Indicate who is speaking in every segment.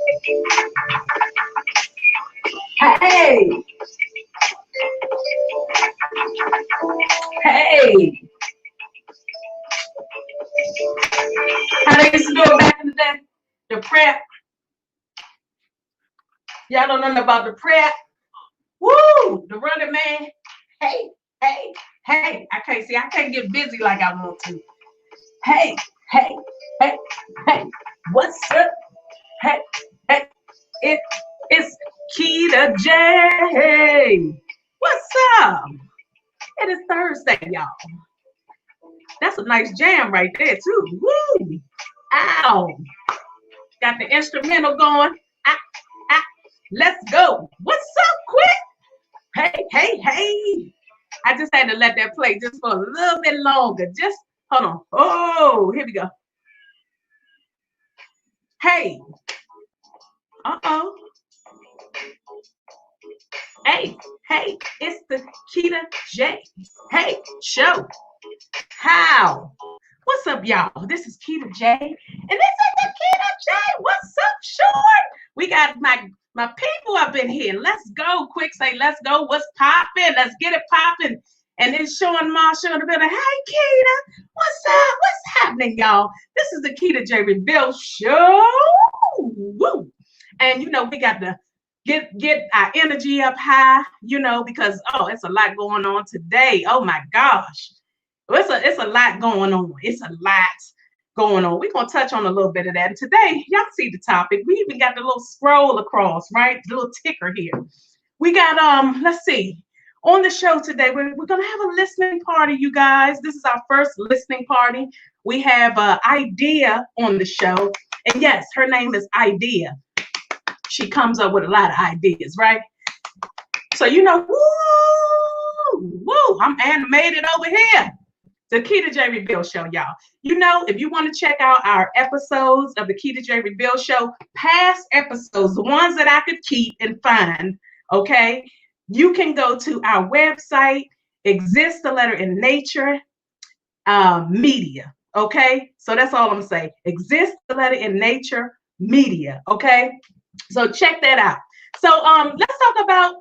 Speaker 1: Hey, hey. How they used to do it back in the day? The prep. Y'all don't know nothing about the prep. Woo! The running man. Hey, hey, hey. I can't get busy like I want to. Hey, hey, hey, hey. What's up? Hey, hey. It, it's Keita J. What's up? It is Thursday, y'all. That's a nice jam right there, too. Woo! Ow! Got the instrumental going. Ah, ah. Let's go. What's up, quick? Hey, hey, hey. I just had to let that play just for a little bit longer. Just hold on. Oh, here we go. Hey. Uh-oh. Hey, hey, it's the Keita J. Hey, show. How? What's up, y'all? This is Keita J. And this is the Keita J. What's up, short? We got my people up in here. Let's go. Quick say, let's go. What's popping? Let's get it popping. And then Sean Marshall in the building. Hey, Keita. What's up? What's happening, y'all? This is the Keita J Reveal Show. Woo. And, we got to get our energy up high, because, it's a lot going on today. Oh, my gosh. It's a lot going on. It's a lot going on. We're going to touch on a little bit of that. And today, y'all see the topic. We even got the little scroll across, right? The little ticker here. We got, let's see. On the show today, we're going to have a listening party, you guys. This is our first listening party. We have Idea on the show. And yes, her name is Idea. She comes up with a lot of ideas, right? So, woo, I'm animated over here. The Keita J Reveal Show, y'all. If you want to check out our episodes of the Keita J Reveal Show, past episodes, the ones that I could keep and find, okay, you can go to our website, Exist the Letter in Nature Media, okay? So that's all I'm saying. Exist the Letter in Nature Media, okay? So check that out. So let's talk about,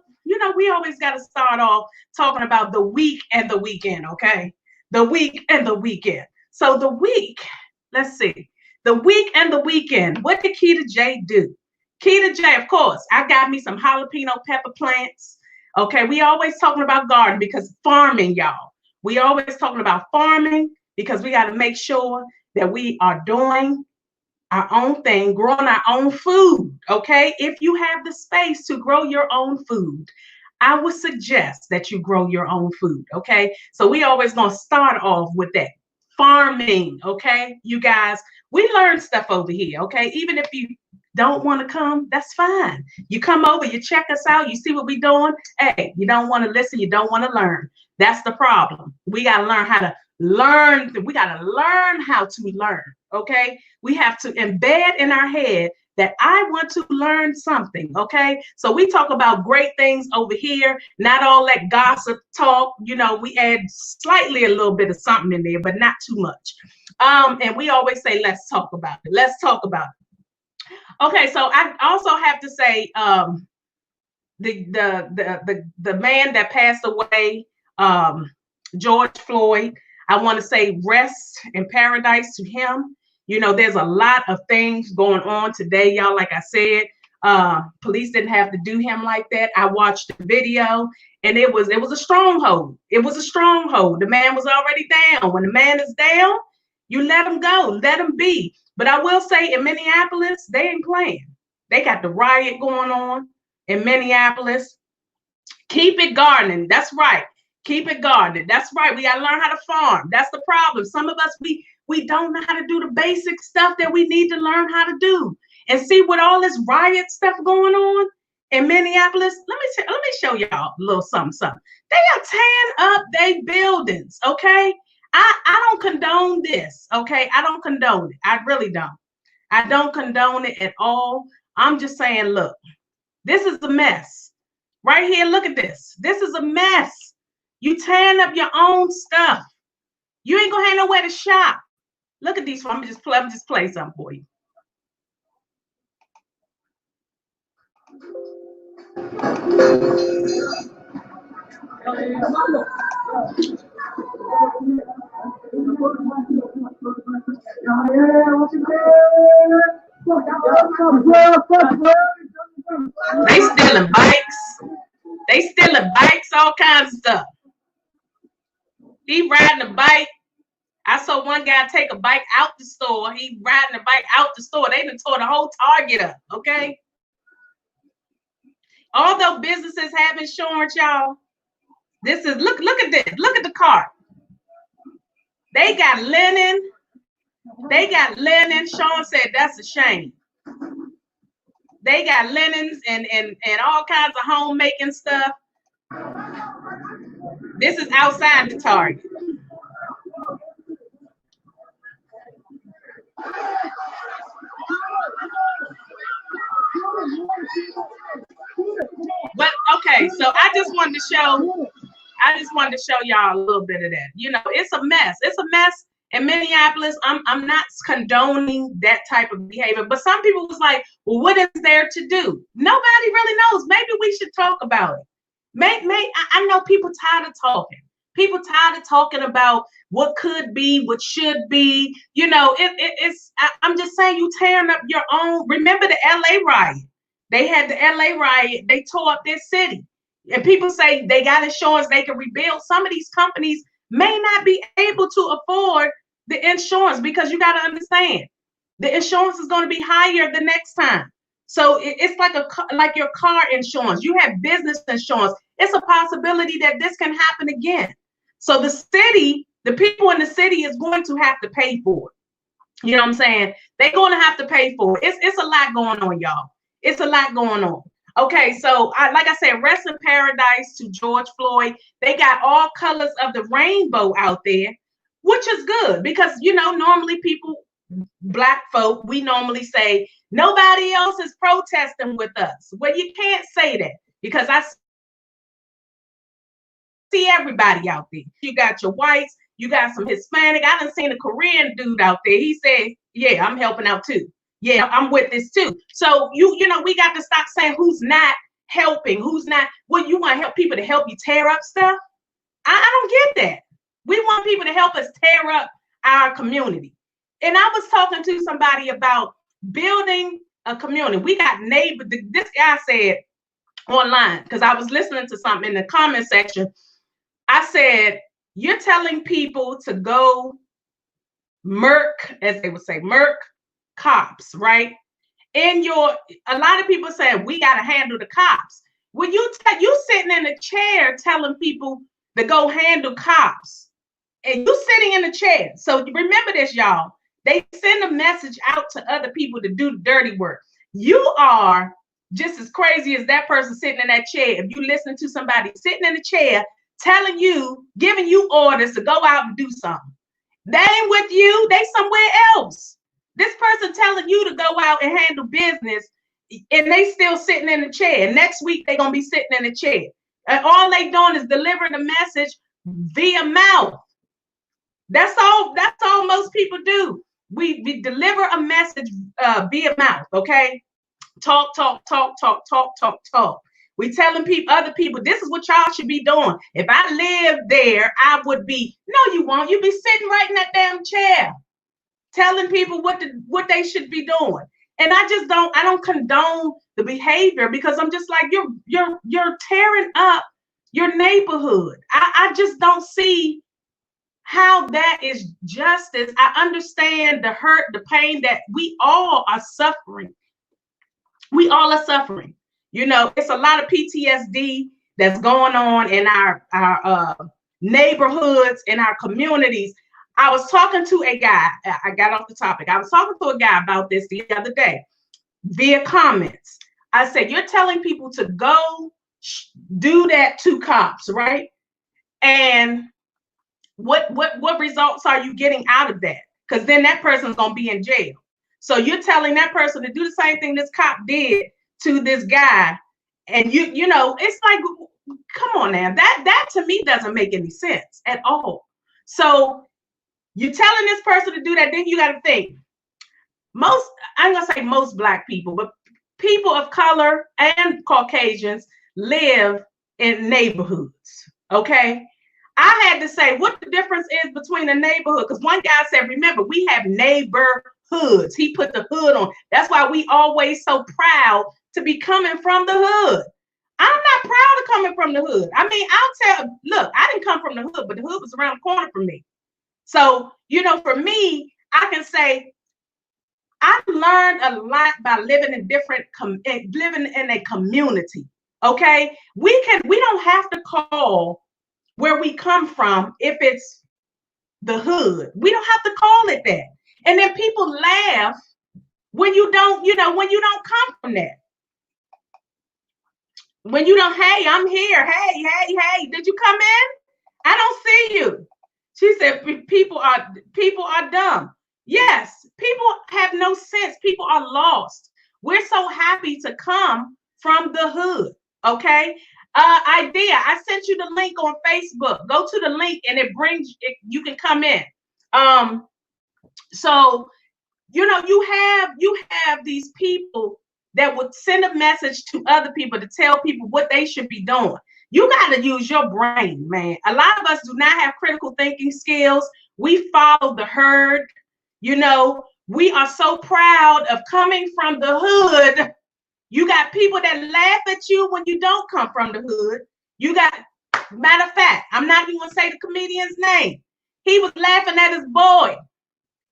Speaker 1: we always got to start off talking about the week and the weekend, okay? The week and the weekend. So the week, let's see. The week and the weekend. What did Keita J do? Keita J, of course, I got me some jalapeno pepper plants. Okay, we always talking about garden because farming, y'all. We always talking about farming because we got to make sure that we are doing our own thing, growing our own food. Okay, if you have the space to grow your own food, I would suggest that you grow your own food, okay? So we always gonna start off with that. Farming, okay? You guys, we learn stuff over here, okay? Even if you don't want to come, that's fine. You come over, you check us out, you see what we're doing. Hey, you don't want to listen, you don't want to learn. That's the problem. We got to learn how to learn. We got to learn how to learn, okay? We have to embed in our head that I want to learn something, okay? So we talk about great things over here, not all that gossip talk. We add slightly a little bit of something in there, but not too much. And we always say, let's talk about it. Let's talk about it. Okay, so I also have to say, the man that passed away, George Floyd, I want to say rest in paradise to him. There's a lot of things going on today, y'all. Like I said, police didn't have to do him like that. I watched the video, and it was a stronghold. It was a stronghold. The man was already down. When the man is down, you let him go, let him be. But I will say, in Minneapolis, they ain't playing. They got the riot going on in Minneapolis. Keep it gardening. That's right. Keep it gardening. That's right. We got to learn how to farm. That's the problem. Some of us, we don't know how to do the basic stuff that we need to learn how to do. And see, with all this riot stuff going on in Minneapolis, let me show y'all a little something. They are tearing up their buildings, okay? I don't condone this, okay? I don't condone it. I really don't. I don't condone it at all. I'm just saying, look, this is a mess. Right here, look at this. This is a mess. You tearing up your own stuff. You ain't gonna have nowhere to shop. Look at these. I'm just play something for you. They stealing bikes. They stealing bikes, all kinds of stuff. He riding a bike. I saw one guy take a bike out the store. He riding a bike out the store. They done tore the whole Target up, okay? Although businesses have insurance, y'all, this is, look at this. Look at the cart. They got linen. They got linen. Sean said that's a shame. They got linens and all kinds of homemaking stuff. This is outside the Target. But okay, so I just wanted to show y'all a little bit of that. You know, it's a mess. It's a mess in Minneapolis. I'm not condoning that type of behavior, but some people was like, well, what is there to do? Nobody really knows. Maybe we should talk about it. I know people tired of talking. People tired of talking about what could be, what should be. You know, I'm just saying, you tearing up your own. Remember the LA riot? They had the LA riot. They tore up their city. And people say they got insurance, they can rebuild. Some of these companies may not be able to afford the insurance, because you got to understand, the insurance is going to be higher the next time. So it's like your car insurance. You have business insurance. It's a possibility that this can happen again. So the city, the people in the city is going to have to pay for it. You know what I'm saying? They're going to have to pay for it. It's a lot going on, y'all. It's a lot going on. Okay, so like I said, rest in paradise to George Floyd. They got all colors of the rainbow out there, which is good, because, you know, normally people, Black folk, we normally say nobody else is protesting with us. Well, you can't say that, because I see everybody out there. You got your whites, you got some Hispanic. I done seen a Korean dude out there. He said, yeah, I'm helping out too. Yeah, I'm with this too. So you know, we got to stop saying who's not helping, who's not. Well, you want to help people to help you tear up stuff? I don't get that. We want people to help us tear up our community. And I was talking to somebody about building a community. We got neighbors. This guy said online, because I was listening to something in the comment section. I said, you're telling people to go murk, as they would say, murk cops, right? A lot of people say we got to handle the cops. When you sitting in a chair telling people to go handle cops, and you sitting in a chair. So remember this, y'all. They send a message out to other people to do the dirty work. You are just as crazy as that person sitting in that chair. If you listen to somebody sitting in a chair telling you, giving you orders to go out and do something, they ain't with you. They somewhere else. This person telling you to go out and handle business, and they still sitting in the chair. Next week, they're going to be sitting in the chair. And all they doing is delivering the message via mouth. That's all most people do. We deliver a message via mouth, okay? Talk. We telling other people, this is what y'all should be doing. If I lived there, I would be. No, you won't. You'll be sitting right in that damn chair, telling people what they should be doing. And I don't condone the behavior, because I'm just like, you're tearing up your neighborhood. I just don't see how that is justice. I understand the hurt, the pain that we all are suffering. We all are suffering. You know, it's a lot of PTSD that's going on in our neighborhoods, in our communities. I was talking to a guy. I got off the topic. I was talking to a guy about this the other day via comments. I said, you're telling people to go do that to cops, right? And what results are you getting out of that? Because then that person's going to be in jail. So you're telling that person to do the same thing this cop did to this guy. And you know, it's like, come on now. That to me doesn't make any sense at all. So you're telling this person to do that, then you got to think. I'm going to say most Black people, but people of color and Caucasians live in neighborhoods. Okay. I had to say what the difference is between a neighborhood, because one guy said, remember, we have neighborhoods. He put the hood on. That's why we always so proud to be coming from the hood. I'm not proud of coming from the hood. I mean, look, I didn't come from the hood, but the hood was around the corner from me. So, for me, I can say I learned a lot by living in a community. Okay. We don't have to call where we come from if it's the hood. We don't have to call it that. And then people laugh when you don't come from that. When you don't, hey, I'm here. Hey, did you come in? I don't see you. She said, people are dumb. Yes, people have no sense. People are lost. We're so happy to come from the hood. Okay. Idea. I sent you the link on Facebook. Go to the link and you can come in. So, you have these people that would send a message to other people to tell people what they should be doing. You got to use your brain, man. A lot of us do not have critical thinking skills. We follow the herd. We are so proud of coming from the hood. You got people that laugh at you when you don't come from the hood. Matter of fact, I'm not even going to say the comedian's name. He was laughing at his boy.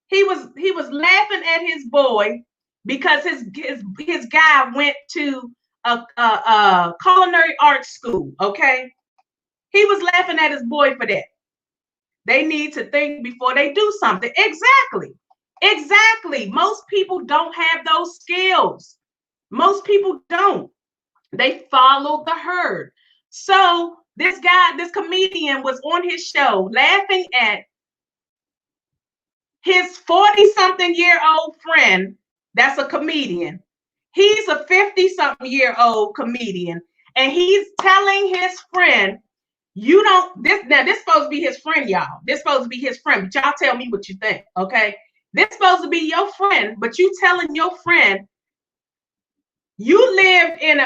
Speaker 1: He was laughing at his boy because his guy went to a culinary arts school. Okay, he was laughing at his boy for that. They need to think before they do something. Exactly. Most people don't have those skills. Most people don't. They follow the herd. So this comedian was on his show laughing at his 40-something-year-old friend that's a comedian. He's a 50-something-year-old comedian, and he's telling his friend, this supposed to be his friend, y'all. This supposed to be his friend, but y'all tell me what you think, okay? This supposed to be your friend, but you telling your friend you lived in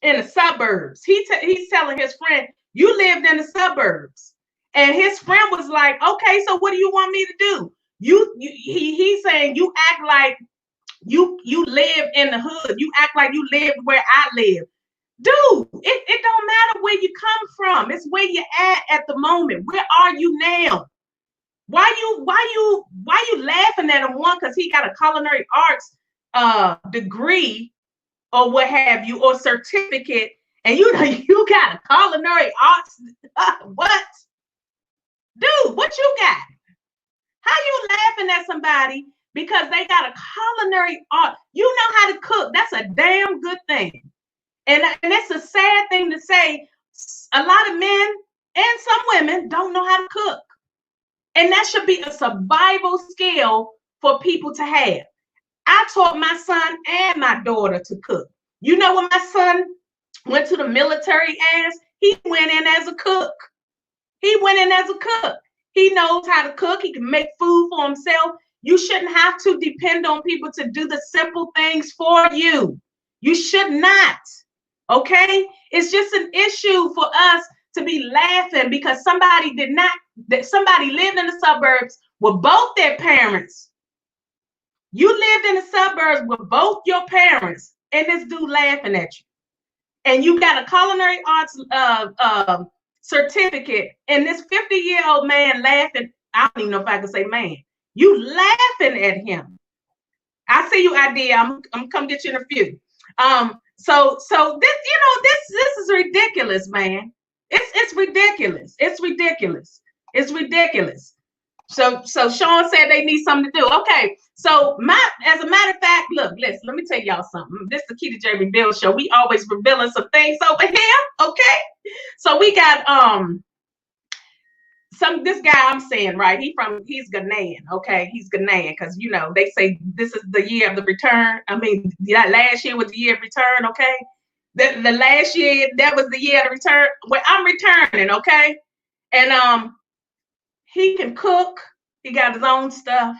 Speaker 1: in the suburbs. He's telling his friend you lived in the suburbs. And his friend was like, okay, so what do you want me to do? He's saying you act like you live in the hood. You act like you live where I live. Dude, it don't matter where you come from. It's where you're at the moment. Where are you now? Why you laughing at him, one, because he got a culinary arts degree or what have you, or certificate, and you got a culinary arts what? Dude, what you got? How you laughing at somebody because they got a culinary art? You know how to cook. That's a damn good thing. And it's a sad thing to say. A lot of men and some women don't know how to cook. And that should be a survival skill for people to have. I taught my son and my daughter to cook. When my son went to the military he went in as a cook. He went in as a cook. He knows how to cook. He can make food for himself. You shouldn't have to depend on people to do the simple things for you. You should not. Okay? It's just an issue for us to be laughing because somebody lived in the suburbs with both their parents. You lived in the suburbs with both your parents, and this dude laughing at you. And you got a culinary arts certificate, and this 50-year-old man laughing. I don't even know if I can say man. You laughing at him. I see you, idea. I'm come get you in a few. So this is ridiculous, man. It's ridiculous. It's ridiculous. It's ridiculous. So Sean said they need something to do. Okay. So as a matter of fact, look, listen, let me tell y'all something. This is the Keita J. Reveal Show. We always revealing some things over here. Okay. So we got this guy I'm saying, right? He's Ghanaian. Okay. He's Ghanaian because they say this is the year of the return. I mean, last year was the year of return, okay? The last year, that was the year of the return. Well, I'm returning, okay? And he can cook. He got his own stuff.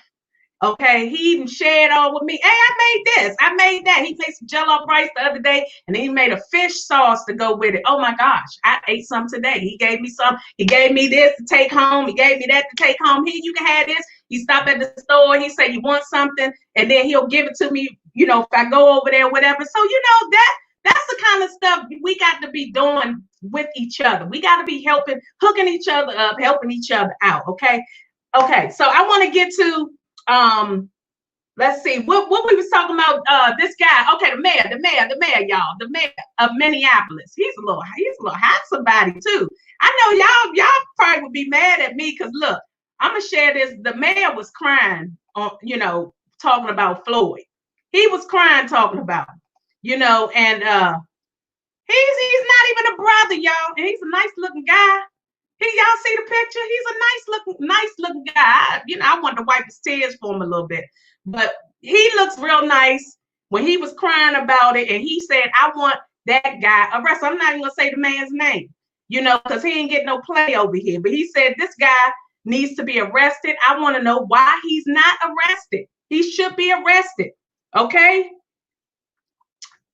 Speaker 1: Okay, he even shared all with me. Hey, I made this, I made that. He made some jello rice the other day, and then he made a fish sauce to go with it. Oh my gosh, I ate some today. He gave me some. He gave me this to take home. He gave me that to take home. Here, you can have this. He stopped at the store. He said, "You want something?" And then he'll give it to me. You know, if I go over there, whatever. So that's the kind of stuff we got to be doing with each other. We got to be helping, hooking each other up, helping each other out. Okay. Okay. So I want to get to let's see what we was talking about. This guy. Okay, the mayor, y'all, the mayor of Minneapolis. He's a little hot somebody too. I know y'all probably would be mad at me because look, I'm gonna share this. The mayor was crying on, talking about Floyd. He was crying talking about him, and he's not even a brother, y'all, and he's a nice looking guy. Y'all see the picture? He's a nice looking guy. I wanted to wipe his tears for him a little bit, but he looks real nice. When he was crying about it, and he said, "I want that guy arrested." I'm not even gonna say the man's name, because he ain't getting no play over here. But he said this guy needs to be arrested. I want to know why he's not arrested. He should be arrested, okay?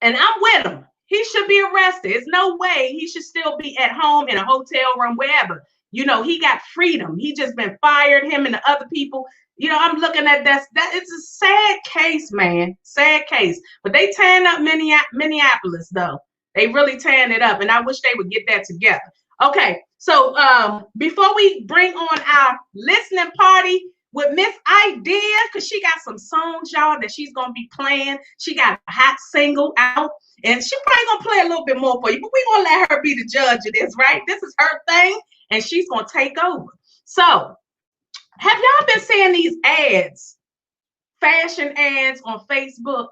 Speaker 1: And I'm with him. He should be arrested. There's no way he should still be at home in a hotel room, wherever. He got freedom. He just been fired, him and the other people. I'm looking at that. It's a sad case, man. Sad case. But they tearing up Minneapolis, though. They really tearing it up. And I wish they would get that together. Okay. So before we bring on our listening party with Miss Idea, because she got some songs, y'all, that she's going to be playing. She got a hot single out. And she's probably going to play a little bit more for you, but we're going to let her be the judge of this, right? This is her thing, and she's going to take over. So, have y'all been seeing these ads, fashion ads on Facebook?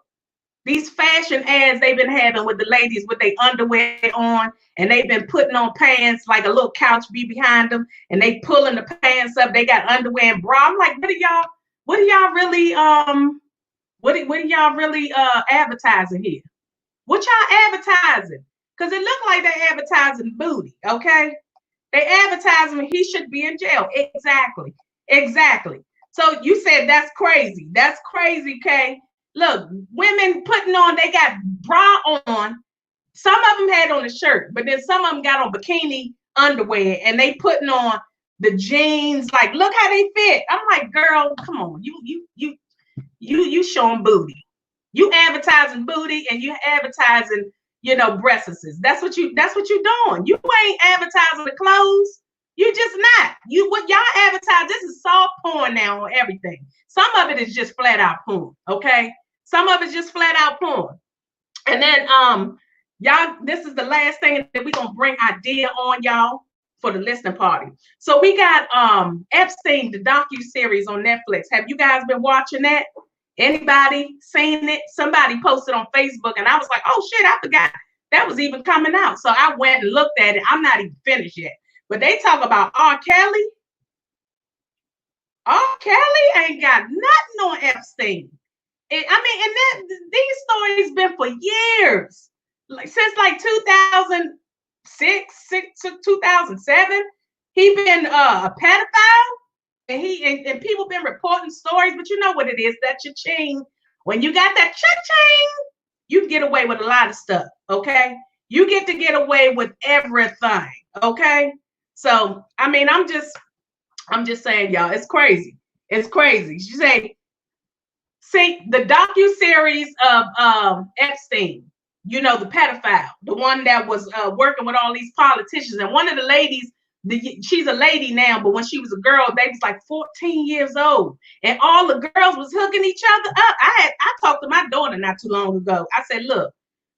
Speaker 1: These fashion ads they've been having with the ladies with their underwear on, and they've been putting on pants like a little couch be behind them, and they pulling the pants up. They got underwear and bra. I'm like, what are y'all really advertising here? What y'all advertising? Because it looked like they're advertising booty, okay? They advertising he should be in jail. Exactly. So you said that's crazy. That's crazy, Kay. Look, women putting on, they got bra on. Some of them had on a shirt, but then some of them got on bikini underwear, and they putting on the jeans. Like, look how they fit. I'm like, girl, come on. You showing booty. You advertising booty, and you advertising, breasts. That's what you doing. You ain't advertising the clothes. You just not. What y'all advertise, this is soft porn now on everything. Some of it is just flat out porn, okay? Some of it's just flat out porn. And then y'all, this is the last thing that we're gonna bring Idea on, y'all, for the listening party. So we got Epstein, the docu-series on Netflix. Have you guys been watching that? Anybody seen it? Somebody posted on Facebook, and I was like, oh shit, I forgot that was even coming out. So I went and looked at it. I'm not even finished yet. But they talk about R. Kelly. R. Kelly ain't got nothing on Epstein. These stories been for years. Since 2006, 2007. He been a pedophile. And people been reporting stories, but you know what it is, that cha-ching. When you got that cha-ching, you get away with a lot of stuff, okay? You get to get away with everything, okay? So, I'm just saying, y'all, it's crazy. It's crazy. You see the docu-series of Epstein, the pedophile, the one that was working with all these politicians, and one of the ladies, she's a lady now, but when she was a girl, they was like 14 years old, and all the girls was hooking each other up. I talked to my daughter not too long ago. I said, look,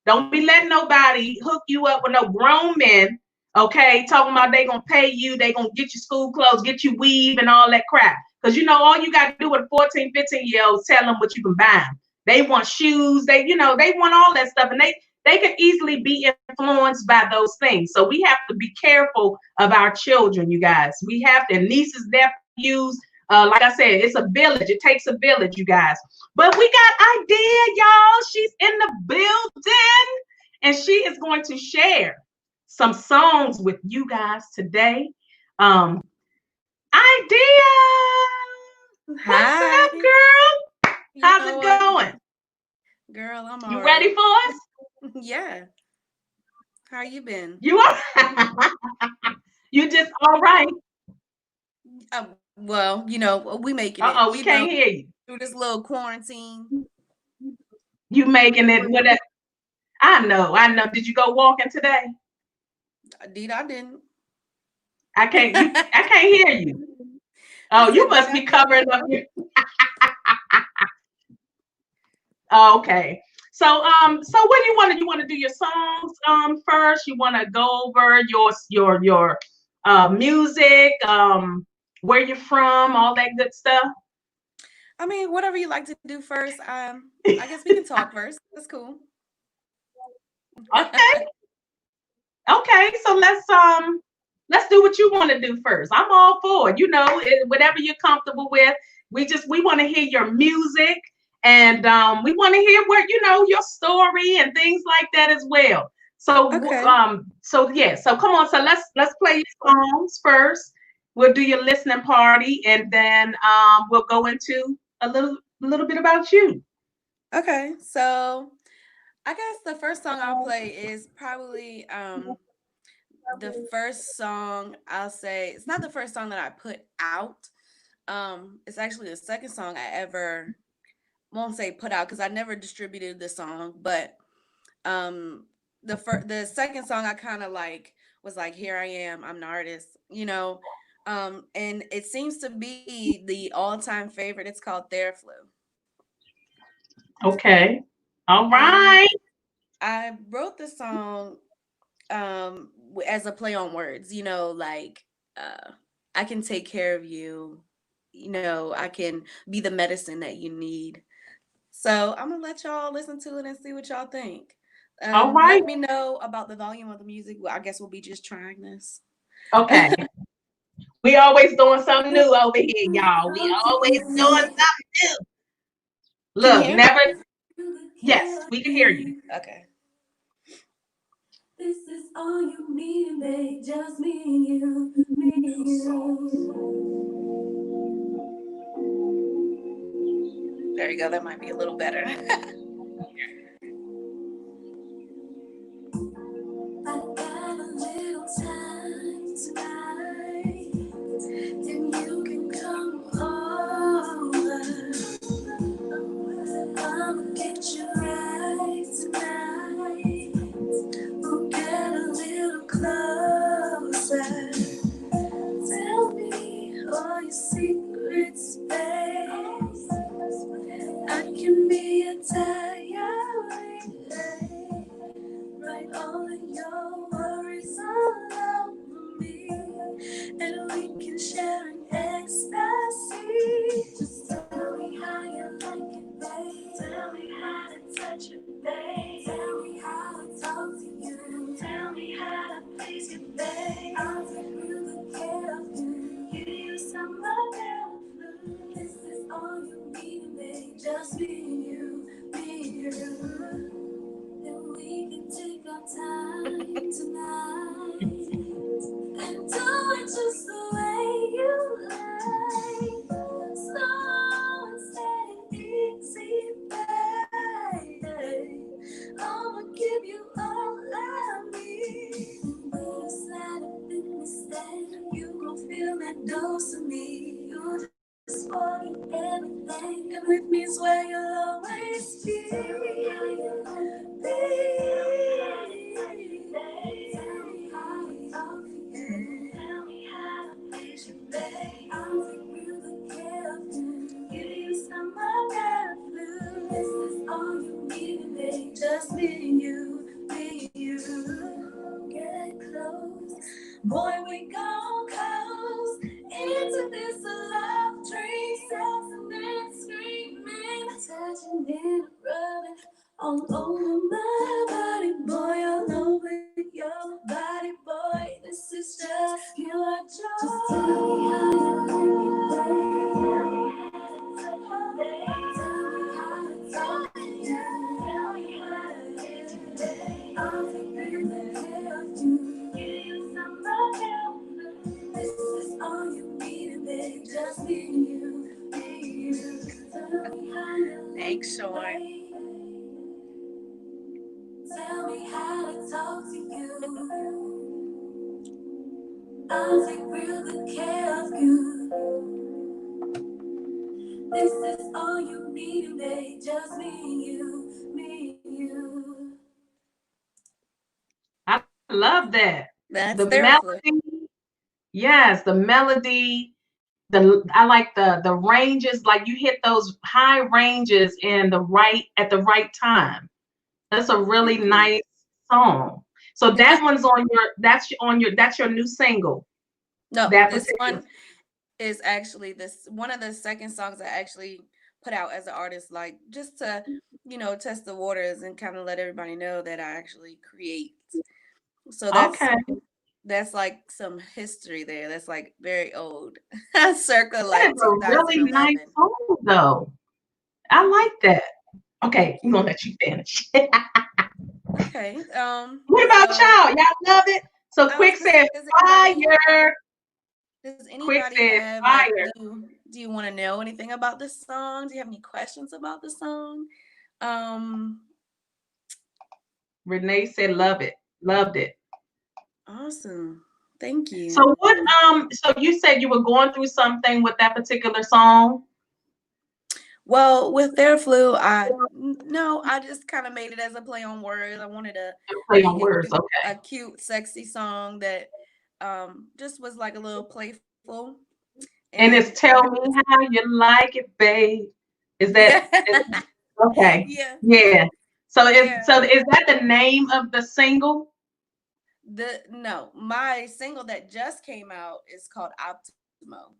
Speaker 1: don't be letting nobody hook you up with no grown men, okay, talking about they gonna pay you, they gonna get you school clothes, get you weave and all that crap. Because all you got to do with 14, 15-year-olds, tell them what you can buy them. They want shoes, they want all that stuff, and they can easily be influenced by those things. So we have to be careful of our children, you guys. We have to, nieces, nephews, like I said, it's a village. It takes a village, you guys. But we got Idea, y'all. She's in the building, and she is going to share some songs with you guys today. Idea, What's
Speaker 2: Hi.
Speaker 1: up, girl?
Speaker 2: You
Speaker 1: How's
Speaker 2: know
Speaker 1: it
Speaker 2: what,
Speaker 1: going?
Speaker 2: girl? I'm all
Speaker 1: You
Speaker 2: right.
Speaker 1: ready for us?
Speaker 2: Yeah. How you been?
Speaker 1: You are. You just all right.
Speaker 2: Well, we making it.
Speaker 1: We can't hear you.
Speaker 2: Through this little quarantine.
Speaker 1: You making it with that? I know. I know. Did you go walking today?
Speaker 2: Indeed, I didn't.
Speaker 1: I can't. You. I can't hear you.
Speaker 2: I
Speaker 1: Oh, you
Speaker 2: said, "Did
Speaker 1: must
Speaker 2: I
Speaker 1: be
Speaker 2: didn't?"
Speaker 1: covering up your. Oh, okay. So what do you want to? You want to do your songs first? You want to go over your music, where you're from, all that good stuff.
Speaker 2: I mean, whatever you like to do first. I guess we can talk first. That's cool.
Speaker 1: Okay. Okay, so let's do what you want to do first. I'm all for it. Whatever you're comfortable with. We want to hear your music, and we want to hear what your story and things like that as well.
Speaker 2: Okay.
Speaker 1: So yeah, so come on, so let's play your songs first. We'll do your listening party, and then we'll go into a little bit about you.
Speaker 2: Okay. So I guess the first song I'll play is probably the first song I'll say. It's not the first song that I put out. It's actually the second song I ever won't say put out because I never distributed the song, but um the second song I kind of like was like here I am, I'm an artist. And it seems to be the all-time favorite. It's called Theraflu.
Speaker 1: Okay. All
Speaker 2: And
Speaker 1: right.
Speaker 2: I wrote the song as a play on words, like I can take care of you, I can be the medicine that you need. So I'm gonna let y'all listen to it and see what y'all think.
Speaker 1: All right.
Speaker 2: Let me know about the volume of the music. Well, I guess we'll be just trying this.
Speaker 1: Okay. We always doing something new over here, y'all. We always doing something new.
Speaker 2: Can you
Speaker 1: Look,
Speaker 2: hear me?
Speaker 1: never. Yes, we can hear you.
Speaker 2: Okay. This is all you need, babe. Just me and you, me and you. There you go. That might be a little better. I got a little time tonight, and you can come over. I'ma get you right tonight. We'll get a little closer. Tell me all your secrets, babe. I can be a diary. Write all of your worries all over me, and we can share an ecstasy. Just tell me how you like it, babe. Tell me how to touch it, babe. Tell me how to talk to you. Tell me how to please you, babe. I'll take really good care of you. Give you some love and food. This is all you need, babe. Just me and you, me and you. Then we can take our time tonight and do it just the way you like. Slow and steady, easy, baby. I'ma give you all I need. When you slide up in the stand, you gon' feel that dose of me. You just want everything, and with me's where you'll always be. Tell me how you be. Tell me how you talk to you. Tell me how to please you, babe. I'll take real good care of you. Give you some of that blue. This is all you need, babe. Just me and you, me and you. Get close, boy, we gon' coast into this love dream. Dancing and screaming, touching and rubbing all over my body, boy, all over your body, boy. This is just pure joy. Just tell me how you tell me how to talk to you. Tell me how to get you, babe. I'll take really good care of you. Give you some love. This is all you need, babe. Just me and you, me
Speaker 3: Thanks, Sean.
Speaker 2: Tell me how to talk to you. I'll take real good care of you. This is all you need, babe. Just me and you, me and you.
Speaker 1: I love that.
Speaker 3: That's
Speaker 1: The
Speaker 3: Theraflu.
Speaker 1: melody, yes, the melody. I like the ranges. Like you hit those high ranges at the right time. That's a really
Speaker 3: Thank you.
Speaker 1: nice song. So that's your new single.
Speaker 3: No,
Speaker 1: That
Speaker 3: this
Speaker 1: particular.
Speaker 3: one is actually this one of the second songs I actually put out as an artist, like just to, test the waters and kind of let everybody know that I actually create. So
Speaker 1: Okay,
Speaker 3: that's like some history there. That's like very old, circa
Speaker 1: that is
Speaker 3: like
Speaker 1: a really nice
Speaker 3: 2011.
Speaker 1: song, though. I like that. Okay,
Speaker 3: Thank
Speaker 1: I'm gonna
Speaker 3: you.
Speaker 1: let you finish.
Speaker 3: Okay.
Speaker 1: What about
Speaker 3: So
Speaker 1: y'all? Y'all love it? So
Speaker 3: I was
Speaker 1: Quick
Speaker 3: gonna say,
Speaker 1: said fire.
Speaker 3: does
Speaker 1: Quick
Speaker 3: anybody
Speaker 1: said
Speaker 3: have like,
Speaker 1: fire.
Speaker 3: do you want to know anything about the song? Do you have any questions about the song? Um,
Speaker 1: Renee said love it. Loved it.
Speaker 3: awesome. Thank
Speaker 1: So
Speaker 3: you.
Speaker 1: so you said you were going through something with that particular song?
Speaker 3: Well, with their flu, no, I just kind of made it as a play on words. I wanted to
Speaker 1: Play on
Speaker 3: make
Speaker 1: words, okay.
Speaker 3: a cute, sexy song that just was like a little playful.
Speaker 1: And
Speaker 3: And
Speaker 1: it's tell me how you like it, babe. Is that
Speaker 3: yeah,
Speaker 1: okay?
Speaker 3: yeah,
Speaker 1: Yeah.
Speaker 3: yeah.
Speaker 1: So is that the name of the single?
Speaker 3: My single that just came out is called Optimo.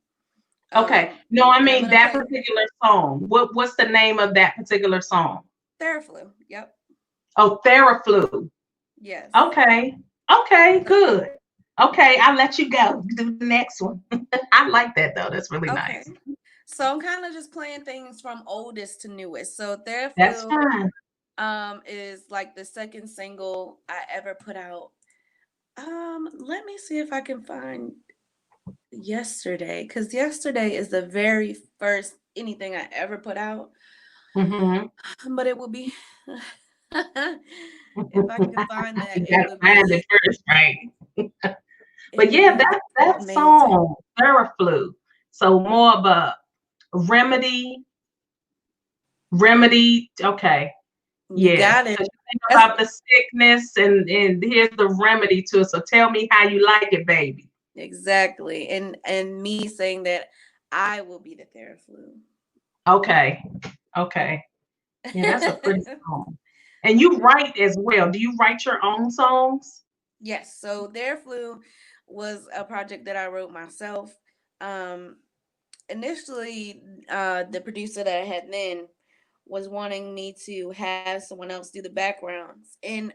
Speaker 1: Okay.
Speaker 3: And
Speaker 1: No,
Speaker 3: I'm
Speaker 1: I
Speaker 3: gonna
Speaker 1: mean
Speaker 3: play
Speaker 1: that particular song. What's the name of that particular song?
Speaker 3: Theraflu. Yep.
Speaker 1: Oh, Theraflu.
Speaker 3: Yes.
Speaker 1: Okay. Okay,
Speaker 3: So,
Speaker 1: good. Okay, I'll let you go. Do the next one. I like that though. That's really
Speaker 3: okay.
Speaker 1: nice.
Speaker 3: So I'm kind of just playing things from oldest to newest. So
Speaker 1: That's
Speaker 3: Theraflu
Speaker 1: fine.
Speaker 3: is like the second single I ever put out. Let me see if I can find yesterday, because yesterday is the very first anything I ever put out.
Speaker 1: Mm-hmm.
Speaker 3: But it will be if I can find that,
Speaker 1: You gotta find it first, right?
Speaker 3: it
Speaker 1: But
Speaker 3: would
Speaker 1: yeah,
Speaker 3: be
Speaker 1: that
Speaker 3: amazing.
Speaker 1: song, Theraflu. So more of a remedy, okay.
Speaker 3: You
Speaker 1: Yeah.
Speaker 3: got it.
Speaker 1: Because you think
Speaker 3: That's
Speaker 1: about the sickness and here's the remedy to it. So tell me how you like it, baby.
Speaker 3: exactly. And me saying that I will be the Theraflu.
Speaker 1: Okay. Okay. Yeah, that's a pretty song. And you write as well. Do you write your own songs?
Speaker 3: Yes, so Theraflu was a project that I wrote myself. Um, Initially, the producer that I had then was wanting me to have someone else do the backgrounds, and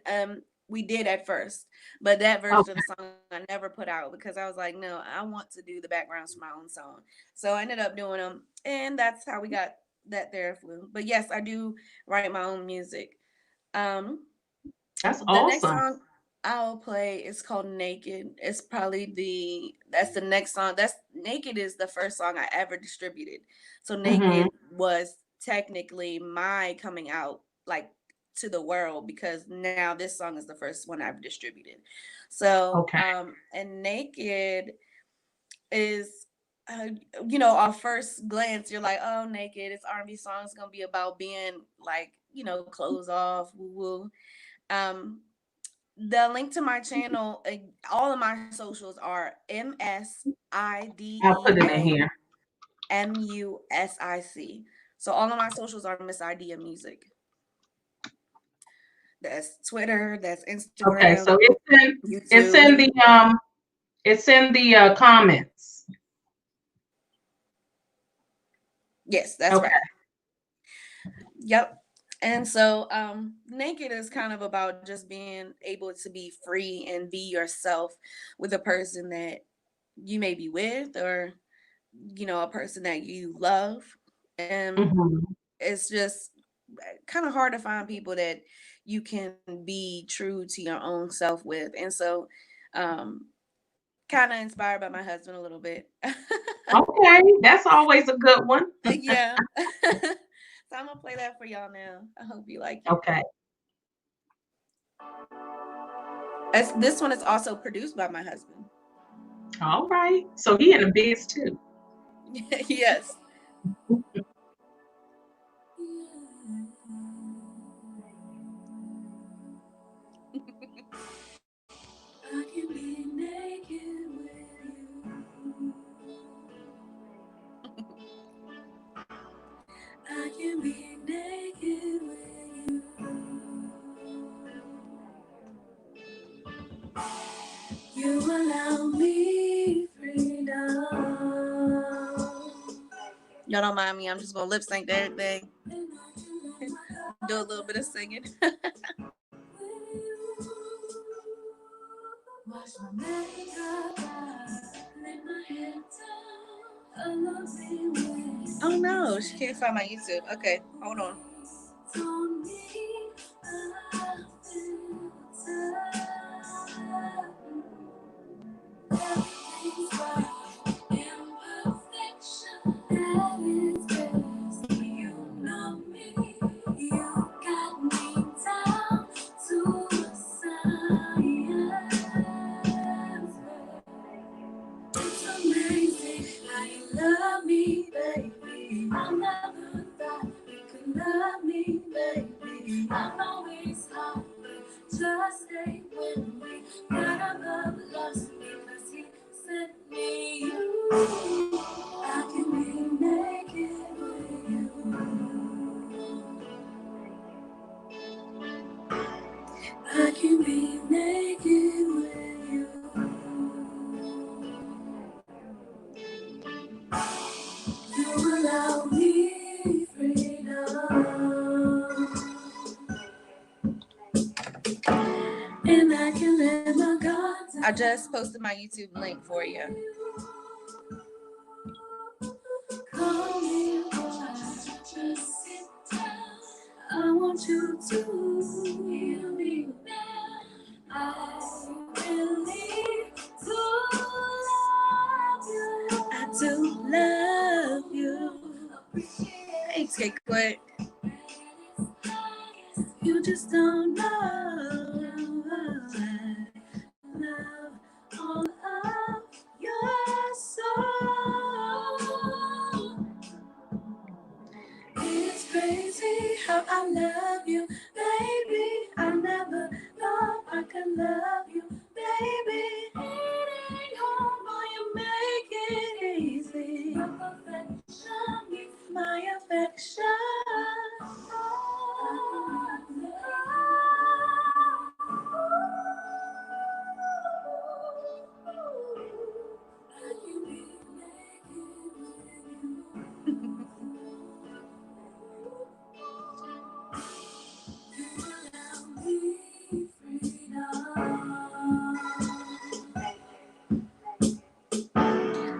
Speaker 3: we did at first, but that version of the
Speaker 1: Okay.
Speaker 3: song I never put out because I was like, no, I want to do the backgrounds for my own song. So I ended up doing them, and that's how we got that Theraflu. But yes, I do write my own music. Um,
Speaker 1: That's
Speaker 3: the next
Speaker 1: awesome.
Speaker 3: song I'll play is called Naked. It's probably that's the next song. That's Naked is the first song I ever distributed. So
Speaker 1: Hmm.
Speaker 3: Naked was technically my coming out like to the world because now this song is the first one I've distributed. So
Speaker 1: Okay.
Speaker 3: and Naked is uh, off first glance you're like, oh, Naked, it's R&B song, it's gonna be about being like, clothes off, woo woo. um the link to my channel, all of my socials are
Speaker 1: I'll put it in
Speaker 3: MSIDEA
Speaker 1: here.
Speaker 3: MUSIC. So all of my socials are Miss Idea Music. That's Twitter, that's
Speaker 1: Okay,
Speaker 3: Instagram,
Speaker 1: so it's
Speaker 3: YouTube.
Speaker 1: in the comments.
Speaker 3: Yes, that's
Speaker 1: Okay.
Speaker 3: right. Yep. And so Naked is kind of about just being able to be free and be yourself with a person that you may be with, or a person that you love. And
Speaker 1: Hmm.
Speaker 3: it's just kind of hard to find people that you can be true to your own self with. And so um kind of inspired by my husband a little bit.
Speaker 1: Okay, that's always a good one.
Speaker 3: Yeah. So I'm gonna play that for y'all now. I hope you like it.
Speaker 1: Okay.
Speaker 3: This one is also produced by my husband.
Speaker 1: All right. So he in the biz too.
Speaker 3: Yes.
Speaker 2: I can be naked with you. I can be naked with you. You allow me freedom.
Speaker 3: Y'all don't mind me. I'm just gonna lip sync everything. Do a little bit of singing.
Speaker 2: Wash my makeup, lay my head down, alone with.
Speaker 3: Oh no, she can't find my YouTube. Okay, hold on.
Speaker 2: Don't need a filter. Everything's right, imperfection at its best. You know me, you got me down to a science. It's amazing how you love me, baby. I never thought you could love me, baby. I'm always hard, but just stay with me. Got above lost because he sent me you. I can be naked with you. I can be naked with you. You allow me freedom, and I can let my guard down.
Speaker 3: I just posted my YouTube link for you.
Speaker 2: Call me, boy, just sit down. I want you to hear me now. I really do love you.
Speaker 3: I do love you. Thanks, get quick.
Speaker 2: You just don't know. Love all of your soul. It's crazy how I love you, baby. I never thought I could love you, baby. It ain't hard, but you make it easy. Your perfection is my affection. I can be naked with you. You allow me freedom,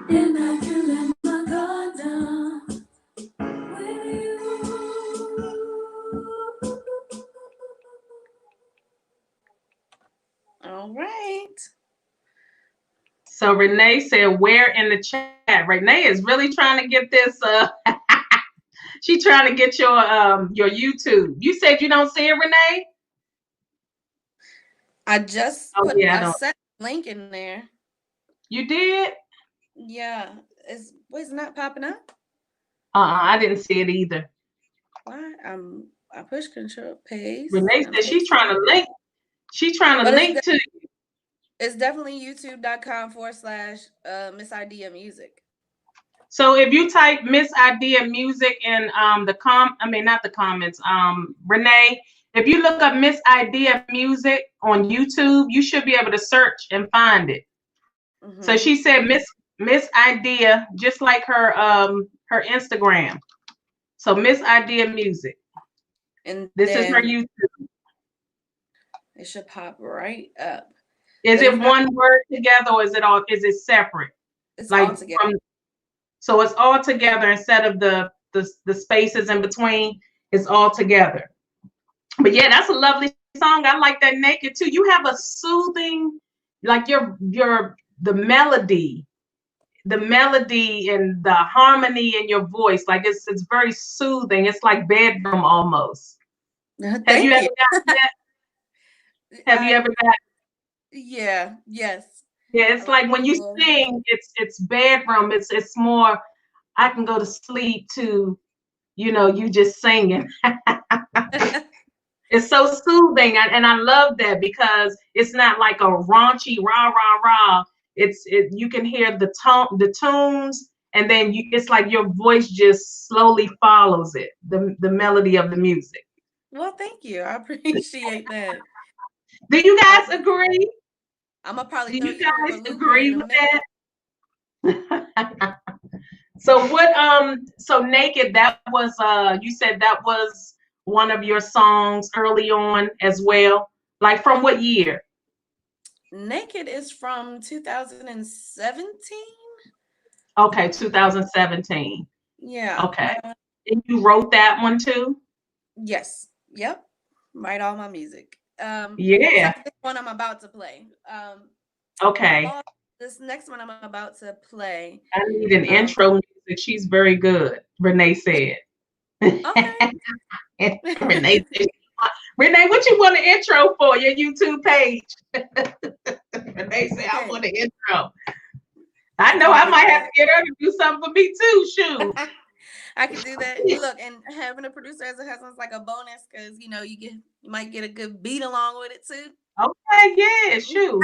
Speaker 2: and I can let my guard down with you.
Speaker 3: All right.
Speaker 1: So Renee said, "Where in the chat?" Renee is really trying to get this. She's trying to get your YouTube. You said you don't see it, Renee?
Speaker 3: I just
Speaker 1: Oh
Speaker 3: put
Speaker 1: yeah, I
Speaker 3: I
Speaker 1: don't.
Speaker 3: set a link in there.
Speaker 1: You did?
Speaker 3: Yeah. It's not popping up?
Speaker 1: I didn't see it either.
Speaker 3: Why? I push control paste.
Speaker 1: Renee
Speaker 3: I'm
Speaker 1: said she's
Speaker 3: pasting.
Speaker 1: trying to link. She's trying to
Speaker 3: But
Speaker 1: link to.
Speaker 3: it's definitely youtube.com/Miss Idea Music.
Speaker 1: So if you type Miss Idea Music in not the comments, Renee, if you look up Miss Idea Music on YouTube, you should be able to search and find it.
Speaker 3: Mm-hmm.
Speaker 1: So she said Miss Idea, just like her Instagram. So Miss Idea Music.
Speaker 3: And
Speaker 1: This is her
Speaker 3: then
Speaker 1: YouTube.
Speaker 3: it should pop right up.
Speaker 1: Is
Speaker 3: But
Speaker 1: it one word together or is it separate?
Speaker 3: It's
Speaker 1: Like
Speaker 3: all together.
Speaker 1: So it's all together instead of the spaces in between. It's all together. But yeah, that's a lovely song. I like that naked too. You have a soothing, like the melody. the melody and the harmony in your voice, like it's very soothing. It's like bedroom almost. Have you
Speaker 3: Thank
Speaker 1: ever
Speaker 3: you.
Speaker 1: gotten that? Have you
Speaker 3: I
Speaker 1: ever got?
Speaker 3: Yeah, yes.
Speaker 1: Yeah,
Speaker 3: A
Speaker 1: it's
Speaker 3: lot
Speaker 1: like
Speaker 3: of
Speaker 1: when you
Speaker 3: people.
Speaker 1: sing, it's bedroom. It's more. I can go to sleep to, you just singing. It's so soothing, and I love that because it's not like a raunchy rah rah rah. You can hear the tunes, and then it's like your voice just slowly follows it, the melody of the music.
Speaker 3: Well, thank you. I appreciate that.
Speaker 1: Do you guys
Speaker 3: Um,
Speaker 1: agree?
Speaker 3: I'm gonna probably
Speaker 1: Do
Speaker 3: throw
Speaker 1: you
Speaker 3: you for a
Speaker 1: guys
Speaker 3: loop here in
Speaker 1: agree
Speaker 3: a
Speaker 1: with
Speaker 3: minute.
Speaker 1: that? So Naked, that was you said that was one of your songs early on as well. Like from what year?
Speaker 3: Naked is from 2017.
Speaker 1: Okay, 2017.
Speaker 3: Yeah.
Speaker 1: Okay. And you wrote that one too?
Speaker 3: Yes. Yep. Write all my music. It's
Speaker 1: Yeah.
Speaker 3: not this one I'm about to play. My
Speaker 1: Okay.
Speaker 3: boss, this next one I'm about to play.
Speaker 1: I need an
Speaker 3: Um,
Speaker 1: intro music. She's very good, Renee said.
Speaker 3: okay.
Speaker 1: Renee said, Renee, what you want an intro for your YouTube page? Renee said, I
Speaker 3: Okay.
Speaker 1: want an intro. I
Speaker 3: I
Speaker 1: know
Speaker 3: can
Speaker 1: I
Speaker 3: do
Speaker 1: might have
Speaker 3: that.
Speaker 1: to get her to do something for me too. Shoot.
Speaker 3: I can do that. Look, and having a producer as a husband is like a bonus because you might get a good beat along with it too.
Speaker 1: Okay, yeah, shoot.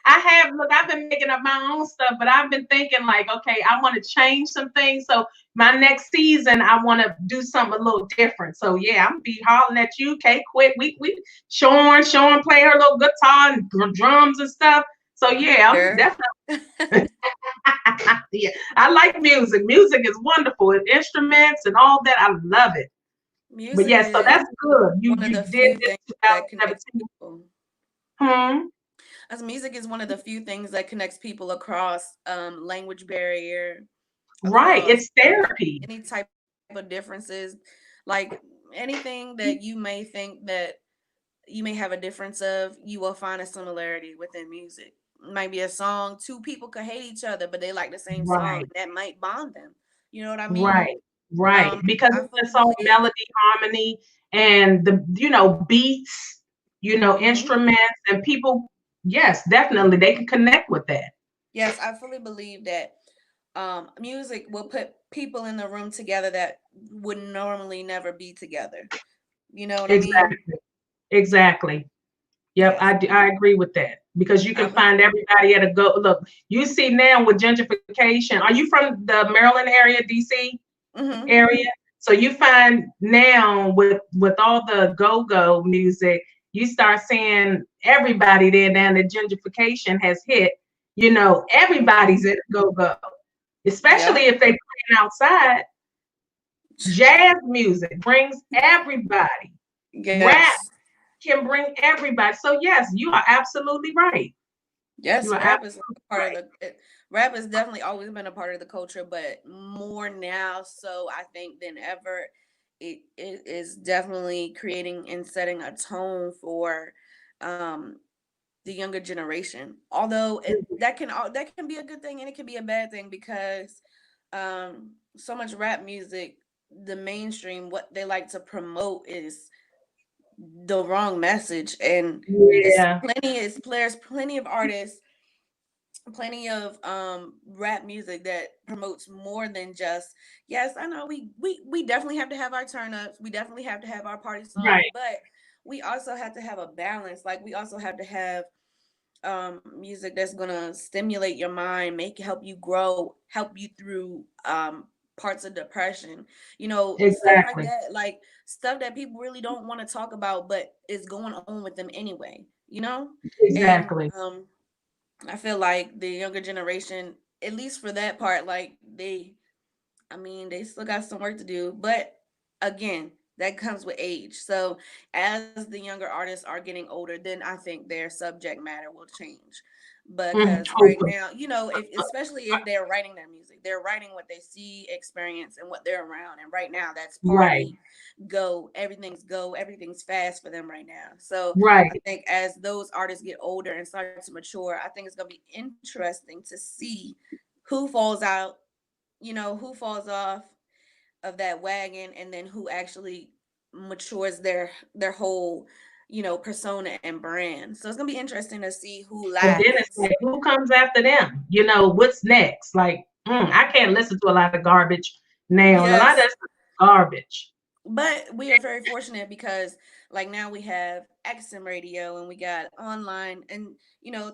Speaker 1: I have look, I've been making up my own stuff, but I've been thinking like, okay, I want to change some things. So my next season, I want to do something a little different. So yeah, I'm gonna be hollering at you, Kay Quick. We Sean play her little guitar and drums and stuff. So yeah, I'm
Speaker 3: Sure.
Speaker 1: definitely yeah. I like music. Music is wonderful. And instruments and all that. I love it. But
Speaker 3: Music
Speaker 1: yes, so
Speaker 3: is
Speaker 1: that's good. You
Speaker 3: one of
Speaker 1: you
Speaker 3: the
Speaker 1: did
Speaker 3: few
Speaker 1: this
Speaker 3: things that connects
Speaker 1: 2017.
Speaker 3: people.
Speaker 1: Hmm.
Speaker 3: As music is one of the few things that connects people across language barrier,
Speaker 1: Right.
Speaker 3: across
Speaker 1: It's therapy.
Speaker 3: any type of differences, like anything that you may think that you may have a difference of, you will find a similarity within music. It might be a song, two people could hate each other, but they like the same song.
Speaker 1: Right.
Speaker 3: That might bond them. You know what I mean?
Speaker 1: Right, right. Because
Speaker 3: I
Speaker 1: it's
Speaker 3: fully
Speaker 1: just all
Speaker 3: believe.
Speaker 1: melody, harmony, and the beats,
Speaker 3: Hmm.
Speaker 1: instruments, and people, yes, definitely they can connect with that.
Speaker 3: Yes, I fully believe that music will put people in the room together that would normally never be together. You know what I mean?
Speaker 1: Exactly. Exactly. Yep,
Speaker 3: Yes.
Speaker 1: I agree with that because you
Speaker 3: I
Speaker 1: can
Speaker 3: was.
Speaker 1: find everybody at a go. Look, you see now with gentrification. Are you from the Maryland area, DC
Speaker 3: Hmm.
Speaker 1: area? So you find now with all the go-go music, you start seeing everybody there now that gentrification has hit. Everybody's at go-go, especially
Speaker 3: Yep.
Speaker 1: if they playing outside. Jazz music brings everybody. Rap
Speaker 3: Yes.
Speaker 1: can bring everybody. So yes, you are absolutely right. You
Speaker 3: Yes,
Speaker 1: are
Speaker 3: rap is
Speaker 1: absolutely
Speaker 3: a part of
Speaker 1: right.
Speaker 3: rap has definitely always been a part of the culture, but more now so I think than ever. It is definitely creating and setting a tone for um the younger generation. Although that can be a good thing and it can be a bad thing because so much rap music, the mainstream, what they like to promote is the wrong message, and
Speaker 1: Yeah,
Speaker 3: there's plenty of artists, plenty of rap music that promotes more than just, yes, I know we definitely have to have our turn ups, we definitely have to have our party songs,
Speaker 1: right.
Speaker 3: but we also have to have a balance. Like we also have to have music that's gonna stimulate your mind, help you grow, help you through parts of depression, stuff like
Speaker 1: Exactly.
Speaker 3: that, like stuff that people really don't want to talk about but is going on with them anyway. And
Speaker 1: Exactly.
Speaker 3: I feel like the younger generation, at least for that part, like they still got some work to do, but again, that comes with age. So as the younger artists are getting older, then I think their subject matter will change.
Speaker 1: Mhm.
Speaker 3: Because right
Speaker 1: Hopefully.
Speaker 3: now, if especially if they're writing their music, they're writing what they see, experience, and what they're around. And right now, that's
Speaker 1: Right.
Speaker 3: party, go, everything's fast for them right now. So I
Speaker 1: Right.
Speaker 3: think as those artists get older and start to mature, I think it's gonna be interesting to see who falls out, who falls off of that wagon, and then who actually matures their whole, persona and brand. So it's gonna be interesting to see who
Speaker 1: And then it's
Speaker 3: lasts.
Speaker 1: like, who comes after them? What's next? Like, I can't listen to a lot of garbage now. A lot of
Speaker 3: Yes.
Speaker 1: that's garbage.
Speaker 3: But we are very fortunate because like now we have XM radio and we got online and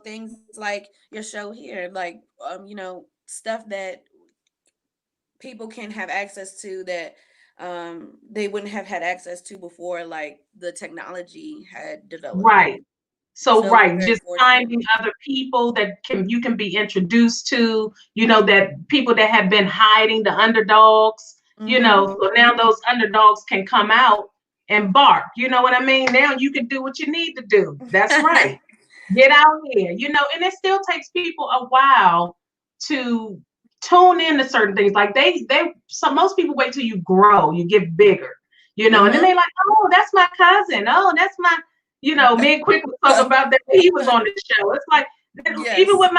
Speaker 3: things like your show here, like stuff that people can have access to that they wouldn't have had access to before, like the technology had developed.
Speaker 1: Right. So,
Speaker 3: So we're
Speaker 1: right,
Speaker 3: very
Speaker 1: just
Speaker 3: fortunate.
Speaker 1: finding other people that you can be introduced to, that people that have been hiding, the underdogs,
Speaker 3: Mm-hmm.
Speaker 1: so now those underdogs can come out and bark. You know what I mean? Now you can do what you need to do. That's right. Get out here, and it still takes people a while to tune in to certain things. Like most people wait till you grow, you get bigger, and then
Speaker 3: Mm-hmm.
Speaker 1: they like, oh, that's my cousin. Oh, that's my, me and Quick was talking about that when he was on the show. It's like, even
Speaker 3: Yes.
Speaker 1: with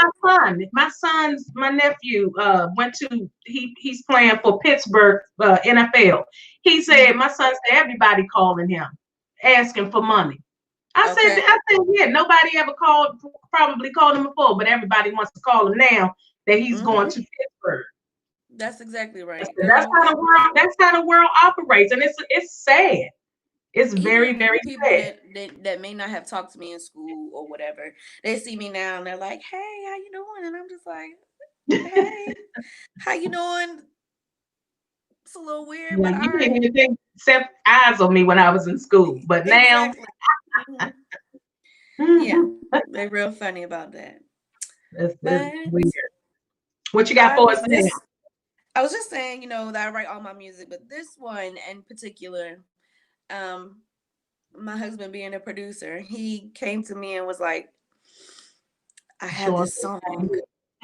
Speaker 1: my nephew went to, he's playing for Pittsburgh NFL. He said,
Speaker 3: Mhm.
Speaker 1: my son said everybody calling him, asking for money.
Speaker 3: Okay.
Speaker 1: I said, yeah, nobody ever probably called him before, but everybody wants to call him now that he's going
Speaker 3: Mm-hmm.
Speaker 1: to Pittsburgh.
Speaker 3: That's exactly right,
Speaker 1: That's
Speaker 3: girl.
Speaker 1: how the world. That's how the world operates, and it's sad. It's very,
Speaker 3: Even
Speaker 1: very
Speaker 3: people
Speaker 1: sad.
Speaker 3: that may not have talked to me in school or whatever, they see me now and they're like, "Hey, how you doing?" And I'm just like, "Hey, how you doing?" It's a little weird,
Speaker 1: Yeah,
Speaker 3: but all
Speaker 1: you didn't
Speaker 3: right.
Speaker 1: even think set eyes on me when I was in school, but now,
Speaker 3: Exactly. Hmm. Yeah,
Speaker 1: it's,
Speaker 3: they're real funny about that.
Speaker 1: it's
Speaker 3: But
Speaker 1: weird. What you got
Speaker 3: I
Speaker 1: for us
Speaker 3: was
Speaker 1: now?
Speaker 3: just, I was just saying, that I write all my music, but this one in particular, um, my husband being a producer, he came to me and was like, I have
Speaker 1: Sure.
Speaker 3: this song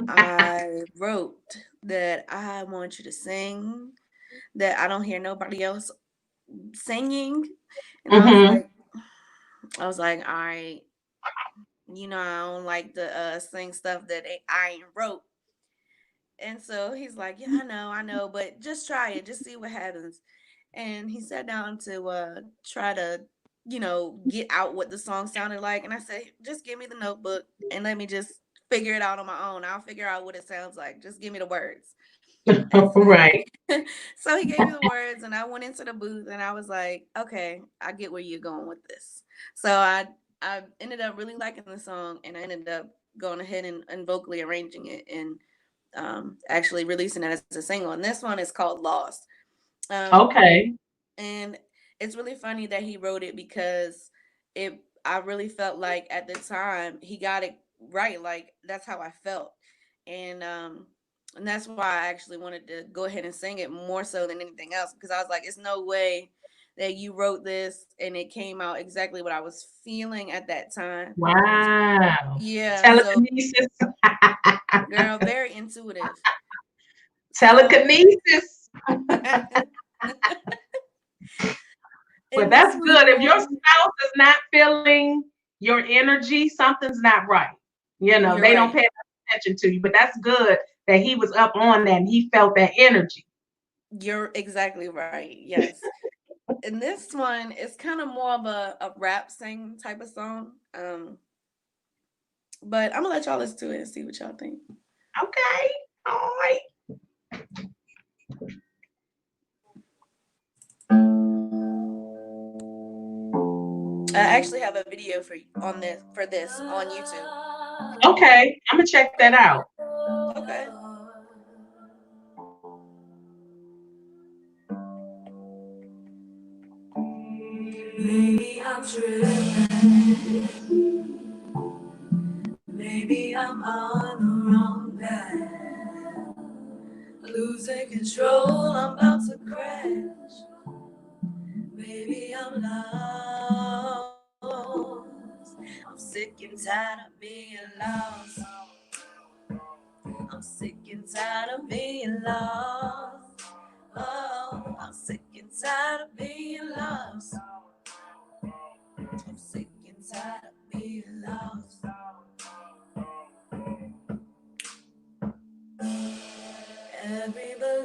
Speaker 3: I wrote that I want you to sing that I don't hear nobody else singing. And
Speaker 1: Mm-hmm.
Speaker 3: I was like, all right, I don't like to sing stuff that I ain't wrote. And so he's like, yeah, I know, but just try it, just see what happens. And he sat down to try to, get out what the song sounded like. And I said, just give me the notebook and let me just figure it out on my own. I'll figure out what it sounds like. Just give me the words. And
Speaker 1: Right.
Speaker 3: so, so he gave me the words, and I went into the booth, and I was like, okay, I get where you're going with this. So I ended up really liking the song, and I ended up going ahead and vocally arranging it and actually releasing it as a single. And this one is called Lost. Um,
Speaker 1: Okay.
Speaker 3: and it's really funny that he wrote it because I really felt like at the time he got it right. Like that's how I felt. And that's why I actually wanted to go ahead and sing it more so than anything else, because I was like, it's no way that you wrote this and it came out exactly what I was feeling at that time.
Speaker 1: Wow.
Speaker 3: Yeah, so
Speaker 1: Telekinesis.
Speaker 3: girl, very intuitive. So
Speaker 1: Telekinesis. But
Speaker 3: in this
Speaker 1: that's
Speaker 3: one,
Speaker 1: good. If your spouse is not feeling your energy, something's not right.
Speaker 3: you're
Speaker 1: They don't
Speaker 3: right.
Speaker 1: pay attention to you. But that's good that he was up on that and he felt that energy.
Speaker 3: You're exactly right. Yes. And this one is kind of more of a rap sing type of song. But I'm gonna let y'all listen to it and see what y'all think.
Speaker 1: Okay. All right.
Speaker 3: I actually have a video for this on YouTube.
Speaker 1: Okay. I'm gonna check that out.
Speaker 3: Okay.
Speaker 2: Maybe I'm tripping. Maybe I'm on the wrong path. Losing control, I'm about to crash. Maybe I'm lost. I'm sick and tired of being lost. I'm sick and tired of being lost. Oh, I'm sick and tired of being lost. I'm sick and tired of being lost.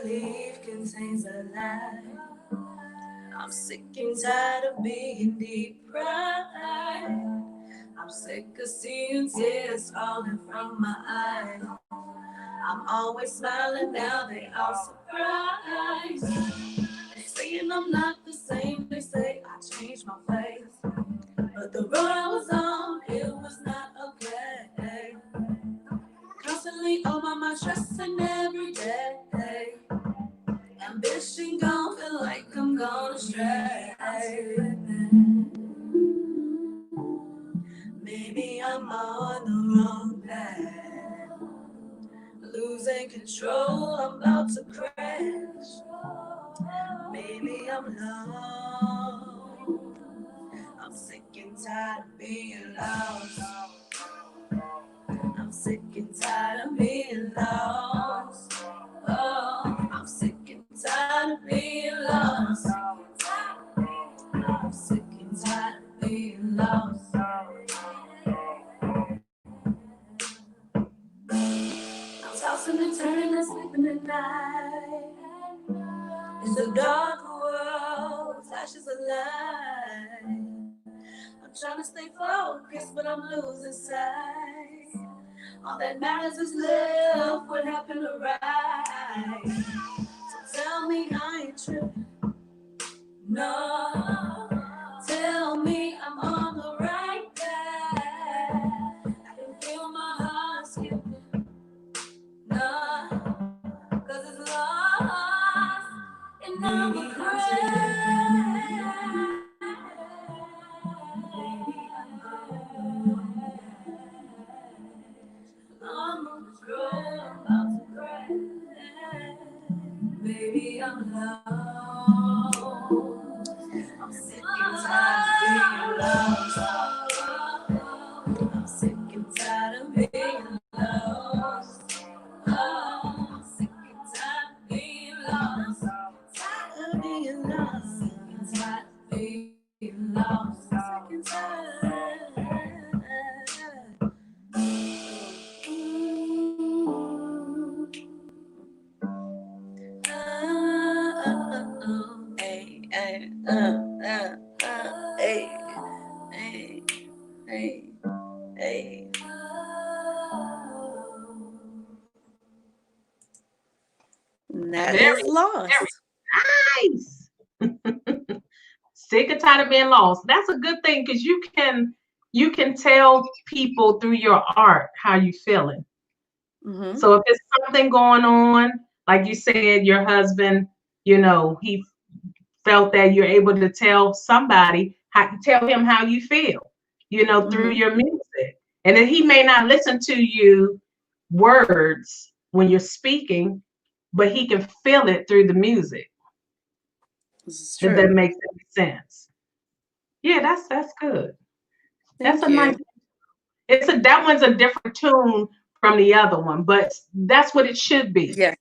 Speaker 2: belief contains a lie. I'm sick and tired of being deprived. I'm sick of seeing tears falling from my eyes. I'm always smiling, now they all surprised. They saying I'm not the same, they say I changed my face. But the road I was on, it was not okay. Constantly on my mind, stressing every day. Ambition gone, feel like I'm gonna stray. Maybe I'm on the wrong path. Losing control, I'm about to crash. Maybe I'm lost. I'm sick and tired of being lost. I'm sick and tired of being lost. Oh, I'm sick and tired of being lost. I'm sick and tired of being lost. I'm tossing and turning and sleeping at night. It's a dark world with flashes of light. I'm trying to stay focused, but I'm losing sight. All that matters is love, what happened to right. So tell me I ain't tripping. No, tell me I'm on the right path. I can feel my heart skipping. No, cause it's lost and I'm a cry. I'm on the road, I'm about to cry. Baby, I'm lost. I'm sick and tired of being lost. I'm sick and tired of being lost. I'm sick and tired of being lost. Tired of being lost. Sick and tired of being lost. Sick and tired. Hey, hey, hey, hey, hey, hey.
Speaker 3: That
Speaker 1: Very,
Speaker 3: is lost.
Speaker 1: very nice. Sick and tired of being lost. That's a good thing because you can tell people through your art how you feeling.
Speaker 3: Mm-hmm.
Speaker 1: So if there's something going on, like you said, your husband, he felt that you're able to tell somebody tell him how you feel, through
Speaker 3: Mm-hmm.
Speaker 1: your music. And then he may not listen to you words when you're speaking, but he can feel it through the music,
Speaker 3: This is
Speaker 1: if that
Speaker 3: true.
Speaker 1: makes any sense. Yeah, that's good. That's
Speaker 3: Thank
Speaker 1: a nice.
Speaker 3: you.
Speaker 1: That one's a different tune from the other one, but that's what it should be.
Speaker 3: Yeah.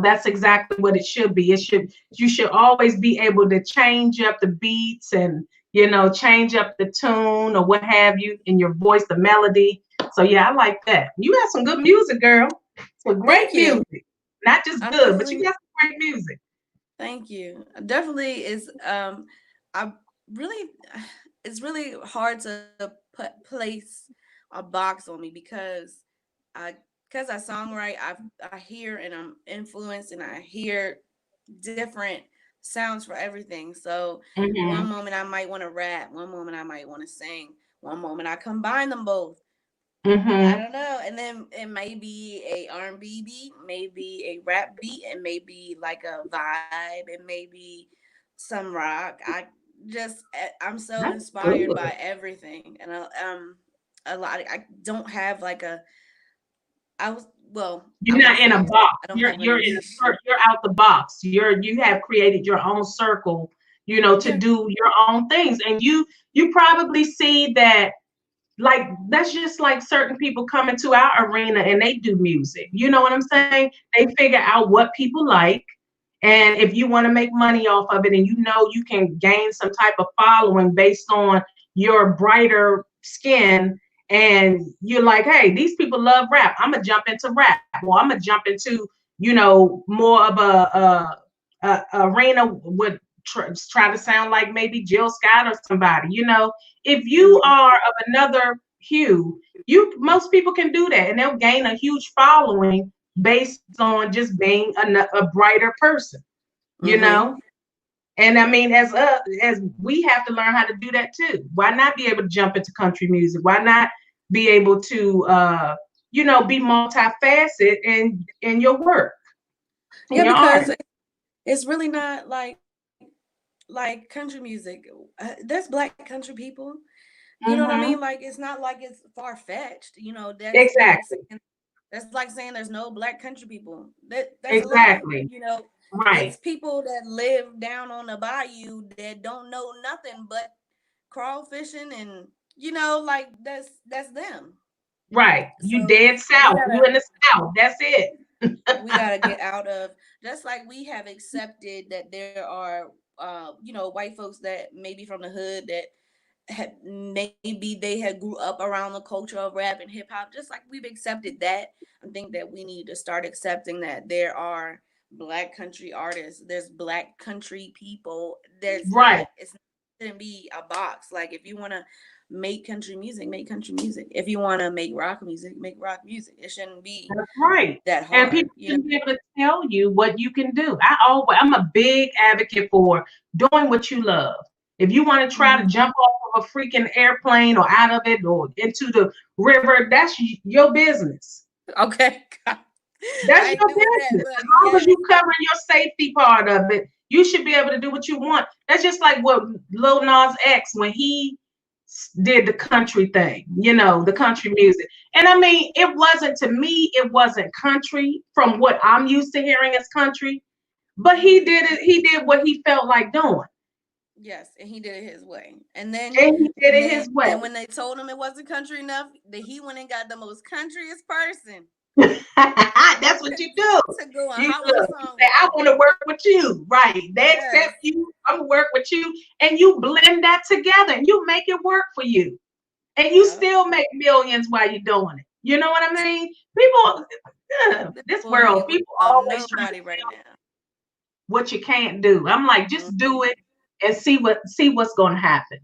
Speaker 1: That's exactly what it should be. You should always be able to change up the beats and change up the tune or what have you in your voice, the melody. So yeah, I like that. You have some good music, girl. Some great
Speaker 3: Thank you.
Speaker 1: music. Not just
Speaker 3: I
Speaker 1: good, but you
Speaker 3: definitely
Speaker 1: got some great music.
Speaker 3: thank you. Definitely is I really it's really hard to place a box on me I because I songwrite, I hear and I'm influenced and I hear different sounds for everything. So one
Speaker 1: Hmm.
Speaker 3: moment I might want to rap, one moment I might want to sing, one moment I combine them both. I
Speaker 1: Hmm.
Speaker 3: don't know. And then it may be a R&B beat, maybe a rap beat, and maybe like a vibe, and maybe some rock. I'm so
Speaker 1: That's
Speaker 3: inspired
Speaker 1: good.
Speaker 3: by everything, and a lot. I don't have like a. I was well. I
Speaker 1: You're
Speaker 3: won't
Speaker 1: not in
Speaker 3: say
Speaker 1: a
Speaker 3: that.
Speaker 1: box.
Speaker 3: I don't
Speaker 1: You're
Speaker 3: have a
Speaker 1: you're in a
Speaker 3: niche.
Speaker 1: you're out the box. You have created your own circle, to
Speaker 3: Yeah.
Speaker 1: do your own things. And you probably see that, like, that's just like certain people come into our arena and they do music. You know what I'm saying? They figure out what people like. And if you want to make money off of it and you can gain some type of following based on your brighter skin, and you're like, hey, these people love rap. I'm gonna jump into rap. Or I'm gonna jump into, more of a arena would try to sound like maybe Jill Scott or somebody. If you
Speaker 3: Mhm.
Speaker 1: are of another hue, most people can do that, and they'll gain a huge following based on just being a brighter person. You know,
Speaker 3: Mhm.
Speaker 1: and I mean, as we have to learn how to do that too. Why not be able to jump into country music? Why not be able to, be multifaceted in your work, in
Speaker 3: Yeah,
Speaker 1: your art?
Speaker 3: because it's really not like country music. There's black country people. You know what I mean?
Speaker 1: Hmm.
Speaker 3: Like it's not like it's far fetched.
Speaker 1: Exactly.
Speaker 3: That's like saying there's no black country people. That's a lie.
Speaker 1: Exactly.
Speaker 3: It's
Speaker 1: Right.
Speaker 3: people that live down on the bayou that don't know nothing but crawfishing and like that's them.
Speaker 1: Right. You
Speaker 3: So
Speaker 1: dead
Speaker 3: we
Speaker 1: south. You
Speaker 3: gotta
Speaker 1: in the south. That's it.
Speaker 3: we gotta get out of, just like we have accepted that there are white folks that maybe from the hood that maybe they had grew up around the culture of rap and hip hop. Just like we've accepted that, I think that we need to start accepting that there are black country artists, there's black country people. There's not,
Speaker 1: Right.
Speaker 3: it's not gonna be a box. Like if you want to make country music, make country music. If you want to make rock music, make rock music. It shouldn't be
Speaker 1: That's right.
Speaker 3: that
Speaker 1: And
Speaker 3: hard,
Speaker 1: people should be able to tell you what you can do. I'm a big advocate for doing what you love. If you want to try to
Speaker 3: Mhm.
Speaker 1: jump off of a freaking airplane or out of it or into the river, that's your business.
Speaker 3: Okay.
Speaker 1: That's
Speaker 3: I ain't
Speaker 1: your
Speaker 3: doing that,
Speaker 1: business. As
Speaker 3: but
Speaker 1: long as
Speaker 3: yes.
Speaker 1: you cover your safety part of it, you should be able to do what you want. That's just like what Lil Nas X when he did the country thing, the country music. And I mean, it wasn't to me, it wasn't country from what I'm used to hearing as country, but
Speaker 3: Mhm.
Speaker 1: he did what he felt like doing.
Speaker 3: Yes, and he did it his way. And then
Speaker 1: And he did
Speaker 3: and
Speaker 1: it
Speaker 3: then
Speaker 1: his way.
Speaker 3: and when they told him it wasn't country enough, that he went and got the most countryest person
Speaker 1: That's what
Speaker 3: to,
Speaker 1: you do.
Speaker 3: to go and
Speaker 1: You
Speaker 3: hop on a
Speaker 1: look, you
Speaker 3: song
Speaker 1: say,
Speaker 3: with
Speaker 1: I
Speaker 3: him.
Speaker 1: want to work with you. Right. They
Speaker 3: Yes.
Speaker 1: accept you. I'm gonna work with you. And you blend that together and you make it work for you. And you
Speaker 3: Yep.
Speaker 1: still make millions while you're doing it. You know what I mean? People,
Speaker 3: This
Speaker 1: this
Speaker 3: boy ain't
Speaker 1: world,
Speaker 3: worried
Speaker 1: people
Speaker 3: about
Speaker 1: always trying
Speaker 3: nobody
Speaker 1: to
Speaker 3: right now.
Speaker 1: what you can't do. I'm like, just do
Speaker 3: Mhm.
Speaker 1: it and see what's gonna happen.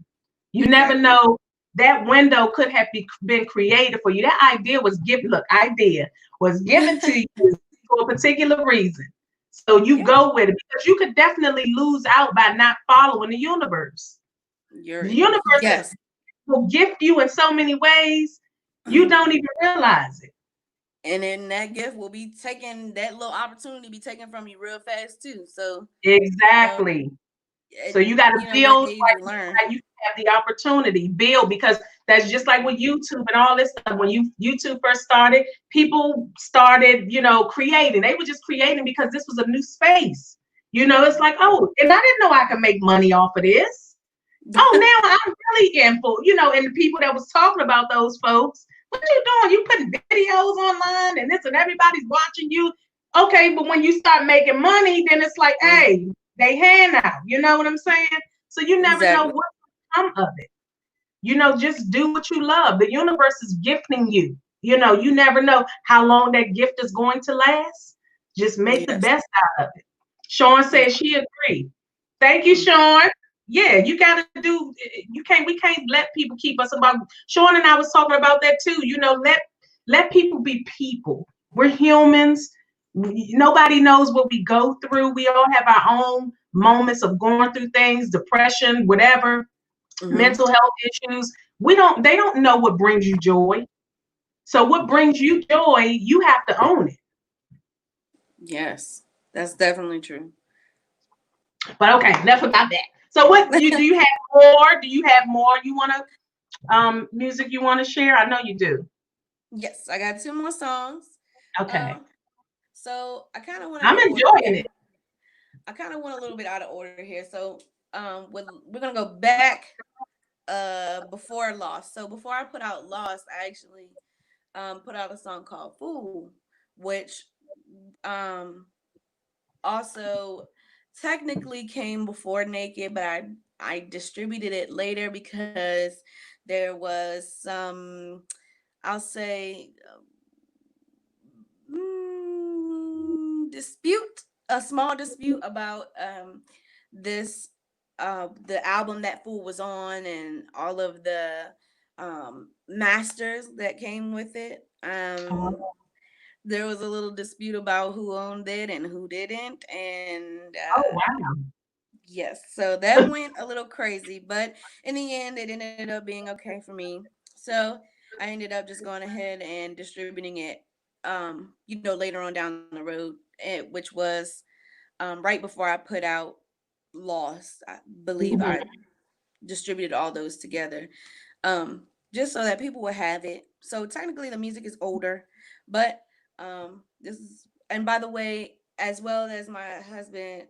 Speaker 1: You never
Speaker 3: Exactly.
Speaker 1: know. That window could have been created for you. That idea was given to you for a particular reason. So you
Speaker 3: Yeah.
Speaker 1: go with it because you could definitely lose out by not following the universe. The universe
Speaker 3: Yes.
Speaker 1: will gift you in so many ways you don't even realize it.
Speaker 3: And then that gift will be taken, that little opportunity be taken from you real fast too. So, you know,
Speaker 1: Exactly. So you got to
Speaker 3: they
Speaker 1: build
Speaker 3: usually learn.
Speaker 1: while you have the opportunity. Build because that's just like with YouTube and all this stuff. When YouTube first started, people started, creating. They were just creating because this was a new space. It's like, oh, and I didn't know I could make money off of this. Oh, now I'm really in for, and the people that was talking about those folks, what you doing? You putting videos online and this and everybody's watching you. Okay, but when you start making money, then it's like,
Speaker 3: Mhm.
Speaker 1: hey, they hand out. You know what I'm saying? So you never know
Speaker 3: Exactly.
Speaker 1: what will come of it. Just do what you love. The universe is gifting you. You never know how long that gift is going to last. Just make the
Speaker 3: Yes.
Speaker 1: best out of it. Sean
Speaker 3: Yeah.
Speaker 1: says she agreed. Thank you, Sean. Yeah, you gotta do. You can't. We can't let people keep us about. Sean and I was talking about that too. Let people be people. We're humans. Nobody knows what we go through. We all have our own moments of going through things, depression, whatever,
Speaker 3: Hmm.
Speaker 1: mental health issues. We don't. They don't know what brings you joy. So what brings you joy, you have to own it.
Speaker 3: Yes. That's definitely true.
Speaker 1: But okay, enough about that. So what do you have more? Do you have more you want to music you want to share? I know you do.
Speaker 3: Yes, I got two more songs.
Speaker 1: Okay.
Speaker 3: Um, so I kind of went out
Speaker 1: I'm
Speaker 3: of order
Speaker 1: enjoying
Speaker 3: here.
Speaker 1: it.
Speaker 3: I kind of went a little bit out of order here. So we're gonna go back before Lost. So before I put out Lost, I actually put out a song called Fool, which um also technically came before Naked, but I distributed it later because there was I'll say a small dispute about this the album that Fool was on and all of the masters that came with it.
Speaker 1: Oh,
Speaker 3: There was a little dispute about who owned it and who didn't, and
Speaker 1: oh wow.
Speaker 3: yes, so that went a little crazy, but in the end, it ended up being okay for me. So I ended up just going ahead and distributing it, later on down the road, which was right before I put out Lost. I believe
Speaker 1: Mhm.
Speaker 3: I distributed all those together, just so that people would have it. So technically, the music is older, but this is. And by the way, as well as my husband,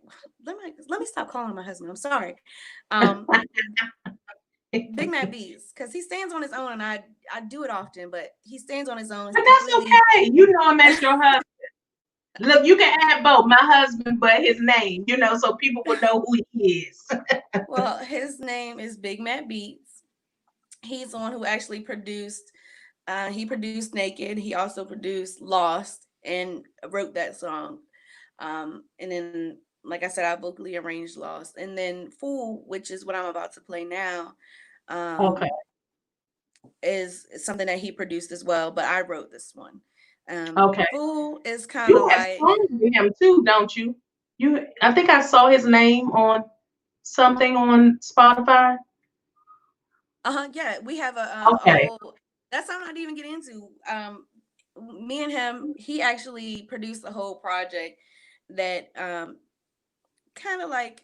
Speaker 3: let me stop calling him my husband. I'm sorry. Um, Big Mac Beats, because he stands on his own, and I do it often, but he stands on his own. He
Speaker 1: But that's
Speaker 3: completely.
Speaker 1: okay. You know him as your husband. Look, you can add both my husband, but his name, so people will know who he is.
Speaker 3: Well, his name is Big Mac Beats. He's the one who actually produced. He produced Naked. He also produced Lost and wrote that song. And then, like I said, I vocally arranged Lost. And then Fool, which is what I'm about to play now,
Speaker 1: Okay.
Speaker 3: um, is something that he produced as well. But I wrote this one.
Speaker 1: Okay.
Speaker 3: Fool is kind of
Speaker 1: You have
Speaker 3: like,
Speaker 1: songs with him too, don't you? I think I saw his name on something on Spotify.
Speaker 3: yeah, we have a
Speaker 1: Okay.
Speaker 3: whole. That's something I didn't even get into. Me and him, he actually produced a whole project that kind of like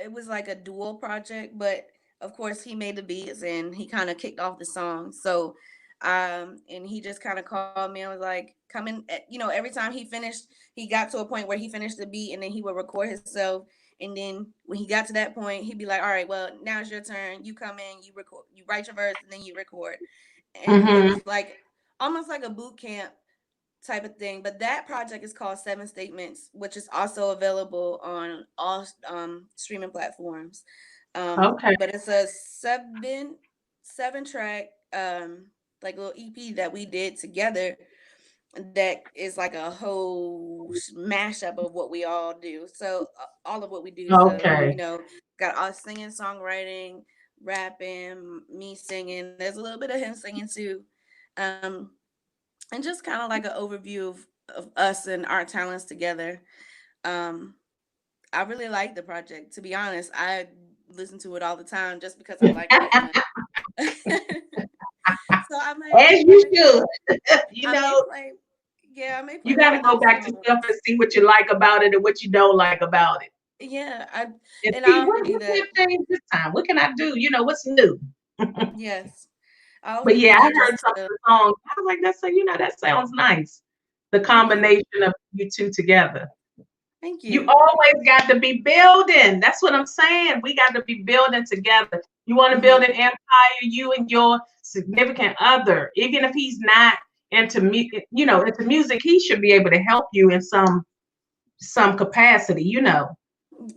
Speaker 3: it was like a dual project, but of course he made the beats and he kind of kicked off the song. So and he just kind of called me and was like, come in, every time he finished, he got to a point where he finished the beat and then he would record himself. And then when he got to that point, he'd be like, all right, well, now it's your turn. You come in, you record, you write your verse, and then you record. And it
Speaker 1: Mm-hmm.
Speaker 3: was like almost like a boot camp type of thing. But that project is called Seven Statements, which is also available on all streaming platforms.
Speaker 1: Okay.
Speaker 3: But it's a seven track like little EP that we did together that is like a whole mashup of what we all do. So all of what we do. So
Speaker 1: Okay.
Speaker 3: got us singing, songwriting, rapping, me singing. There's a little bit of him singing too. Um, and just kind of like an overview of us and our talents together. Um, I really like the project. To be honest, I listen to it all the time just because I like writing it. So
Speaker 1: As you should. you
Speaker 3: I may
Speaker 1: know,
Speaker 3: play, yeah, I may
Speaker 1: you
Speaker 3: play
Speaker 1: got
Speaker 3: one
Speaker 1: to
Speaker 3: of
Speaker 1: go
Speaker 3: those
Speaker 1: back to
Speaker 3: songs.
Speaker 1: stuff and see what you like about it and what you don't like about it.
Speaker 3: Yeah,
Speaker 1: And
Speaker 3: and
Speaker 1: see
Speaker 3: I
Speaker 1: what
Speaker 3: do
Speaker 1: can
Speaker 3: that.
Speaker 1: I change this time? What can I do? What's new?
Speaker 3: Yes, I
Speaker 1: But
Speaker 3: often
Speaker 1: yeah,
Speaker 3: do
Speaker 1: I
Speaker 3: that
Speaker 1: heard
Speaker 3: just
Speaker 1: some of
Speaker 3: to.
Speaker 1: the songs. I was like, that sounds nice. The
Speaker 3: Thank you,
Speaker 1: combination of you two together.
Speaker 3: thank
Speaker 1: You
Speaker 3: you.
Speaker 1: always got to be building. That's what I'm saying. We got to be building together. You want to build
Speaker 3: Hmm.
Speaker 1: an empire, you and your significant other, even if he's not into music, he should be able to help you in some capacity.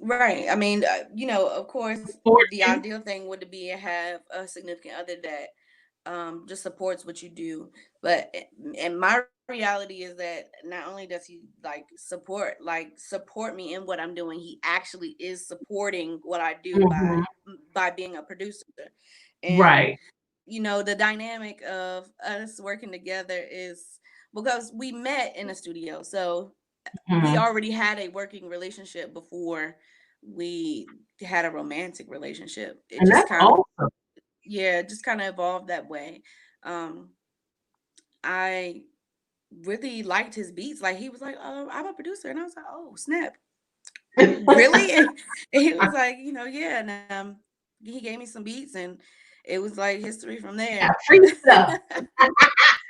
Speaker 3: Right. I mean, of course,
Speaker 1: Support
Speaker 3: the
Speaker 1: you.
Speaker 3: ideal thing would be to have a significant other that just supports what you do. But and my reality is that not only does he support me in what I'm doing, he actually is supporting what I do
Speaker 1: Hmm.
Speaker 3: by being a producer. And
Speaker 1: Right.
Speaker 3: the dynamic of us working together is because we met in a studio. So we
Speaker 1: Hmm.
Speaker 3: already had a working relationship before we had a romantic relationship. It
Speaker 1: And
Speaker 3: just
Speaker 1: that's
Speaker 3: kind of
Speaker 1: awesome.
Speaker 3: yeah, it just kind of evolved that way. Um, I really liked his beats. Like he was like, "Oh, I'm a producer," and I was like, "Oh, snap, really?" And he was like, "Yeah." And he gave me some beats, and it was like history from
Speaker 1: Yeah,
Speaker 3: there.
Speaker 1: free stuff.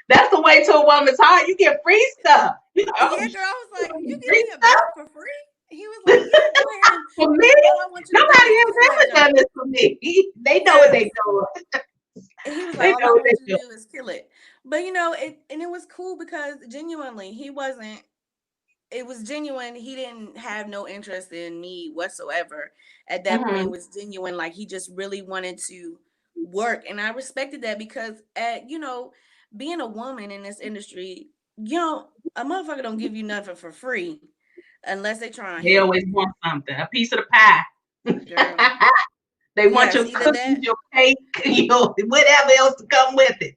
Speaker 1: That's the way to a woman's heart. You get free stuff.
Speaker 3: Yeah, girl, I was like, "You give
Speaker 1: Free
Speaker 3: me a
Speaker 1: stuff
Speaker 3: beat for free?" He was like, "Yeah, go ahead, and
Speaker 1: for me.
Speaker 3: all I want you to do
Speaker 1: Nobody
Speaker 3: is
Speaker 1: has
Speaker 3: kill that
Speaker 1: ever
Speaker 3: junk."
Speaker 1: done this for me. They know what they
Speaker 3: Yes.
Speaker 1: doing.
Speaker 3: And he was like,
Speaker 1: They
Speaker 3: all
Speaker 1: know
Speaker 3: I
Speaker 1: what
Speaker 3: want you
Speaker 1: they
Speaker 3: to do is kill it. But it was cool because genuinely he wasn't it was genuine. He didn't have no interest in me whatsoever. At that point, it
Speaker 1: doing.
Speaker 3: was genuine. Like he just really wanted to work. And I respected that because being a woman in this industry, a motherfucker don't give you nothing for free. unless they trying to
Speaker 1: They
Speaker 3: hit,
Speaker 1: always want something, a piece of the pie.
Speaker 3: girl.
Speaker 1: They want
Speaker 3: Yes,
Speaker 1: your
Speaker 3: either
Speaker 1: cookies,
Speaker 3: that.
Speaker 1: your cake, whatever else to come with it.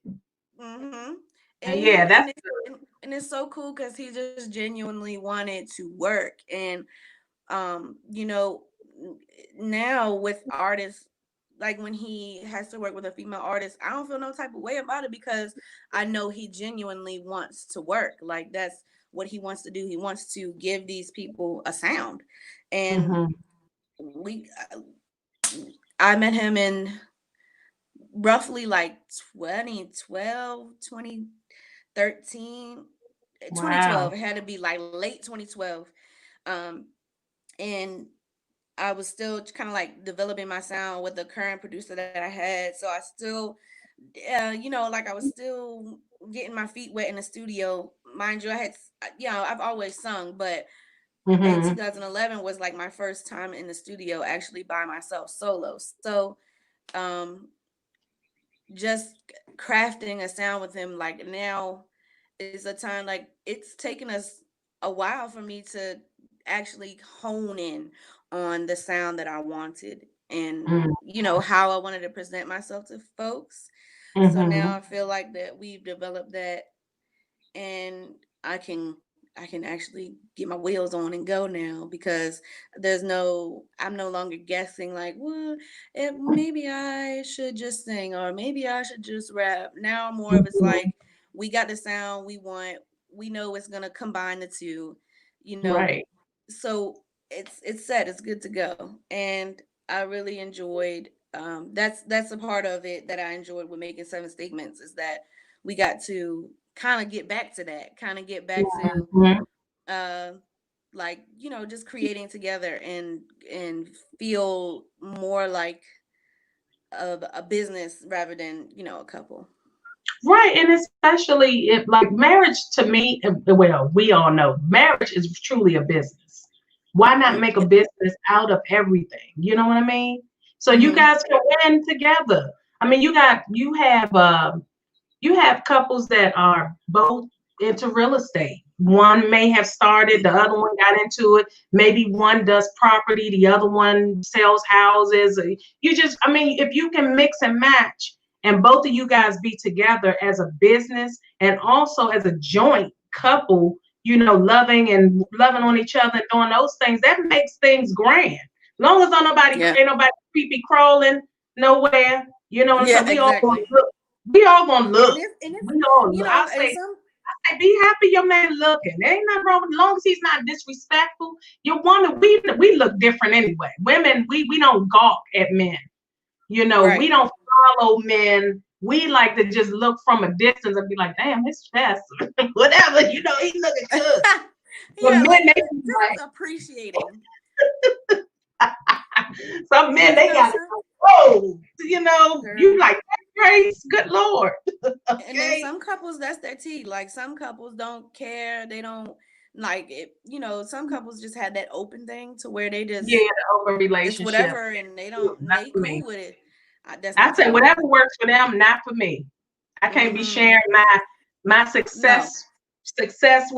Speaker 3: Mm-hmm.
Speaker 1: And
Speaker 3: And
Speaker 1: yeah, that's
Speaker 3: and it's so cool because he just genuinely wanted to work. And you know, now with artists, like when he has to work with a female artist, I don't feel no type of way about it because I know he genuinely wants to work. Like that's what he wants to do. He wants to give these people a sound. And
Speaker 1: hmm
Speaker 3: we I met him in roughly like 2012, 2013, twenty
Speaker 1: wow.
Speaker 3: twelve. It had to be like late 2012. Um, and I was still kind of like developing my sound with the current producer that I had. So I still, like I was still getting my feet wet in the studio. Mind you, I've always sung, but in
Speaker 1: hmm
Speaker 3: 2011 was like my first time in the studio actually by myself solo. So, um, just crafting a sound with him, like now is a time, like it's taken us a while for me to actually hone in on the sound that I wanted and how I wanted to present myself to folks. So now
Speaker 1: hmm
Speaker 3: I feel like that we've developed that, and I can I can actually get my wheels on and go now because I'm no longer guessing like, well, maybe I should just sing or maybe I should just rap. Now more of it's
Speaker 1: hmm
Speaker 3: like we got the sound we want. We know it's gonna combine the two, you know.
Speaker 1: Right.
Speaker 3: So it's set. It's good to go, and I really enjoyed. That's a part of it that I enjoyed with making seven statements is that we got to kind of get back to that, kind of get back to
Speaker 1: Mhm.
Speaker 3: uh like just creating together and feel more like a business rather than a couple.
Speaker 1: Right, and especially if like marriage to me, well, we all know marriage is truly a business. Why not make a
Speaker 3: Yep.
Speaker 1: business out of everything? You know what I mean? So you
Speaker 3: Mm-hmm.
Speaker 1: guys can win together. I mean, you have couples that are both into real estate. One may have started, the other one got into it. Maybe one does property, the other one sells houses. I mean, if you can mix and match and both of you guys be together as a business and also as a joint couple, loving on each other and doing those things, that makes things grand. Long as
Speaker 3: Yeah.
Speaker 1: ain't nobody creepy crawling nowhere,
Speaker 3: Yeah,
Speaker 1: because
Speaker 3: exactly.
Speaker 1: we all gonna
Speaker 3: And
Speaker 1: look.
Speaker 3: it's
Speaker 1: We all look.
Speaker 3: and some
Speaker 1: Be happy your man looking. There ain't nothing wrong with, as long as he's not disrespectful. Your woman, we look different anyway. Women, we don't gawk at men. We
Speaker 3: right.
Speaker 1: don't follow men. We like to just look from a distance and be like, damn, his chest, whatever. He looking good. But
Speaker 3: Yeah,
Speaker 1: men,
Speaker 3: like
Speaker 1: they be like,
Speaker 3: just appreciating.
Speaker 1: some men,
Speaker 3: And
Speaker 1: they got to
Speaker 3: some
Speaker 1: go, whoa, you
Speaker 3: girl.
Speaker 1: like that grace, good Lord.
Speaker 3: And then
Speaker 1: Okay.
Speaker 3: some couples, that's their tea. Like some couples don't care. They don't like it. Some couples just had that open thing to where they
Speaker 1: Yeah,
Speaker 3: just
Speaker 1: the open
Speaker 3: it's
Speaker 1: relationship.
Speaker 3: whatever, and
Speaker 1: Not
Speaker 3: they
Speaker 1: for
Speaker 3: cool
Speaker 1: me.
Speaker 3: with it. That's
Speaker 1: I
Speaker 3: not for
Speaker 1: say
Speaker 3: me.
Speaker 1: whatever works for them, not for me. I can't be
Speaker 3: Mm-hmm.
Speaker 1: sharing my
Speaker 3: No,
Speaker 1: success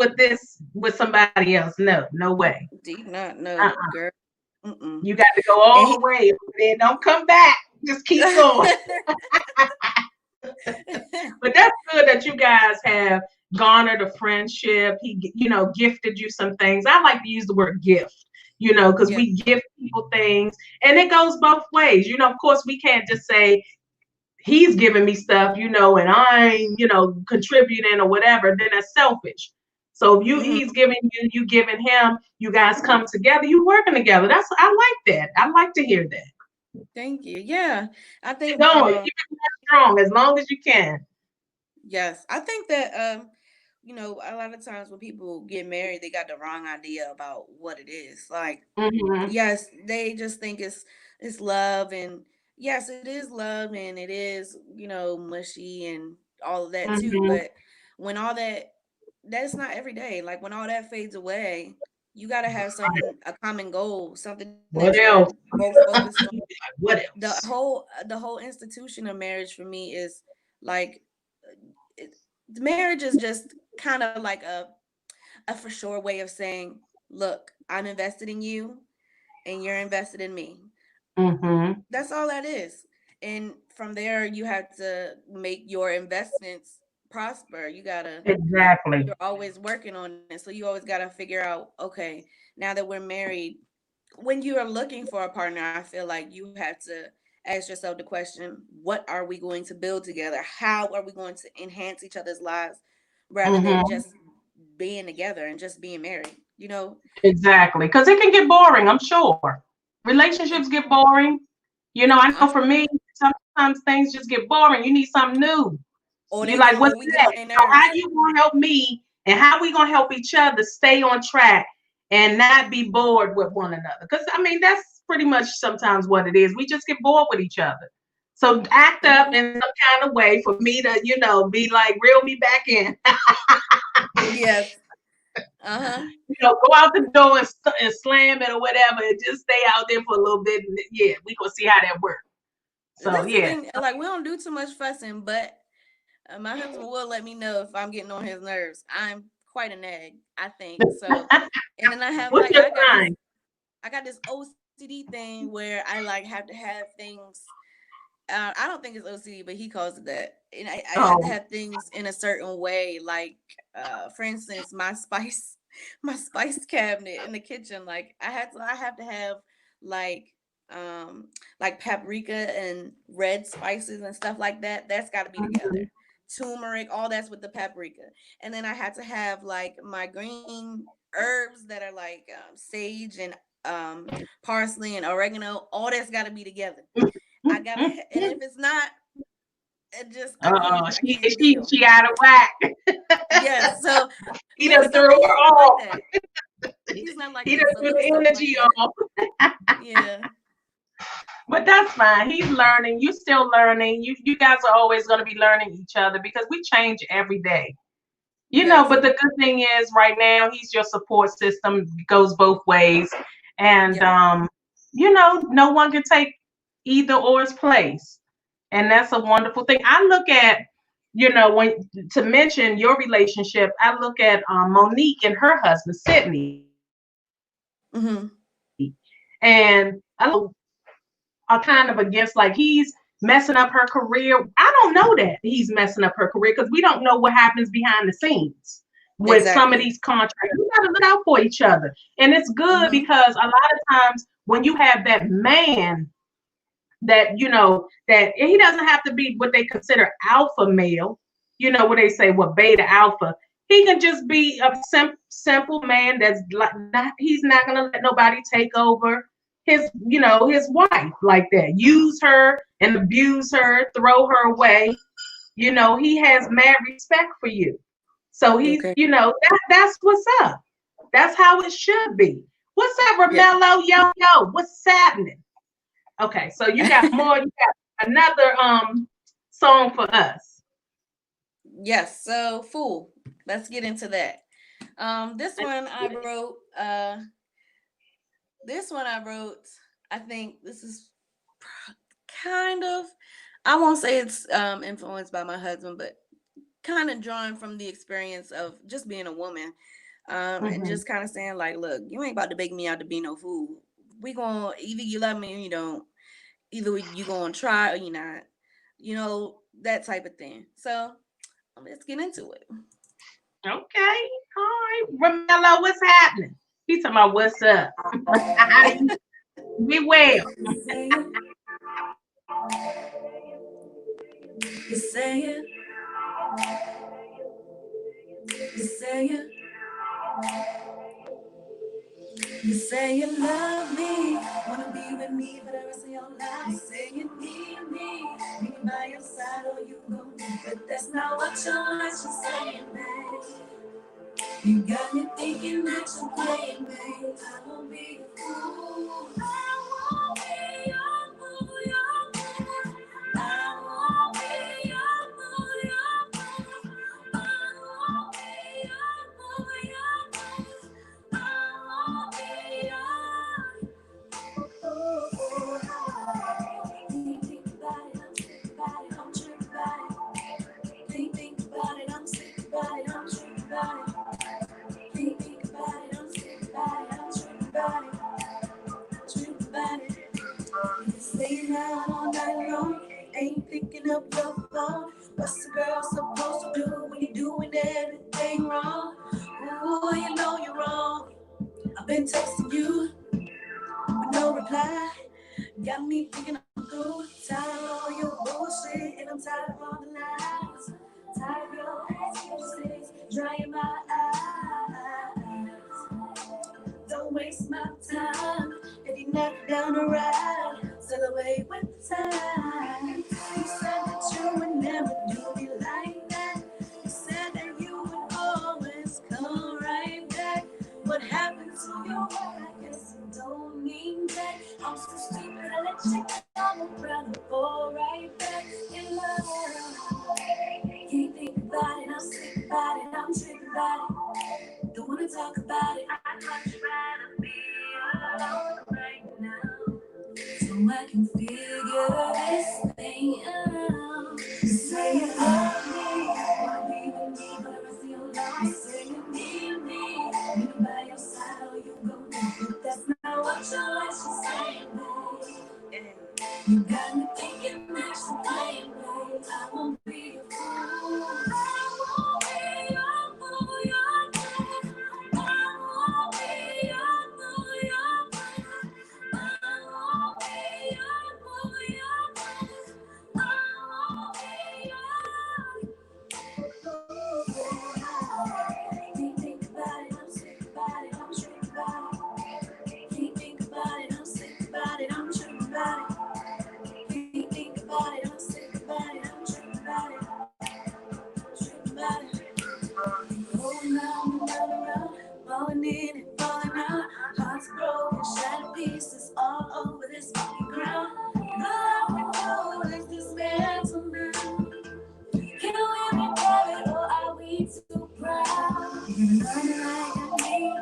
Speaker 1: with somebody else. No, no way.
Speaker 3: deep not no
Speaker 1: Uh-uh.
Speaker 3: girl. Mm-mm.
Speaker 1: You got to go
Speaker 3: And
Speaker 1: all the way. Then don't come back. Just keep going. But that's good that you guys have garnered a friendship. He, gifted you some things. I like to use the word gift, because
Speaker 3: yeah,
Speaker 1: we gift people things, and it goes both ways. Of course, we can't just say he's giving me stuff, and I'm, contributing or whatever. Then that's selfish. So if
Speaker 3: hmm
Speaker 1: he's giving you, you giving him. You guys come together. You working together. I like that. I like to hear that.
Speaker 3: thank you. Yeah, I
Speaker 1: Keep
Speaker 3: think
Speaker 1: going. Keep it strong as long as you can.
Speaker 3: yes, I think that a lot of times when people get married, they got the wrong idea about what it is. Like,
Speaker 1: hmm
Speaker 3: yes, they just think it's love, and yes, it is love, and it is mushy and all of that too.
Speaker 1: hmm
Speaker 3: But when all that's not every day. Like when all that fades away, you got to have something, a common goal, something that
Speaker 1: What
Speaker 3: you're
Speaker 1: else?
Speaker 3: both focused on.
Speaker 1: What
Speaker 3: the
Speaker 1: else?
Speaker 3: whole the whole institution of marriage for me is like it, marriage is just kind of like a for sure way of saying look, I'm invested in you and you're invested in me.
Speaker 1: Mm-hmm.
Speaker 3: That's all that is. And from there, you have to make your investments prosper.
Speaker 1: Exactly.
Speaker 3: You're always working on it. So you always got to figure out, okay, now that we're married, when you are looking for a partner, I feel like you have to ask yourself the question, what are we going to build together? How are we going to enhance each other's lives rather than
Speaker 1: Mm-hmm.
Speaker 3: just being together and just being married? You know,
Speaker 1: Exactly. Because it can get boring, I'm sure. Relationships get boring. You know, I know
Speaker 3: I'm
Speaker 1: for me, sometimes things just get boring. You need something new.
Speaker 3: or
Speaker 1: You
Speaker 3: they
Speaker 1: like,
Speaker 3: get
Speaker 1: what's
Speaker 3: or we get on
Speaker 1: next?
Speaker 3: their
Speaker 1: So how
Speaker 3: nerves.
Speaker 1: you gonna help me and how we gonna help each other stay on track and not be bored with one another? Because I mean, that's pretty much sometimes what it is. We just get bored with each other. So act up
Speaker 3: Hmm.
Speaker 1: in some kind of way for me to, be like, reel me back in.
Speaker 3: Yes. Uh-huh.
Speaker 1: Go out the door and slam it or whatever, and just stay out there for a little bit. And yeah, we gonna see how that works. So
Speaker 3: That's the
Speaker 1: yeah.
Speaker 3: thing. Like we don't do too much fussing, but my husband will let me know if I'm getting on his nerves. I'm quite a nag, I think. So, and then I have
Speaker 1: What's
Speaker 3: like
Speaker 1: your sign?
Speaker 3: I got this OCD thing where I like have to have things. I don't think it's OCD, but he calls it that. And I have to
Speaker 1: Oh.
Speaker 3: have things in a certain way. Like, for instance, my spice cabinet in the kitchen. Like, I have to have like, um, like paprika and red spices and stuff like that. That's got to be together.
Speaker 1: Mhm.
Speaker 3: Turmeric, all that's with the paprika. And then I had to have like my green herbs that are like sage and parsley and oregano. All that's got to be together. I gotta, and if it's not, it just
Speaker 1: Oh,
Speaker 3: I
Speaker 1: she
Speaker 3: can't
Speaker 1: she
Speaker 3: deal.
Speaker 1: she out of whack.
Speaker 3: Yes, so
Speaker 1: He
Speaker 3: little
Speaker 1: done
Speaker 3: stuff
Speaker 1: threw
Speaker 3: like
Speaker 1: her
Speaker 3: he's not like
Speaker 1: off.
Speaker 3: that. He's not like
Speaker 1: He
Speaker 3: that.
Speaker 1: done
Speaker 3: So
Speaker 1: threw
Speaker 3: little
Speaker 1: the
Speaker 3: stuff like
Speaker 1: energy
Speaker 3: that.
Speaker 1: off.
Speaker 3: Yeah.
Speaker 1: But that's fine. He's learning. You still learning. You guys are always going to be learning each other because we change every day.
Speaker 3: Yes.
Speaker 1: But the good thing is right now he's your support system, goes both ways. And
Speaker 3: Yep.
Speaker 1: no one can take either or's place. And that's a wonderful thing. I look at, when to mention your relationship, I look at Monique and her husband, Sydney. And
Speaker 3: Mm-hmm.
Speaker 1: a lot of people are kind of against, like, he's messing up her career. I don't know that he's messing up her career because we don't know what happens behind the scenes with some of
Speaker 3: Exactly.
Speaker 1: these contracts. We got to look out for each other. And it's good
Speaker 3: Mm-hmm.
Speaker 1: because a lot of times when you have that man that, that he doesn't have to be what they consider alpha male, what they say, what beta alpha. He can just be a simple man that's like, he's not going to let nobody take over his wife like that, use her and abuse her, throw her away. He has mad respect for you. So he's,
Speaker 3: Okay.
Speaker 1: that's what's up. That's how it should be. What's up,
Speaker 3: Yeah.
Speaker 1: Romello? Yo, what's happening? Okay, so you got more. You got another song for us.
Speaker 3: Yes. So fool. Let's get into that. This
Speaker 1: Let's
Speaker 3: one I
Speaker 1: get it.
Speaker 3: wrote. This one I wrote. I think this is kind of. I won't say it's influenced by my husband, but kind of drawing from the experience of just being a woman, and
Speaker 1: Mhm.
Speaker 3: just kind of saying like, look, you ain't about to bake me out to be no fool. We gonna either you love me or you don't. Either you gonna try or you not. That type of thing. So let's get into it.
Speaker 1: Okay, all right, Romello, what's happening? He talking about what's up. How do you be well?
Speaker 2: You say it, you say it, you say it, you say you love me, wanna be with me for the rest of your life. You say you need me by your side or you gon' but that's not what you're saying, babe. You got me thinking that you're playing, babe. I won't be a fool. I won't be your fool, your fool. I won't be your fool, your fool. I won't be your fool, your fool. I won't be your fool. Think about it, I'm sick about it, I'm tripped about it. Think about it, I'm sick about it, I'm tripped about it. Think about it, I'm sick about Staying out all night long, ain't picking up your phone. What's a girl supposed to do when you're doing everything wrong? Ooh, you know you're wrong. I've been texting you with no reply. Got me thinking I'm through. Tired of all your bullshit, and I'm tired of all the lies. Tired of your excuses, drying my eyes. Don't waste my time if you're not down to ride. Celebrate with the time. You said that you would never do me like that. You said that you would always come right back. What happened to you? I guess you don't mean that. I'm so stupid, I let you go. I'm proud to fall right back in love. Can't think about it, I'm sick about it, I'm tripping about it. Don't wanna talk about it. I'd much rather be alone right now, so I can figure this thing out. Say you love me, wanna be with me for the rest of your life. You say you need me by your side, or you go down. But that's not what your actions say, babe. You got me thinking that you're playing, babe. I won't be a fool. I won't be your fool, your fool. I won't be your fool, your fool. I won't be your fool, your fool. I won't be your fool. Can't think about it, I'm sick about it, I'm tripping about it. Can't think about it, I'm sick about it, I'm tripping about it. Can't think about it, I'm sick about it, I'm tripping about it. Tripping about it. Going round and round and round, falling in and falling out. Hearts broken, shattered pieces all over this fucking ground. All we know is this mental now. Can we be private or are we too proud? You're running like I need,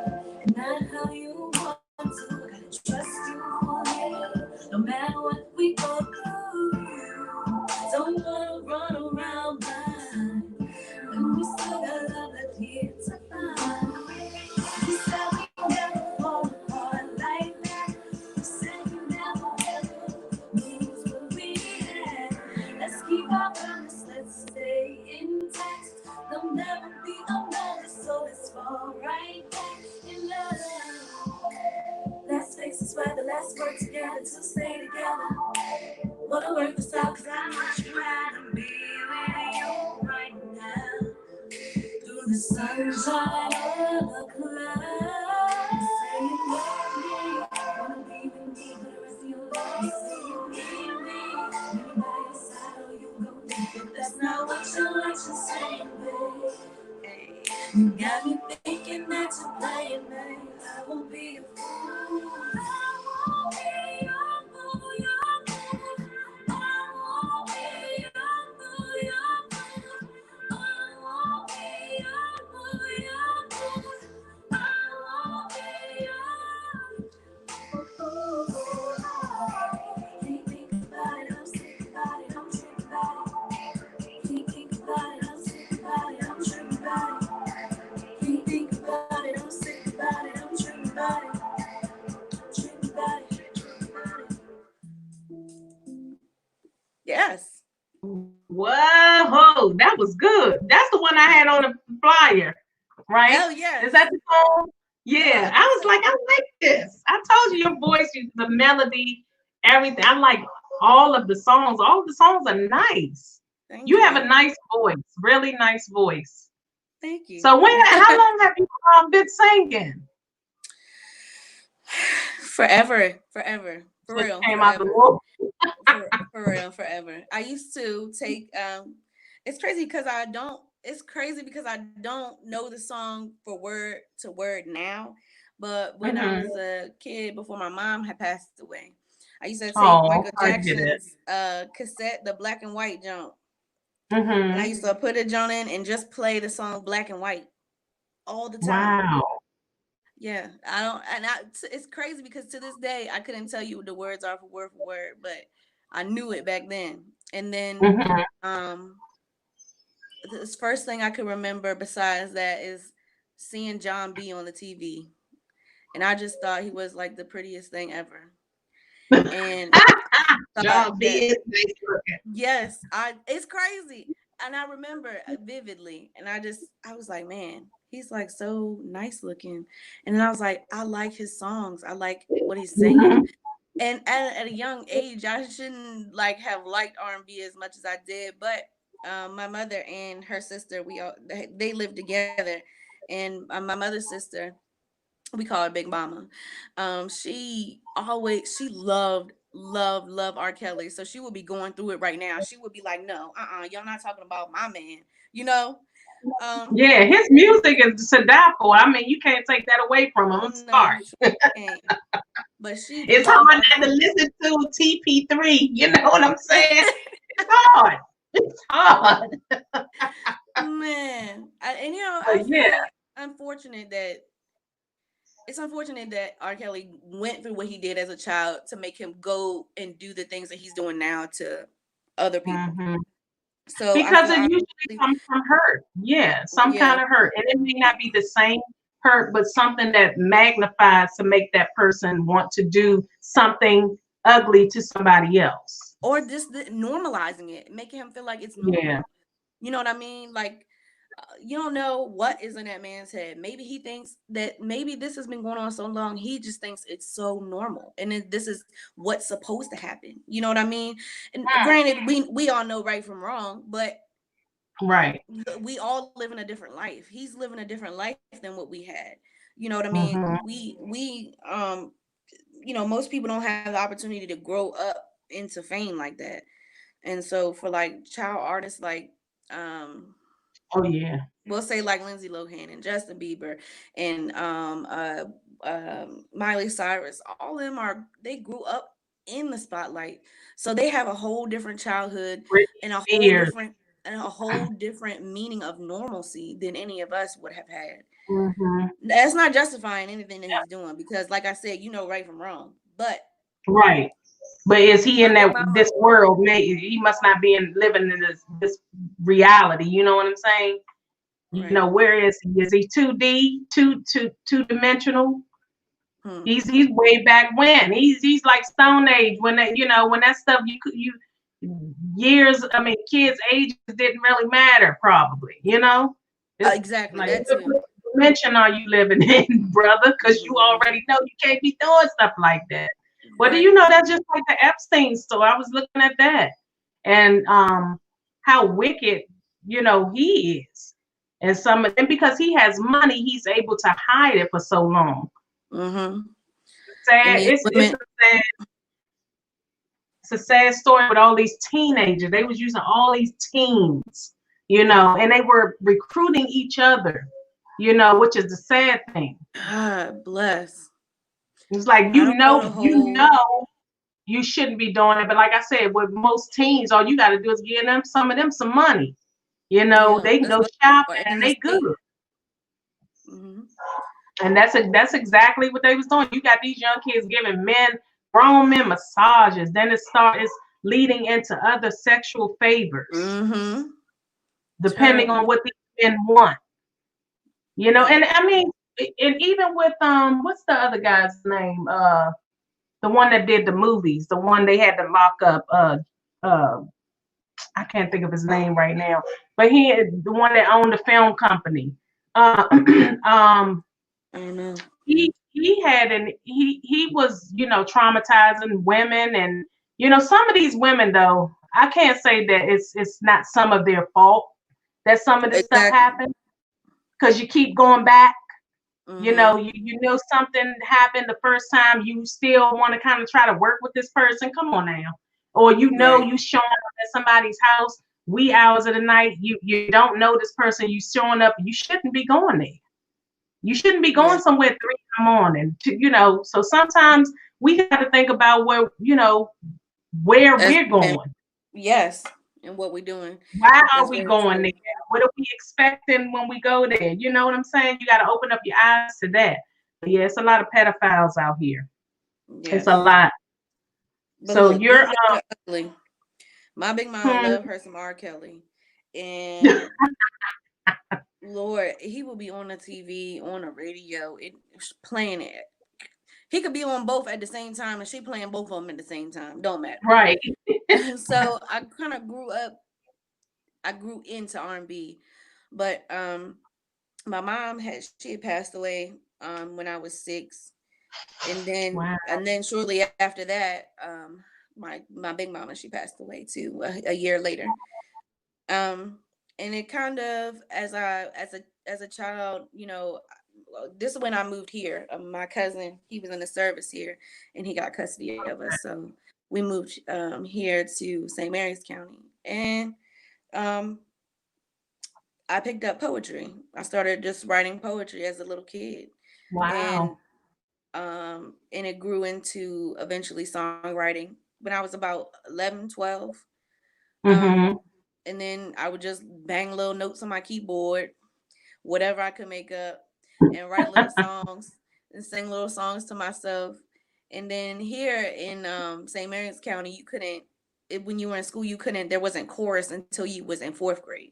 Speaker 2: and not how you want to. Gotta trust you fully, no matter what we go through. Don't wanna run around blind when we still got love left here to find. You said we never fall apart like that. You said you never ever lose what we had. Let's keep our promise, let's stay intact. There'll never be another, so let's fall right back in love. Let's face this weather, let's work together to stay together. Wanna work this out, cause I'd much rather be with you right now. Through the sunshine and the clouds. You say you love me, wanna be with me for the rest of your life. You say you need me by your side or you go down. But that's not what your actions say, babe. Hey, you got me thinking that you're playing, babe. I won't be a fool. I won't be your fool, your fool. I won't be your fool, your fool. I won't be your fool, your fool. I won't be your fool. Can't think about it, I'm sick about it, I'm tripping about it. Can't think about it, I'm sick about it, I'm tripping about it. Can't think about it, I'm sick about it, I'm tripping about it. Tripping about it, tripping about it.
Speaker 3: Yes.
Speaker 1: Whoa, that was good. That's the one I had on the flyer, right?
Speaker 3: Oh yes.
Speaker 1: Is that the song? Yeah,
Speaker 3: Yeah,
Speaker 1: I was like, I like this. I told you your voice, the melody, everything. I like all of the songs. All of the songs are nice.
Speaker 3: Thank
Speaker 1: You
Speaker 3: you.
Speaker 1: have a nice voice, really nice voice.
Speaker 3: Thank you.
Speaker 1: So how long have you been singing?
Speaker 3: Forever. For
Speaker 1: Just
Speaker 3: real.
Speaker 1: came out the
Speaker 3: Forever.
Speaker 1: womb.
Speaker 3: For real, forever. I used to take it's crazy because I don't know the song for word to word now. But when I was a kid before my mom had passed away, I used to take Michael Jackson's cassette, the black and white junk. And I used to put it on in and just play the song Black and White all the time.
Speaker 1: Wow.
Speaker 3: Yeah, it's crazy because to this day I couldn't tell you what the words are for word, but I knew it back then. And then the first thing I could remember besides that is seeing John B on the TV, and I just thought he was like the prettiest thing ever. and thought
Speaker 1: John B
Speaker 3: that
Speaker 1: is nice looking.
Speaker 3: yes, it's crazy. And I remember vividly, and I was like, man, he's like so nice looking. And then I was like, I like his songs. I like what he's saying.
Speaker 1: Mhm.
Speaker 3: And at a young age, I shouldn't like have liked R&B as much as I did, but my mother and her sister, they lived together, and my mother's sister, we call her Big Mama. She loved R. Kelly. So she would be going through it right now. She would be like, no, y'all not talking about my man, you know? Um,
Speaker 1: Yeah, his music is to die for. I mean, you can't take that away from him. I'm
Speaker 3: no,
Speaker 1: sorry.
Speaker 3: she can't. But she
Speaker 1: It's
Speaker 3: loved
Speaker 1: hard
Speaker 3: R.
Speaker 1: not to listen to TP3. You know what I'm saying? It's hard. It's hard.
Speaker 3: Man, and
Speaker 1: But
Speaker 3: I
Speaker 1: yeah.
Speaker 3: feel unfortunate that it's unfortunate that R. Kelly went through what he did as a child to make him go and do the things that he's doing now to other people.
Speaker 1: Mhm.
Speaker 3: So I
Speaker 1: Because
Speaker 3: feel
Speaker 1: it usually
Speaker 3: honestly,
Speaker 1: comes from hurt. Yeah, some
Speaker 3: yeah,
Speaker 1: kind of hurt. And it may not be the same hurt, but something that magnifies to make that person want to do something ugly to somebody else.
Speaker 3: or just normalizing it, making him feel like it's
Speaker 1: Yeah.
Speaker 3: normal. You know what I mean? Like you don't know what is in that man's head. Maybe he thinks that maybe this has been going on so long. He just thinks it's so normal, and this is what's supposed to happen. You know what I mean? And granted, we all know right from wrong, but
Speaker 1: Right.
Speaker 3: we all live in a different life. He's living a different life than what we had. You know what I mean?
Speaker 1: Hmm.
Speaker 3: Most people don't have the opportunity to grow up into fame like that. And so for like child artists like
Speaker 1: Oh yeah.
Speaker 3: we'll say like Lindsay Lohan and Justin Bieber and Miley Cyrus, all of them they grew up in the spotlight, so they have a whole different childhood
Speaker 1: Britney
Speaker 3: and
Speaker 1: Spears.
Speaker 3: a whole different meaning of normalcy than any of us would have had.
Speaker 1: Hmm.
Speaker 3: That's not justifying anything that he's doing because, like I said, you know right from wrong. But
Speaker 1: Right. But is he
Speaker 3: my
Speaker 1: in
Speaker 3: big
Speaker 1: that
Speaker 3: mama,
Speaker 1: this world? He must not be living in this reality. You know what I'm saying? You
Speaker 3: right?
Speaker 1: know, where is he? Is he 2D, two dimensional?
Speaker 3: Hmm.
Speaker 1: He's way back when. He's like Stone Age when that when that stuff you years. I mean, kids' ages didn't really matter. Probably, it's
Speaker 3: Exactly
Speaker 1: like
Speaker 3: that too.
Speaker 1: what dimension are you living in, brother? Because you
Speaker 3: Mhm.
Speaker 1: already know you can't be doing stuff like that. Well, do you
Speaker 3: Right.
Speaker 1: know that's just like the Epstein story? I was looking at that and how wicked he is, and and because he has money, he's able to hide it for so long.
Speaker 3: Mm-hmm. And
Speaker 1: Sad.
Speaker 3: these
Speaker 1: It's
Speaker 3: women,
Speaker 1: a sad story with all these teenagers. They was using all these teens, and they were recruiting each other, which is the sad thing.
Speaker 3: God bless.
Speaker 1: It's like
Speaker 3: I don't know the whole.
Speaker 1: you shouldn't be doing it, but like I said, with most teens, all you got to do is give them some money.
Speaker 3: Yeah,
Speaker 1: They can
Speaker 3: that's
Speaker 1: go
Speaker 3: what, or
Speaker 1: shopping
Speaker 3: in
Speaker 1: and
Speaker 3: the
Speaker 1: they
Speaker 3: state.
Speaker 1: good.
Speaker 3: Hmm.
Speaker 1: And that's exactly what they was doing. You got these young kids giving grown men massages. Then it's leading into other sexual favors,
Speaker 3: Hmm.
Speaker 1: depending on
Speaker 3: Terrible.
Speaker 1: what these men want.
Speaker 3: Right.
Speaker 1: And I mean, and even with what's the other guy's name? The one that did the movies, the one they had to lock up. Uh, I can't think of his name right now, but the one that owned the film company. Uh, um,
Speaker 3: I don't know.
Speaker 1: he had he was traumatizing women, and some of these women, though, I can't say that it's not some of their fault that some of this stuff
Speaker 3: Exactly.
Speaker 1: happened, because you keep going back.
Speaker 3: Hmm.
Speaker 1: You know something happened the first time, you still want to kind of try to work with this person. Come on now. Or
Speaker 3: Right.
Speaker 1: you showing up at somebody's house wee hours of the night, you don't know this person, you showing up, you shouldn't be going there. You shouldn't be
Speaker 3: Yeah.
Speaker 1: going somewhere 3 in the morning. So sometimes we got to think about where
Speaker 3: As
Speaker 1: we're
Speaker 3: and
Speaker 1: going.
Speaker 3: yes, and what we're doing.
Speaker 1: Why are
Speaker 3: That's
Speaker 1: we
Speaker 3: very
Speaker 1: going there?
Speaker 3: true.
Speaker 1: What are we expecting when we go there? You know what I'm saying? You got to open up your eyes to that. But yeah, it's a lot of pedophiles out here. It's a
Speaker 3: Yes.
Speaker 1: lot.
Speaker 3: But
Speaker 1: So
Speaker 3: look,
Speaker 1: you're
Speaker 3: these days are ugly. My big mama
Speaker 1: hmm,
Speaker 3: love her some R. Kelly, and Lord, he will be on the TV, on the radio, playing it. He could be on both at the same time, and she playing both of them at the same time. Don't matter.
Speaker 1: Right.
Speaker 3: So I kind of grew up. I grew into R&B, but my mom she had passed away when I was 6,
Speaker 1: Wow.
Speaker 3: and then shortly after that, my big mama, she passed away too a year later. Um, and it kind of, as a child, this is when I moved here. My cousin, he was in the service here, and he got custody of us, so we moved here to St. Mary's County, and um, I picked up poetry. I started just writing poetry as a little kid, and
Speaker 1: Wow.
Speaker 3: and it grew into eventually songwriting when I was about 11, 12. Um,
Speaker 1: Mm-hmm.
Speaker 3: and then I would just bang little notes on my keyboard, whatever I could make up, and write little songs and sing little songs to myself. And then here in St. Mary's County, you couldn't, when you were in school, you couldn't, there wasn't chorus until you was in 4th grade.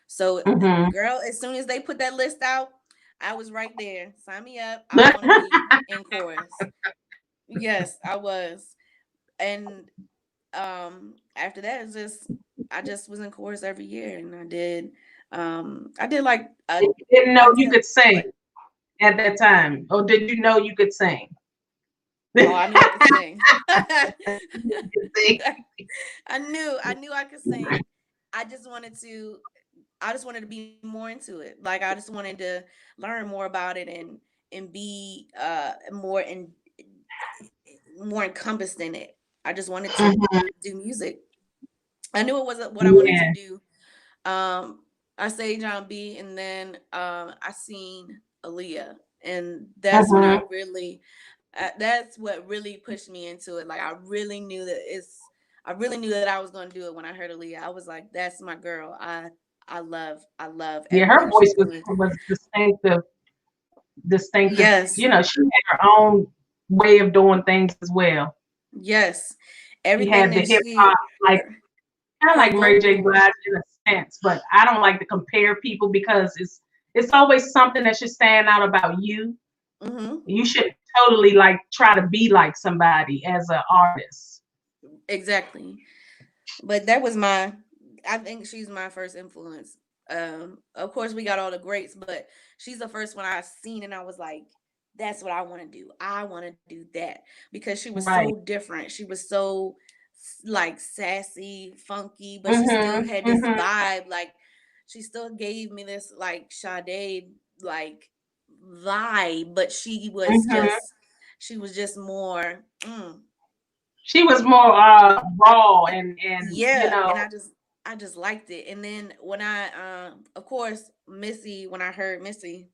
Speaker 3: So,
Speaker 1: Mm-hmm.
Speaker 3: girl, as soon as they put that list out, I was right there. Sign me up. I want to be in chorus. Yes, I was. And after that, it's just I just was in chorus every year, and I did like
Speaker 1: You didn't know
Speaker 3: I
Speaker 1: you
Speaker 3: did
Speaker 1: could sing
Speaker 3: what?
Speaker 1: at that time, or did you know you could sing?
Speaker 3: Oh, I knew I could sing.
Speaker 1: You could sing.
Speaker 3: I knew I could sing. I just wanted to I just wanted to be more into it. Like I just wanted to learn more about it, and be more encompassed in it. I just wanted to
Speaker 1: Mhm.
Speaker 3: do music. I knew it wasn't what I wanted to
Speaker 1: Yeah.
Speaker 3: do. I say John B, and then I seen Aaliyah, and that's when I
Speaker 1: Mhm.
Speaker 3: really, that's what really pushed me into it. Like I really knew that I was going to do it when I heard Aaliyah. I was like, that's my girl. I love
Speaker 1: Yeah, her
Speaker 3: everything she's
Speaker 1: voice was
Speaker 3: doing.
Speaker 1: was distinctive. Distinctive.
Speaker 3: Yes,
Speaker 1: You know, she had her own way of doing things as well.
Speaker 3: yes,
Speaker 1: She
Speaker 3: everything
Speaker 1: had the
Speaker 3: that
Speaker 1: hip hop, like
Speaker 3: her,
Speaker 1: kind of
Speaker 3: her
Speaker 1: like Mary J.
Speaker 3: vocals.
Speaker 1: Blige in a sense, but I don't like to compare people because it's always something that should stand out about you.
Speaker 3: Hmm.
Speaker 1: You should totally like try to be like somebody as an artist.
Speaker 3: Exactly. But that was I think she's my first influence. Of course we got all the greats, but she's the first one I seen, and I was like, that's what I want to do. I want to do that, because she was so
Speaker 1: Right.
Speaker 3: different. She was so like sassy, funky, but she still
Speaker 1: Mhm.
Speaker 3: had this
Speaker 1: Mhm.
Speaker 3: vibe. Like she still gave me this like Sade like vibe, but
Speaker 1: Mhm.
Speaker 3: she was just more
Speaker 1: She was more raw and you
Speaker 3: yeah, and
Speaker 1: know.
Speaker 3: I just liked it. And then when I of course Missy, when I heard Missy,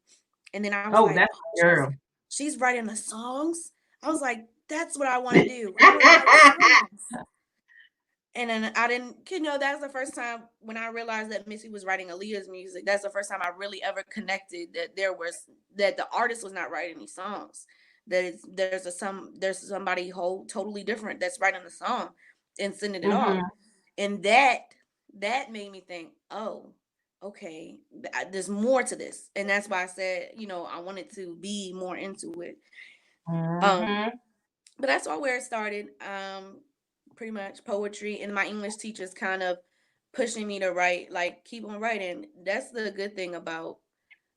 Speaker 3: and then I was
Speaker 1: Oh,
Speaker 3: like,
Speaker 1: that's
Speaker 3: oh,
Speaker 1: my girl.
Speaker 3: she's writing the songs. I was like, that's what I want to do. I want to write songs. And then I didn't, that's the first time when I realized that Missy was writing Aaliyah's music. That's the first time I really ever connected that the artist was not writing these songs. There's somebody whole totally different that's writing the song and sending it off.
Speaker 1: Mhm.
Speaker 3: And that made me think, oh, okay, there's more to this. And that's why I said, I wanted to be more into it. Um,
Speaker 1: Mhm.
Speaker 3: but that's all where it started. Pretty much poetry, and my English teachers kind of pushing me to write, like keep on writing. That's the good thing about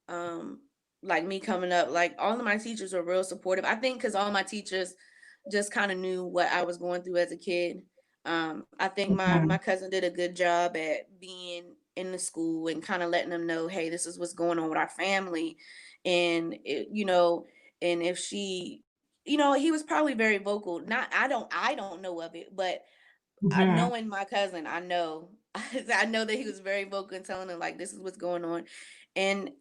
Speaker 3: um like me coming up. Like all of my teachers were real supportive. I think because all my teachers just kind of knew what I was going through as a kid. I think my
Speaker 1: Mhm.
Speaker 3: cousin did a good job at being in the school and kind of letting them know, hey, this is what's going on with our family, and and if she, he was probably very vocal. Not I don't know of it, but
Speaker 1: Mhm.
Speaker 3: knowing my cousin, I know I know that he was very vocal and telling them like this is what's going on. And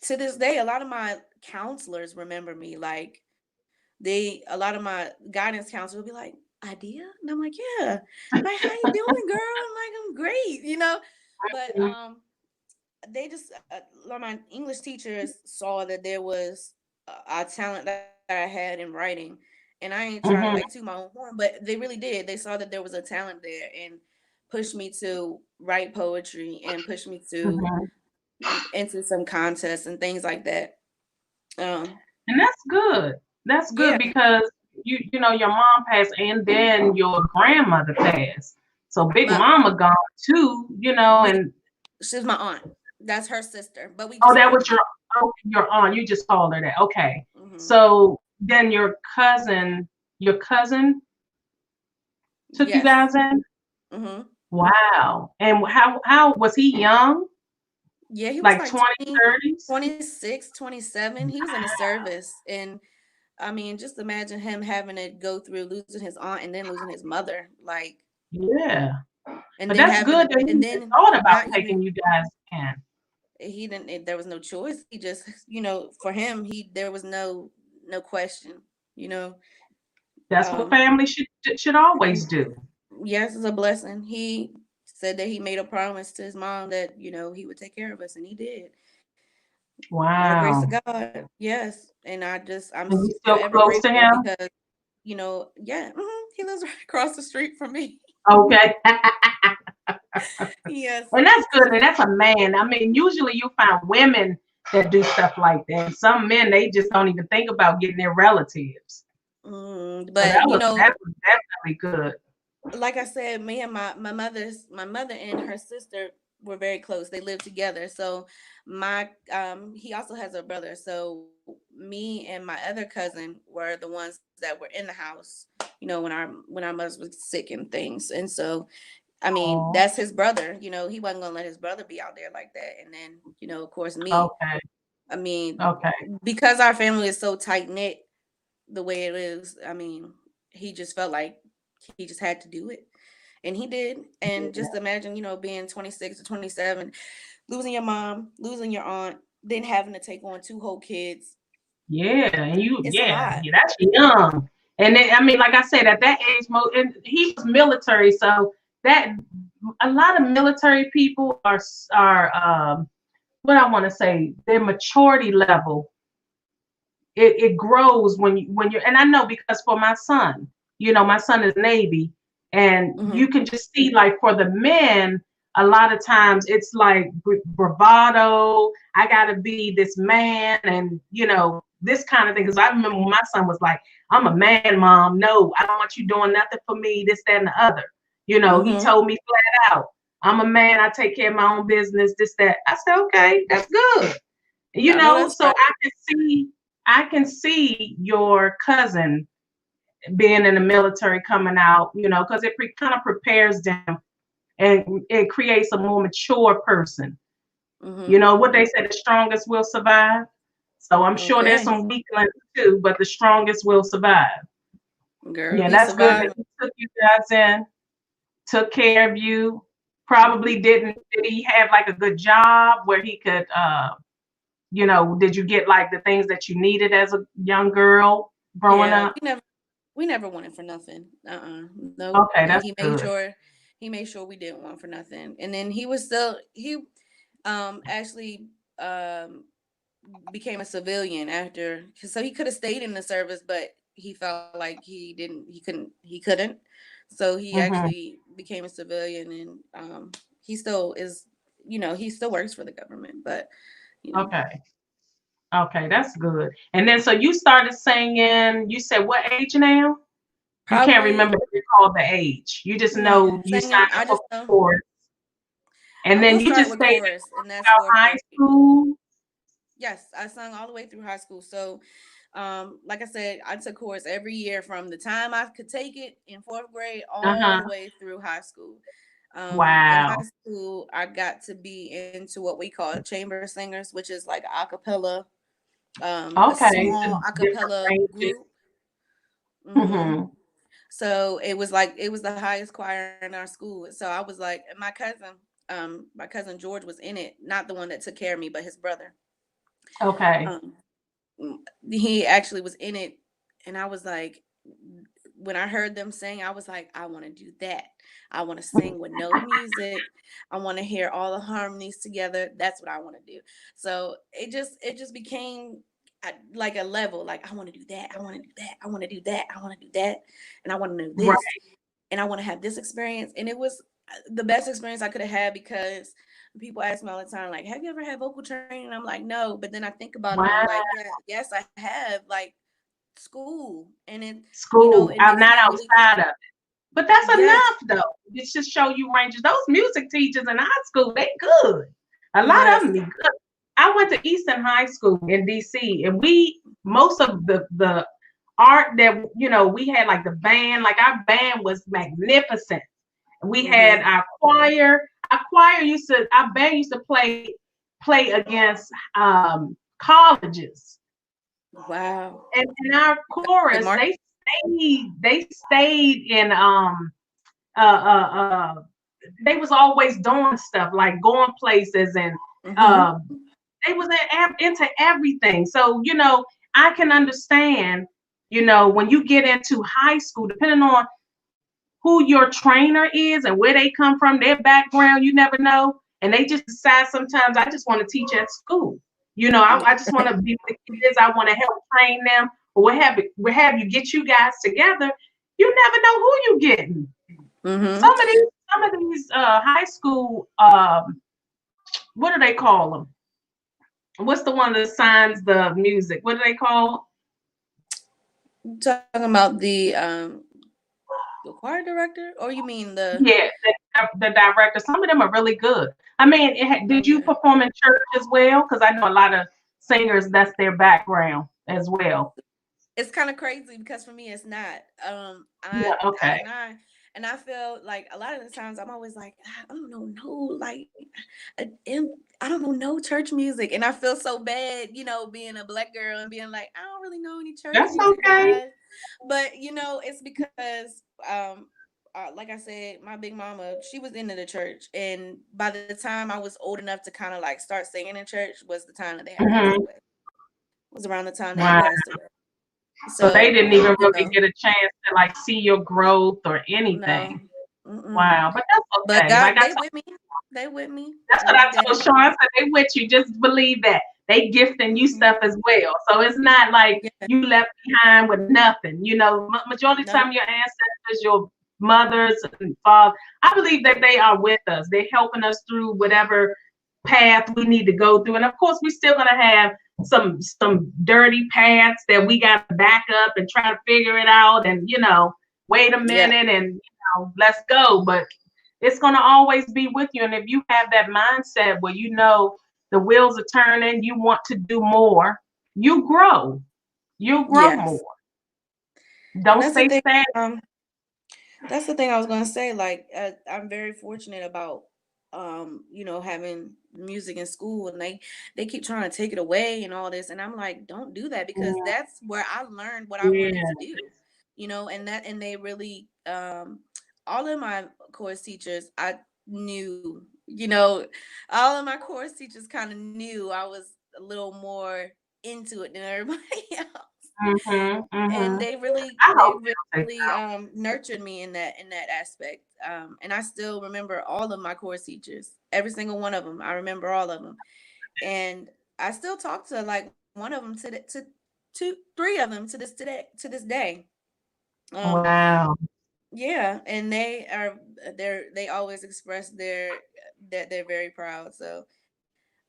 Speaker 3: to this day, a lot of my counselors remember me. Like a lot of my guidance counselors will be like, Idea? And I'm like, yeah. Like, how you doing, girl? I'm like, I'm great, But they just my English teachers saw that there was a talent that I had in writing, and I ain't trying to like
Speaker 1: Mhm.
Speaker 3: toot my own horn, but they really did. They saw that there was a talent there and pushed me to write poetry and pushed me to
Speaker 1: Mhm.
Speaker 3: enter some contests and things like that. Um,
Speaker 1: And that's good. That's
Speaker 3: Yeah,
Speaker 1: good because you know your mom passed and then your grandmother passed. So Big
Speaker 3: my
Speaker 1: Mama gone too,
Speaker 3: we
Speaker 1: and
Speaker 3: she's my aunt. That's her sister, but we
Speaker 1: oh,
Speaker 3: just
Speaker 1: that
Speaker 3: call her
Speaker 1: was
Speaker 3: aunt.
Speaker 1: your aunt. You just called her that. Okay.
Speaker 3: Hmm.
Speaker 1: So then your cousin took you
Speaker 3: Yes.
Speaker 1: guys in?
Speaker 3: Hmm.
Speaker 1: Wow. And how was he young?
Speaker 3: Yeah, he was
Speaker 1: Like
Speaker 3: like
Speaker 1: 20s, 30s?
Speaker 3: 26, 27. He was in the service. And I mean, just imagine him having to go through losing his aunt and then losing his mother. Like,
Speaker 1: Yeah.
Speaker 3: and
Speaker 1: But
Speaker 3: then
Speaker 1: that's
Speaker 3: having,
Speaker 1: good that he
Speaker 3: and
Speaker 1: even
Speaker 3: then
Speaker 1: thought about
Speaker 3: not even,
Speaker 1: taking you guys in.
Speaker 3: he didn't, there was no choice. He just, for him, there was no question, you know.
Speaker 1: That's what
Speaker 3: Um,
Speaker 1: family should always
Speaker 3: and
Speaker 1: do.
Speaker 3: yes, it's a blessing. He said that he made a promise to his mom that, he would take care of us, and he did. By the grace of
Speaker 1: Wow.
Speaker 3: God, yes. And I'm
Speaker 1: And you still
Speaker 3: forever
Speaker 1: close to
Speaker 3: grateful
Speaker 1: him?
Speaker 3: because, yeah, he lives right across the street from me.
Speaker 1: Okay.
Speaker 3: Yes.
Speaker 1: And that's good.
Speaker 3: So,
Speaker 1: And that's a man. I mean, usually you find women that do stuff like that. And some men, they just don't even think about getting their relatives. So
Speaker 3: but
Speaker 1: that was definitely good.
Speaker 3: like I said, me and my mother and her sister were very close. They lived together. So my he also has a brother. So me and my other cousin were the ones that were in the house, when our mother was sick and things. And so I mean,
Speaker 1: Oh,
Speaker 3: that's his brother. He wasn't gonna let his brother be out there like that. And then, of course, me.
Speaker 1: okay.
Speaker 3: I mean,
Speaker 1: Okay.
Speaker 3: because our family is so tight knit the way it is, I mean, he just felt like he just had to do it. And he did. And just imagine, being 26 or 27, losing your mom, losing your aunt, then having to take on two whole kids.
Speaker 1: Yeah, and
Speaker 3: It's a lot.
Speaker 1: that's young. And then, I mean, like I said, at that age, and he was military, so that a lot of military people are what I want to say, their maturity level it grows when you're and I know because for my son, my son is Navy, and
Speaker 3: Hmm.
Speaker 1: you can just see like for the men, a lot of times it's like bravado. I gotta be this man, and this kind of thing. Because I remember when my son was like, "I'm a man, mom. No, I don't want you doing nothing for me. This, that, and the other." He
Speaker 3: Hmm.
Speaker 1: told me flat out, "I'm a man. I take care of my own business. This, that." I said, "Okay, that's good."
Speaker 3: I know that's
Speaker 1: So
Speaker 3: right.
Speaker 1: I can see your cousin being in the military coming out, because it kind of prepares them and it creates a more mature person.
Speaker 3: Hmm.
Speaker 1: What they say, the strongest will survive. So I'm sure there's
Speaker 3: Okay.
Speaker 1: some weaklings too, but the strongest will survive.
Speaker 3: Girl,
Speaker 1: Yeah,
Speaker 3: he's
Speaker 1: that's good that
Speaker 3: surviving.
Speaker 1: he took you guys in, took care of you.
Speaker 3: Hmm.
Speaker 1: Probably did he have like a good job where he could did you get like the things that you needed as a young girl growing
Speaker 3: Yeah,
Speaker 1: up?
Speaker 3: we never wanted for nothing. Nope.
Speaker 1: Okay,
Speaker 3: And
Speaker 1: that's
Speaker 3: he made
Speaker 1: good.
Speaker 3: sure he made sure we didn't want for nothing. And then he was still he actually became a civilian after, so he could have stayed in the service, but he felt like he couldn't. So he
Speaker 1: Hmm.
Speaker 3: actually became a civilian, and he still is, he still works for the government, but you know,
Speaker 1: Okay. Okay, that's good. And then so you started singing, you said what age now? You can't
Speaker 3: probably
Speaker 1: remember what you called the age. You just
Speaker 3: no
Speaker 1: know you
Speaker 3: singing.
Speaker 1: signed
Speaker 3: I
Speaker 1: up for
Speaker 3: just know
Speaker 1: chorus. And
Speaker 3: I will
Speaker 1: then you
Speaker 3: start
Speaker 1: just
Speaker 3: with
Speaker 1: stayed
Speaker 3: chorus, and that's
Speaker 1: throughout
Speaker 3: fourth
Speaker 1: high
Speaker 3: grade.
Speaker 1: school.
Speaker 3: Yes, I sung all the way through high school. So, like I said, I took course every year from the time I could take it in fourth grade all
Speaker 1: Uh-huh.
Speaker 3: the way through high school. In high
Speaker 1: Wow.
Speaker 3: school, I got to be into what we call chamber singers, which is like a cappella, a
Speaker 1: Okay.
Speaker 3: small
Speaker 1: So
Speaker 3: a
Speaker 1: different
Speaker 3: cappella
Speaker 1: ranges.
Speaker 3: group. Hmm.
Speaker 1: Hmm.
Speaker 3: So it was the highest choir in our school. So I was like, and my cousin George was in it, not the one that took care of me, but his brother.
Speaker 1: Okay.
Speaker 3: Um, he actually was in it, and I was like, when I heard them sing, I was like, I want to do that. I want to sing with no music. I want to hear all the harmonies together. That's what I want to do. So it just became like a level. Like, I want to do that. I want to do that. I want to do that. I want to do that, and I want to know
Speaker 1: Right.
Speaker 3: this, and I want to have this experience. And it was the best experience I could have had, because people ask me all the time, like, have you ever had vocal training? I'm like, no. But then I think about it, and I'm
Speaker 1: Wow.
Speaker 3: like, yeah, yes, I have. Like, school, and it,
Speaker 1: School.
Speaker 3: it
Speaker 1: I'm
Speaker 3: makes
Speaker 1: not
Speaker 3: me really think,
Speaker 1: outside of it. But that's
Speaker 3: yes,
Speaker 1: enough though. It should show you ranges. Those music teachers in high school, they good. A lot of
Speaker 3: yes,
Speaker 1: them be good. I went to Easton High School in DC, and most of the art that we had, like the band, like our band was magnificent. We had
Speaker 3: mm-hmm.
Speaker 1: our choir. Our band used to play against colleges,
Speaker 3: Wow,
Speaker 1: and in our
Speaker 3: good
Speaker 1: chorus,
Speaker 3: mark,
Speaker 1: they stayed in uh uh uh they was always doing stuff like going places, and
Speaker 3: mm-hmm.
Speaker 1: uh they was into everything. So I can understand, when you get into high school, depending on who your trainer is and where they come from, their background, you never know. And they just decide sometimes, I just want to teach at school. I just want to be with the kids. I want to help train them, or what have you, get you guys together. You never know who you getting.
Speaker 3: Mm-hmm.
Speaker 1: Some of these high school, what do they call them? What's the one that signs the music? What do they call?
Speaker 3: Talking about the choir director, or you mean the?
Speaker 1: Yeah, the director. Some of them are really good. I mean, did you
Speaker 3: Okay.
Speaker 1: perform in church as well? Because I know a lot of singers, that's their background as well.
Speaker 3: It's kind of crazy because for me it's not.
Speaker 1: Yeah,
Speaker 3: I
Speaker 1: okay.
Speaker 3: and I feel like a lot of the times I'm always like, I don't know, no, like I don't know no church music, and I feel so bad, being a black girl and being like, I don't really know any church
Speaker 1: That's
Speaker 3: music,
Speaker 1: okay.
Speaker 3: guys. But it's because like I said, my big mama, she was into the church, and by the time I was old enough to kind of like start singing in church was the time that they had passed
Speaker 1: Hmm.
Speaker 3: away. Was around the time they had
Speaker 1: Wow.
Speaker 3: passed away.
Speaker 1: So they
Speaker 3: So,
Speaker 1: didn't even really get a chance to like see your growth or
Speaker 3: no.
Speaker 1: anything.
Speaker 3: Mm-mm.
Speaker 1: Wow, but that's
Speaker 3: But
Speaker 1: okay. Like
Speaker 3: God,
Speaker 1: I
Speaker 3: they
Speaker 1: told
Speaker 3: with me. They with me
Speaker 1: That's what
Speaker 3: every
Speaker 1: I told
Speaker 3: day.
Speaker 1: Sean. I said they with you. Just believe that they gifting you
Speaker 3: Mm-hmm.
Speaker 1: stuff as well. So it's not like
Speaker 3: Yeah.
Speaker 1: you left behind with nothing. Majority of the time
Speaker 3: Nope.
Speaker 1: your ancestors, your mothers and fathers, I believe that they are with us. They're helping us through whatever path we need to go through. And of course, we're still gonna have some dirty paths that we got to back up and try to figure it out. And wait a
Speaker 3: Yeah.
Speaker 1: minute, and let's go. But it's going to always be with you. And if you have that mindset where the wheels are turning, you want to do more, you grow. You'll grow
Speaker 3: Yes.
Speaker 1: more.
Speaker 3: And
Speaker 1: Don't stay stagnant.
Speaker 3: that's the thing I was gonna say. Like, I'm very fortunate about, having music in school, and they keep trying to take it away and all this, and I'm like, don't do that, because that's where I learned what I wanted
Speaker 1: Yeah.
Speaker 3: to do, and they really, all of my course teachers, I knew, all of my course teachers kind of knew I was a little more into it than everybody else,
Speaker 1: Mhm.
Speaker 3: and
Speaker 1: Mhm.
Speaker 3: they really
Speaker 1: I
Speaker 3: they
Speaker 1: hope they don't take
Speaker 3: really nurtured me in that aspect, and I still remember all of my course teachers, every single one of them. I remember all of them, and I still talk to like one of them to two, three of them to this day.
Speaker 1: out.
Speaker 3: um
Speaker 1: Wow.
Speaker 3: yeah, and they always express that they're very proud, so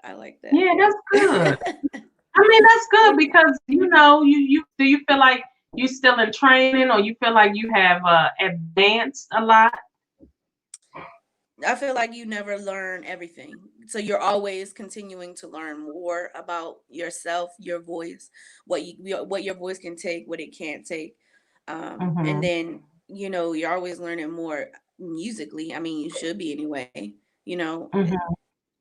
Speaker 3: I like that.
Speaker 1: Yeah, that's good. I mean, that's
Speaker 3: Yeah.
Speaker 1: good because you do you feel like you still in training, or you feel like you have advanced a lot?
Speaker 3: I feel like you never learn everything. So you're always continuing to learn more about yourself, your voice, what your voice can take, what it can't take. And
Speaker 1: Mhm.
Speaker 3: then, you're always learning more musically. I mean, you should be anyway. You know,
Speaker 1: Mhm.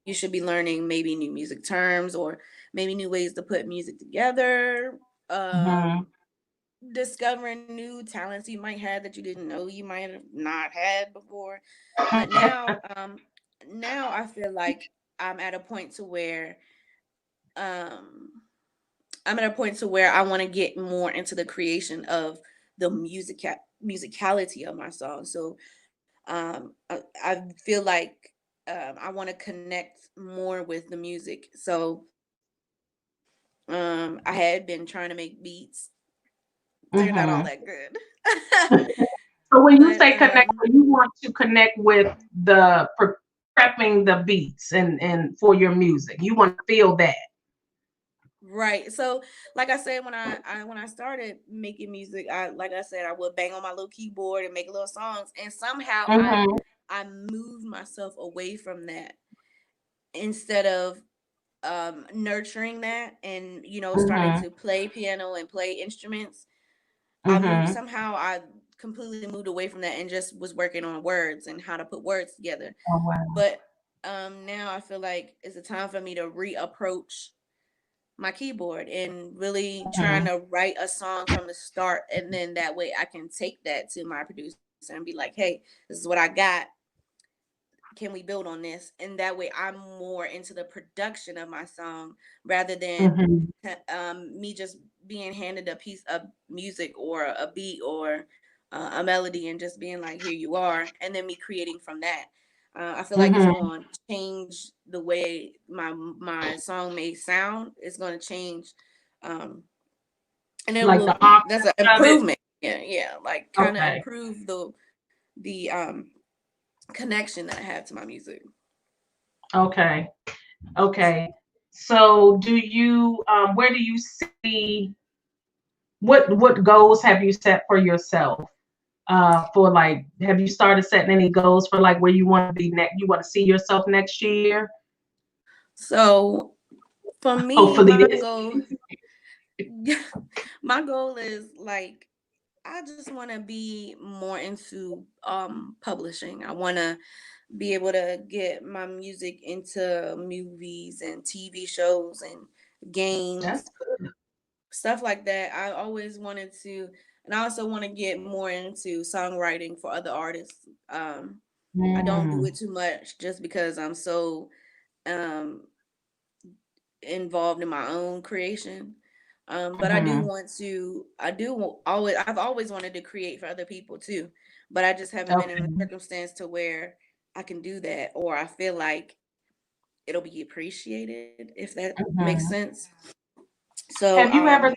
Speaker 3: you should be learning maybe new music terms, or maybe new ways to put music together.
Speaker 1: Mhm.
Speaker 3: Um, Discovering new talents you might have that you didn't know you might have not had before. But now I feel like I'm at a point to where um I'm at a point to where I want to get more into the creation of the musicality of my song. So I feel like I want to connect more with the music. So I had been trying to make beats. They're not all
Speaker 1: Mhm.
Speaker 3: that good.
Speaker 1: So when you
Speaker 3: But
Speaker 1: say connect, you want to connect with the prepping the beats and for your music. You want to feel that.
Speaker 3: Right. So, like I said, when I started making music, I like I said, I would bang on my little keyboard and make little songs, and somehow
Speaker 1: Mm-hmm.
Speaker 3: I moved myself away from that instead of nurturing that and starting
Speaker 1: Mm-hmm.
Speaker 3: to play piano and play instruments.
Speaker 1: Mm-hmm.
Speaker 3: I completely moved away from that and just was working on words and how to put words together.
Speaker 1: Oh wow.
Speaker 3: But now I feel like it's a time for me to reapproach my keyboard and really trying
Speaker 1: Mm-hmm.
Speaker 3: to write a song from the start, and then that way I can take that to my producer and be like, hey, this is what I got, can we build on this? And that way I'm more into the production of my song rather than
Speaker 1: Mm-hmm.
Speaker 3: me just being handed a piece of music or a beat or a melody and just being like, here you are, and then me creating from that. I feel like it's
Speaker 1: Mm-hmm.
Speaker 3: going to change the way my song may sound. It's going to change, um, and it
Speaker 1: Like the
Speaker 3: will.
Speaker 1: optics
Speaker 3: That's an
Speaker 1: of it.
Speaker 3: improvement. Yeah, yeah, like kind of
Speaker 1: Okay.
Speaker 3: improve the connection that I have to my music.
Speaker 1: Okay. Okay. So do you where do you see what goals have you set for yourself? For like have you started setting any goals for like where you want to be next you want to see yourself next year?
Speaker 3: So for me,
Speaker 1: Hopefully
Speaker 3: my
Speaker 1: this.
Speaker 3: goal, my goal is like I just want to be more into publishing. I want to be able to get my music into movies and TV shows and
Speaker 1: That's
Speaker 3: games,
Speaker 1: good.
Speaker 3: stuff like that. I always wanted to, and I also want to get more into songwriting for other artists. I don't do
Speaker 1: Mm,
Speaker 3: it too much just because I'm so um involved in my own creation. But I do
Speaker 1: mhm,
Speaker 3: want to. I've always wanted to create for other people too, but I just haven't been in a
Speaker 1: okay.
Speaker 3: circumstance to where I can do that, or I feel like it'll be appreciated if that makes
Speaker 1: Mhm.
Speaker 3: sense. So,
Speaker 1: Have you ever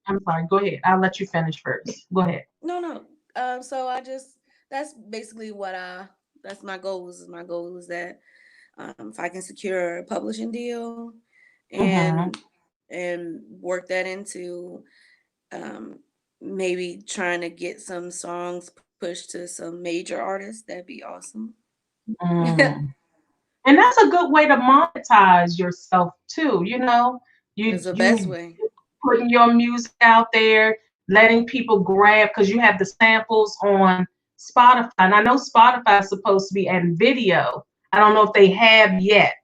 Speaker 1: I'm sorry, go ahead. I'll let you finish first. Go ahead.
Speaker 3: no, no. So I just that's basically what I that's my goals. My goal is that if I can secure a publishing deal
Speaker 1: Mhm.
Speaker 3: and work that into um, maybe trying to get some songs pushed to some major artists. That'd be awesome.
Speaker 1: Mm. And that's a good way to monetize yourself too,
Speaker 3: It's the best
Speaker 1: You
Speaker 3: way.
Speaker 1: putting your music out there, letting people grab because you have the samples on Spotify. And I know Spotify is supposed to be adding video. I don't know if they have yet,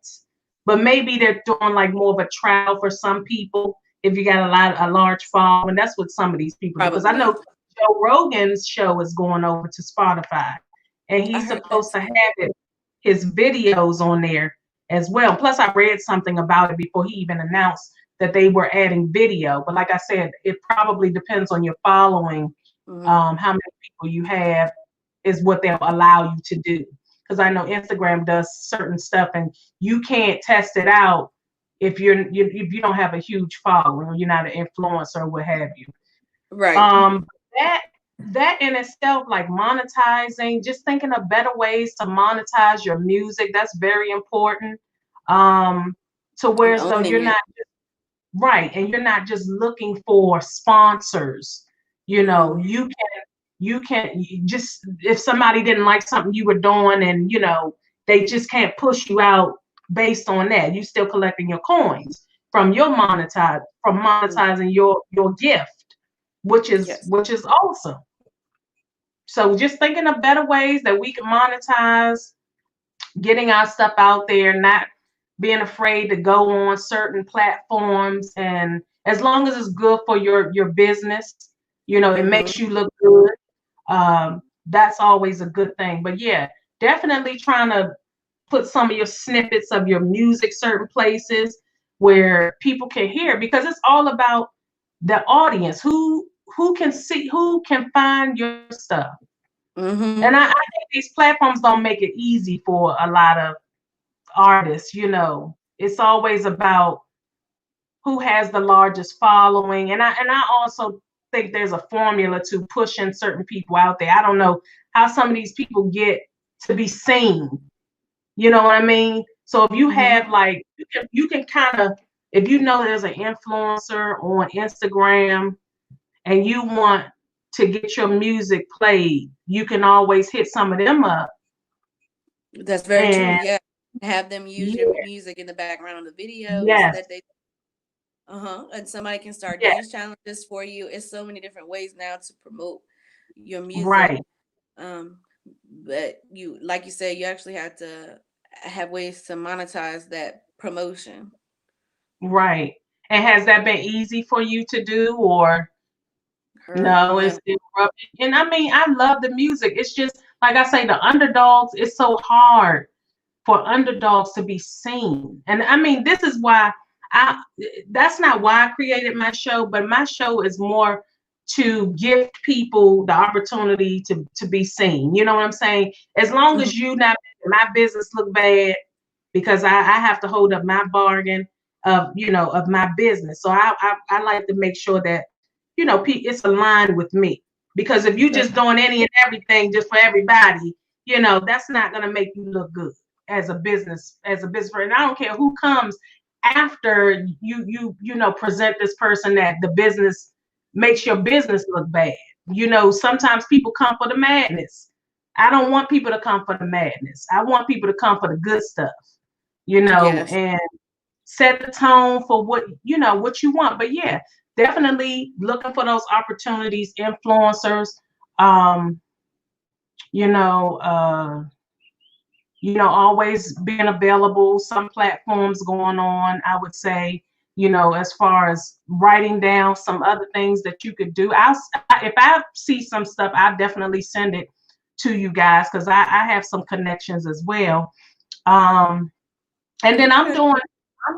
Speaker 1: but maybe they're doing like more of a trial for some people. If you got a large following, that's what some of these people do. Because I know
Speaker 3: Probably.
Speaker 1: Joe Rogan's show is going over to Spotify, and
Speaker 3: I
Speaker 1: he's
Speaker 3: heard that
Speaker 1: supposed to
Speaker 3: too.
Speaker 1: have his videos on there as well. Plus, I read something about it before he even announced that they were adding video. But like I said, it probably depends on your following.
Speaker 3: Hmm.
Speaker 1: How many people you have is what they'll allow you to do. Because I know Instagram does certain stuff, and you can't test it out if you don't have a huge following or you're not an influencer or what have you.
Speaker 3: Right.
Speaker 1: Um, that that in itself, like monetizing, just thinking of better ways to monetize your music, that's very important. Um, to
Speaker 3: And
Speaker 1: where as though
Speaker 3: owning
Speaker 1: you're
Speaker 3: it.
Speaker 1: not right, and you're not just looking for sponsors.
Speaker 3: Hmm.
Speaker 1: You just if somebody didn't like something you were doing, and they just can't push you out based on that. You still collecting your coins from monetizing your gift,
Speaker 3: Yes.
Speaker 1: which is awesome. So just thinking of better ways that we can monetize, getting our stuff out there, not being afraid to go on certain platforms, and as long as it's good for your business, it
Speaker 3: Hmm.
Speaker 1: makes you look good. That's always a good thing. But yeah, definitely trying to put some of your snippets of your music certain places where people can hear, because it's all about the audience who can find your stuff. And
Speaker 3: Hmm.
Speaker 1: I think these platforms don't make it easy for a lot of artists. It's always about who has the largest following. And I also think there's a formula to pushing certain people out there. I don't know how some of these people get to be seen. You know what I mean? So if you
Speaker 3: Hmm.
Speaker 1: have like you can kind of if you know there's an influencer on Instagram and you want to get your music played, you can always hit some of them up.
Speaker 3: That's very true.
Speaker 1: And
Speaker 3: Yeah. Have them use your
Speaker 1: yeah,
Speaker 3: music in the background of the videos
Speaker 1: yes,
Speaker 3: that they and somebody can start
Speaker 1: yes,
Speaker 3: dance challenges for you. It's so many different ways now to promote your music.
Speaker 1: right,
Speaker 3: Um, but you, like you said, you actually have to have ways to monetize that promotion.
Speaker 1: right. And has that been easy for you to do, or
Speaker 3: Her
Speaker 1: no?
Speaker 3: no.
Speaker 1: It's rough. And I mean, I love the music. It's just like I say, the underdogs. It's so hard for underdogs to be seen. And I mean, this is why I that's not why I created my show, but my show is more to gift people the opportunity to be seen. You know what I'm saying? As long
Speaker 3: Mhm.
Speaker 1: as you not making my business look bad, because I have to hold up my bargain of of my business. So I like to make sure that it's aligned with me. Because if you just doing any and everything just for everybody, that's not gonna make you look good as a business person. I don't care who comes after you present this person that the business makes your business look bad. Sometimes people come for the madness. I don't want people to come for the madness. I want people to come for the good stuff,
Speaker 3: Yes.
Speaker 1: and set the tone for what you want. But yeah, definitely looking for those opportunities, influencers, um, you know, uh, always being available, some platforms going on, I would say, as far as writing down some other things that you could do. If I see some stuff, I definitely send it to you guys because I have some connections as well. Um, and then I'm
Speaker 3: Okay.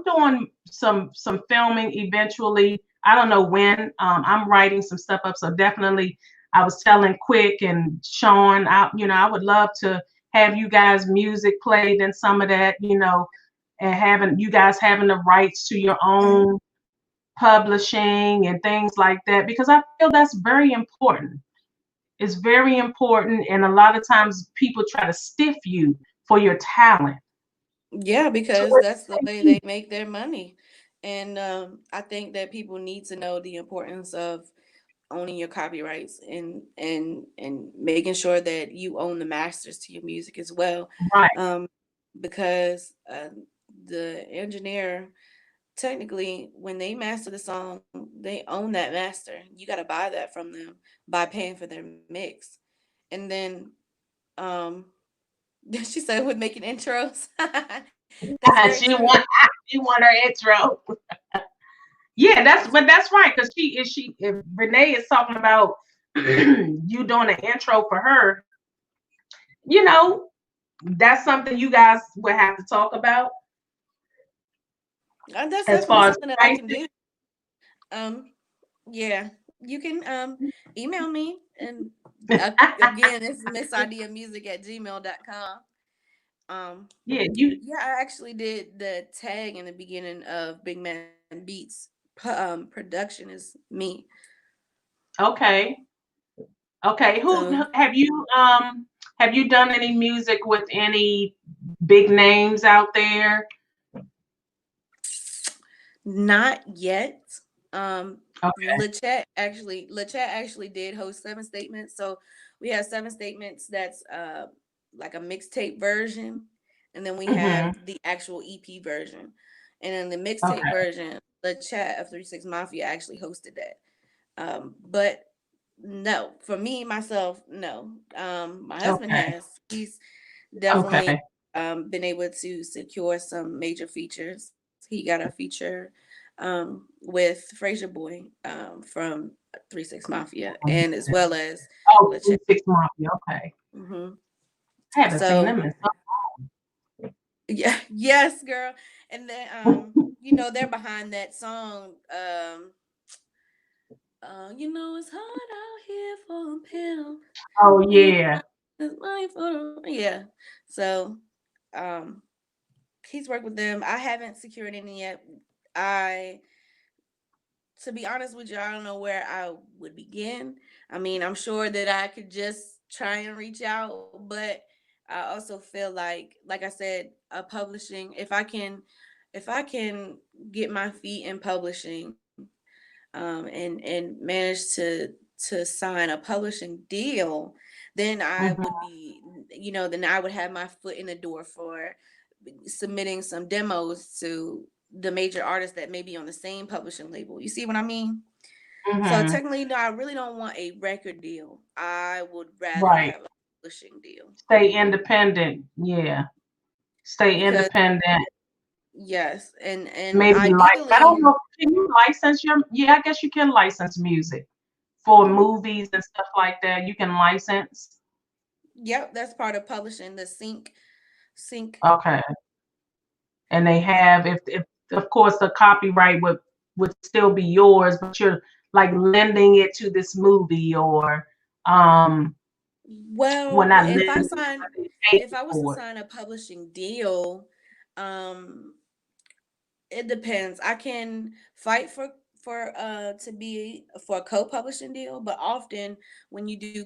Speaker 1: doing some filming eventually. I don't know when. I'm writing some stuff up, so definitely. I was telling Quick and Sean, I would love to have you guys music played in some of that, and having you guys having the rights to your
Speaker 3: Mhm.
Speaker 1: own publishing and things like that, because I feel that's very important. It's very important, and a lot of times people try to stiff you for your talent.
Speaker 3: Yeah,
Speaker 1: To
Speaker 3: because
Speaker 1: where
Speaker 3: that's the
Speaker 1: they
Speaker 3: way
Speaker 1: take
Speaker 3: they make their money. And I think that people need to know the importance of owning your copyrights and making sure that you own the masters to your music as well.
Speaker 1: you right.
Speaker 3: Um, because the engineer technically when they master the song, they own that master. You got to buy that from them by paying for their mix. And then um she said with making intros. That's very
Speaker 1: she
Speaker 3: true.
Speaker 1: want she want her intro. Yeah, that's right. Because if Renee is talking about you doing an intro for her, you know, that's something you guys would have to talk about
Speaker 3: That's
Speaker 1: as
Speaker 3: definitely
Speaker 1: far as
Speaker 3: something that I
Speaker 1: pricing.
Speaker 3: can do. Um, yeah, you can email me and again it's missideamusic@gmail.com. Um,
Speaker 1: Yeah, you
Speaker 3: yeah, I actually did the tag in the beginning of Big Man Beats. Production is me.
Speaker 1: okay? Okay, who
Speaker 3: So
Speaker 1: have you done any music with any big names out there?
Speaker 3: not yet.
Speaker 1: Okay,
Speaker 3: Lachat actually did host seven statements. So we have seven statements that's like a mixtape version, and then we
Speaker 1: hmm,
Speaker 3: have the actual EP version. And in the mixtape
Speaker 1: okay,
Speaker 3: version, Lachat of 36 Mafia actually hosted that. But no, for me myself, no. My husband
Speaker 1: okay,
Speaker 3: has. He's definitely
Speaker 1: okay,
Speaker 3: been able to secure some major features. He got a feature with Fraser Boy from 36 Mafia, and as well as
Speaker 1: Oh,
Speaker 3: Lachey.
Speaker 1: 36 Mafia. Okay,
Speaker 3: Hmm.
Speaker 1: I haven't seen
Speaker 3: So
Speaker 1: them in
Speaker 3: yeah, yes, girl. And then
Speaker 1: some.
Speaker 3: they're behind that song. It's hard out here for a pill.
Speaker 1: Oh
Speaker 3: When you
Speaker 1: yeah.
Speaker 3: it's money for yeah. So um he's worked with them. I haven't secured any yet. I To be honest with you, I don't know where I would begin. I mean, I'm sure that I could just try and reach out, but I also feel like I said, publishing, if I can if I can get my feet in publishing, and manage to sign a publishing deal, then I would
Speaker 1: Mhm.
Speaker 3: be, then I would have my foot in the door for submitting some demos to the major artists that may be on the same publishing label. You see what I mean? So
Speaker 1: Mhm.
Speaker 3: technically, no, I really don't want a record deal. I would rather
Speaker 1: Right.
Speaker 3: have a publishing deal
Speaker 1: Stay independent. Yeah. Stay
Speaker 3: because
Speaker 1: independent.
Speaker 3: yes, and
Speaker 1: Maybe like I don't
Speaker 3: ideally,
Speaker 1: know. Can you license your? Yeah, I guess you can license music for movies and stuff like that. You can license.
Speaker 3: yep, that's part of publishing the sync.
Speaker 1: Okay. And they have if of course the copyright would still be yours, but you're like lending it to this movie or well
Speaker 3: Well,
Speaker 1: not lending, but they pay
Speaker 3: if I was to
Speaker 1: for it.
Speaker 3: sign a publishing deal, um, it depends. I can fight for to be for a co-publishing deal, but often when you do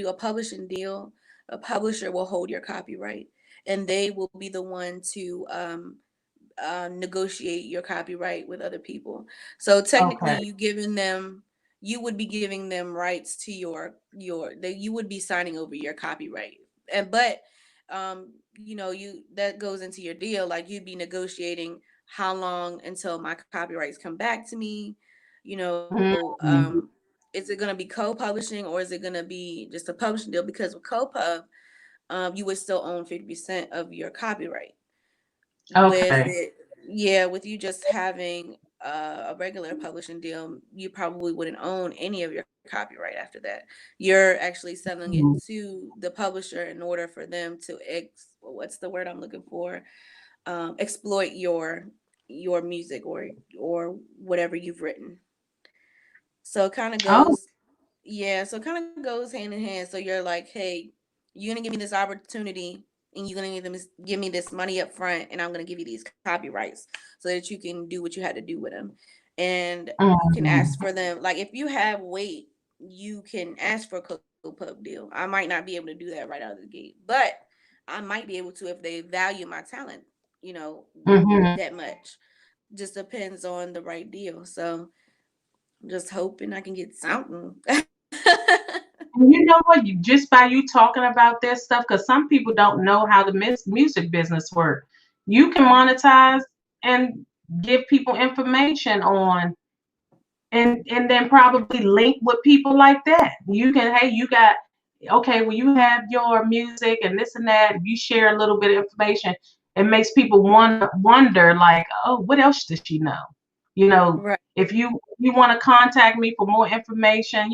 Speaker 3: a publishing deal, a publisher will hold your copyright, and they will be the one to negotiate your copyright with other people. So technically,
Speaker 1: Okay.
Speaker 3: you would be giving them rights to that you would be signing over your copyright. And but you that goes into your deal, like you'd be negotiating how long until my copyrights come back to me. You know,
Speaker 1: Mhm.
Speaker 3: is it going to be co-publishing or is it going to be just a publishing deal? Because with co-pub, you would still own 50% of your copyright. With
Speaker 1: Okay.
Speaker 3: it, yeah, with you just having a regular publishing deal, you probably wouldn't own any of your copyright after that. You're actually selling it
Speaker 1: Mhm.
Speaker 3: to the publisher in order for them to what's the word I'm looking for? Exploit your music or whatever you've written. So it kind of
Speaker 1: Oh.
Speaker 3: goes, yeah, so it kind of goes hand in hand. So you're like, hey, you're gonna give me this opportunity, and you're gonna give me this money up front, and I'm gonna give you these copyrights so that you can do what you had to do with them, and you can
Speaker 1: Mhm.
Speaker 3: ask for them. Like if you have weight, you can ask for a co-pub deal. I might not be able to do that right out of the gate, but I might be able to if they value my talent, you know,
Speaker 1: Mhm.
Speaker 3: that much. Just depends on the right deal. So I'm just hoping I can get something.
Speaker 1: And you know what? You just by you talking about this stuff, because some people don't know how the music business works. You can
Speaker 3: Mhm.
Speaker 1: monetize and give people information on and then probably link with people like that. You can, hey, you got okay, when you have your music and this and that, if you share a little bit of information, it makes people wonder like, oh, what else does she know? You know,
Speaker 3: Right.
Speaker 1: if you want to contact me for more information,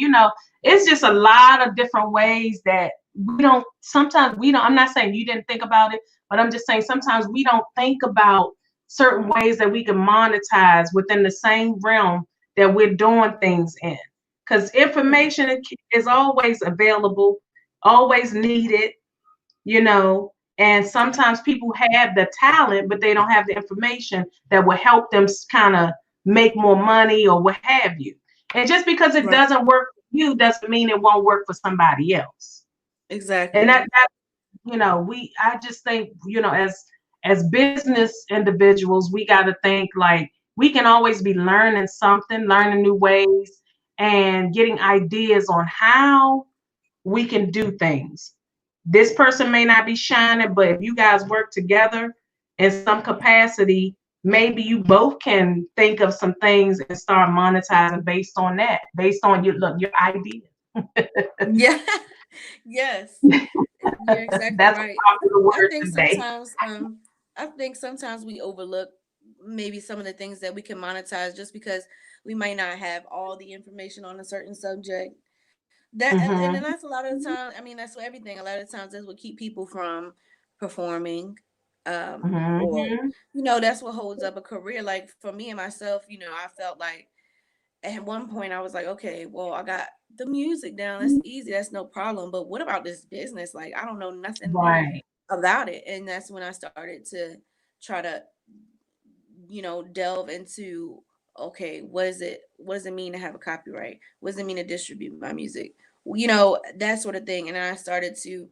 Speaker 1: it's just a lot of different ways that we don't sometimes we don't I'm not saying you didn't think about it, but I'm just saying sometimes we don't think about certain ways that we can monetize within the same realm that we're doing things in. Because information is always available, always needed, and sometimes people have the talent, but they don't have the information that will help them kind of make more money or what have you. And just because it
Speaker 3: Right.
Speaker 1: doesn't work for you doesn't mean it won't work for somebody else. And
Speaker 3: Exactly.
Speaker 1: I just think, as business individuals, we got to think like we can always be learning something, learning new ways, and getting ideas on how we can do things. This person may not be shining, but if you guys work together in some capacity, maybe you both can think of some things and start monetizing based on that, based on your idea.
Speaker 3: Yeah. Yes. You're exactly
Speaker 1: That's a
Speaker 3: right.
Speaker 1: popular
Speaker 3: I
Speaker 1: word
Speaker 3: think
Speaker 1: today.
Speaker 3: sometimes I think sometimes we overlook maybe some of the things that we can monetize just because we might not have all the information on a certain subject. And then
Speaker 1: Hmm.
Speaker 3: that's a lot of the time. I mean, that's what everything. A lot of times that's what keep people from performing, or
Speaker 1: Hmm.
Speaker 3: that's what holds up a career. Like for me and myself, I felt like at one point I was like, okay, well, I got the music down. That's easy. That's no problem. But what about this business? Like, I don't know nothing
Speaker 1: Right.
Speaker 3: about it. And that's when I started to try to, delve into, okay, what does it mean to have a copyright? What does it mean to distribute my music? That sort of thing. And then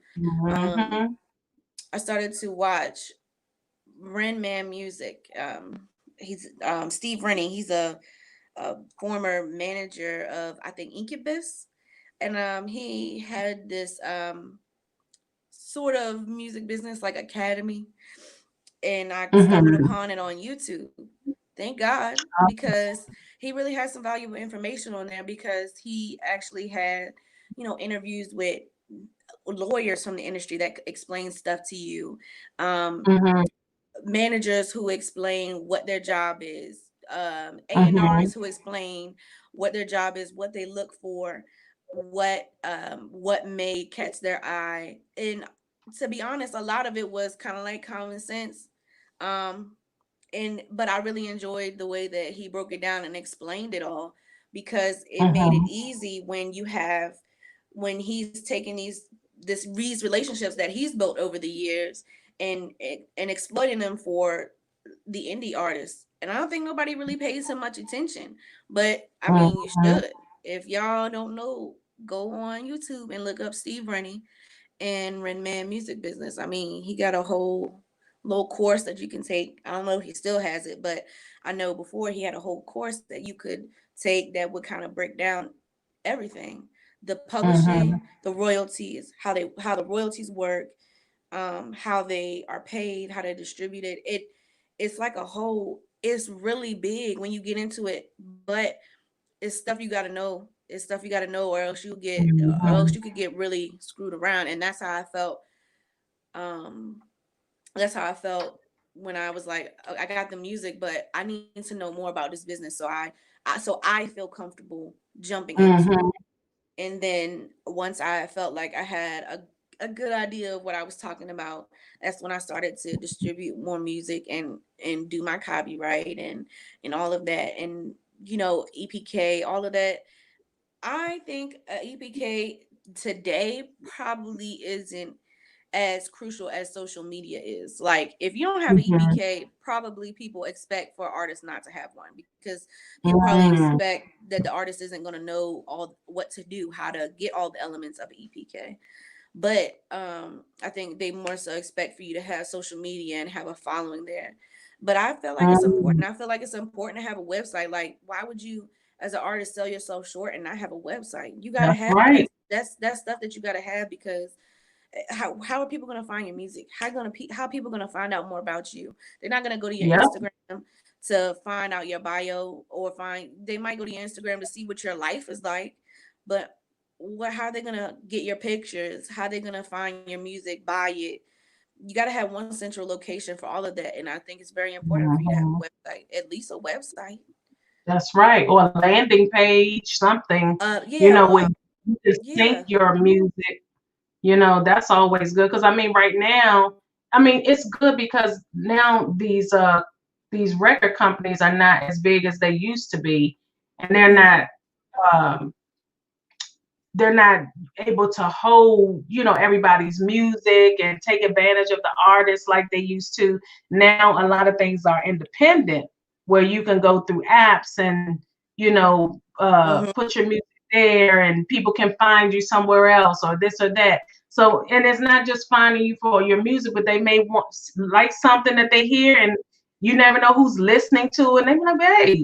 Speaker 3: um,
Speaker 1: Hmm.
Speaker 3: I started to watch Ren Man Music. He's Steve Rennie. He's a former manager of, I think, Incubus, and he had this sort of music business like academy, and I stumbled
Speaker 1: Mm-hmm.
Speaker 3: upon it on YouTube. Thank God, because he really has some valuable information on there, because he actually had, interviews with lawyers from the industry that explain stuff to you. Um,
Speaker 1: Mm-hmm.
Speaker 3: Managers who explain what their job is,
Speaker 1: Mm-hmm.
Speaker 3: A&Rs who explain what their job is, what they look for, what may catch their eye. And to be honest, a lot of it was kind of like common sense. Um, and but I really enjoyed the way that he broke it down and explained it all, because it made it
Speaker 1: Mm-hmm.
Speaker 3: easy when he's taking these relationships that he's built over the years, and exploiting them for the indie artists. And I don't think nobody really pays him much attention, but I mean, you
Speaker 1: Mm-hmm.
Speaker 3: should. If y'all don't know, go on YouTube and look up Steve Rennie and Ren Man Music Business. I mean, he got a whole little course that you can take. I don't know if he still has it, but I know before he had a whole course that you could take that would kind of break down everything: the
Speaker 1: Mm-hmm.
Speaker 3: publishing, the royalties, how the royalties work, how they are paid, how they're distributed. It's like a whole. It's really big when you get into it, but it's stuff you got to know. It's stuff you got to know, or else
Speaker 1: Mm-hmm.
Speaker 3: you could get really screwed around. And that's how I felt. Um, that's how I felt when I was like, I got the music, but I need to know more about this business, so I feel comfortable jumping into it.
Speaker 1: Mm-hmm.
Speaker 3: And then once I felt like I had a good idea of what I was talking about, that's when I started to distribute more music and do my copyright and all of that, and EPK, all of that. I think EPK today probably isn't as crucial as social media is. Like, if you don't have an
Speaker 1: Mm-hmm.
Speaker 3: EPK, probably people expect for artists not to have one, because people probably
Speaker 1: Mm-hmm.
Speaker 3: expect that the artist isn't going to know all what to do, how to get all the elements of an EPK. But I think they more so expect for you to have social media and have a following there. But I feel like it's
Speaker 1: Mm-hmm.
Speaker 3: important. I feel like it's important to have a website. Like, why would you, as an artist, sell yourself short and not have a website? You got to
Speaker 1: That's
Speaker 3: have that.
Speaker 1: right.
Speaker 3: That's stuff that you got to have, because how are people going to find your music? How are people going to find out more about you? They're not going to go to your
Speaker 1: Yep.
Speaker 3: Instagram to find out your bio, or find they might go to your Instagram to see what your life is like, but how are they going to get your pictures? How are they going to find your music, buy it? You got to have one central location for all of that, and I think it's very important for you to have
Speaker 1: Mm-hmm.
Speaker 3: a website, at least a website.
Speaker 1: That's right. Or a landing page, something,
Speaker 3: Yeah,
Speaker 1: where you can sync
Speaker 3: yeah.
Speaker 1: your music. That's always good. Because I mean, right now, I mean, it's good because now these record companies are not as big as they used to be, and
Speaker 3: Hmm.
Speaker 1: um they're not able to hold, everybody's music and take advantage of the artists like they used to. Now a lot of things are independent, where you can go through apps and,
Speaker 3: Hmm.
Speaker 1: put your music there, and people can find you somewhere else or this or that. So, and it's not just finding you for your music, but they may want like something that they hear, and you never know who's listening to it. And they're like, hey,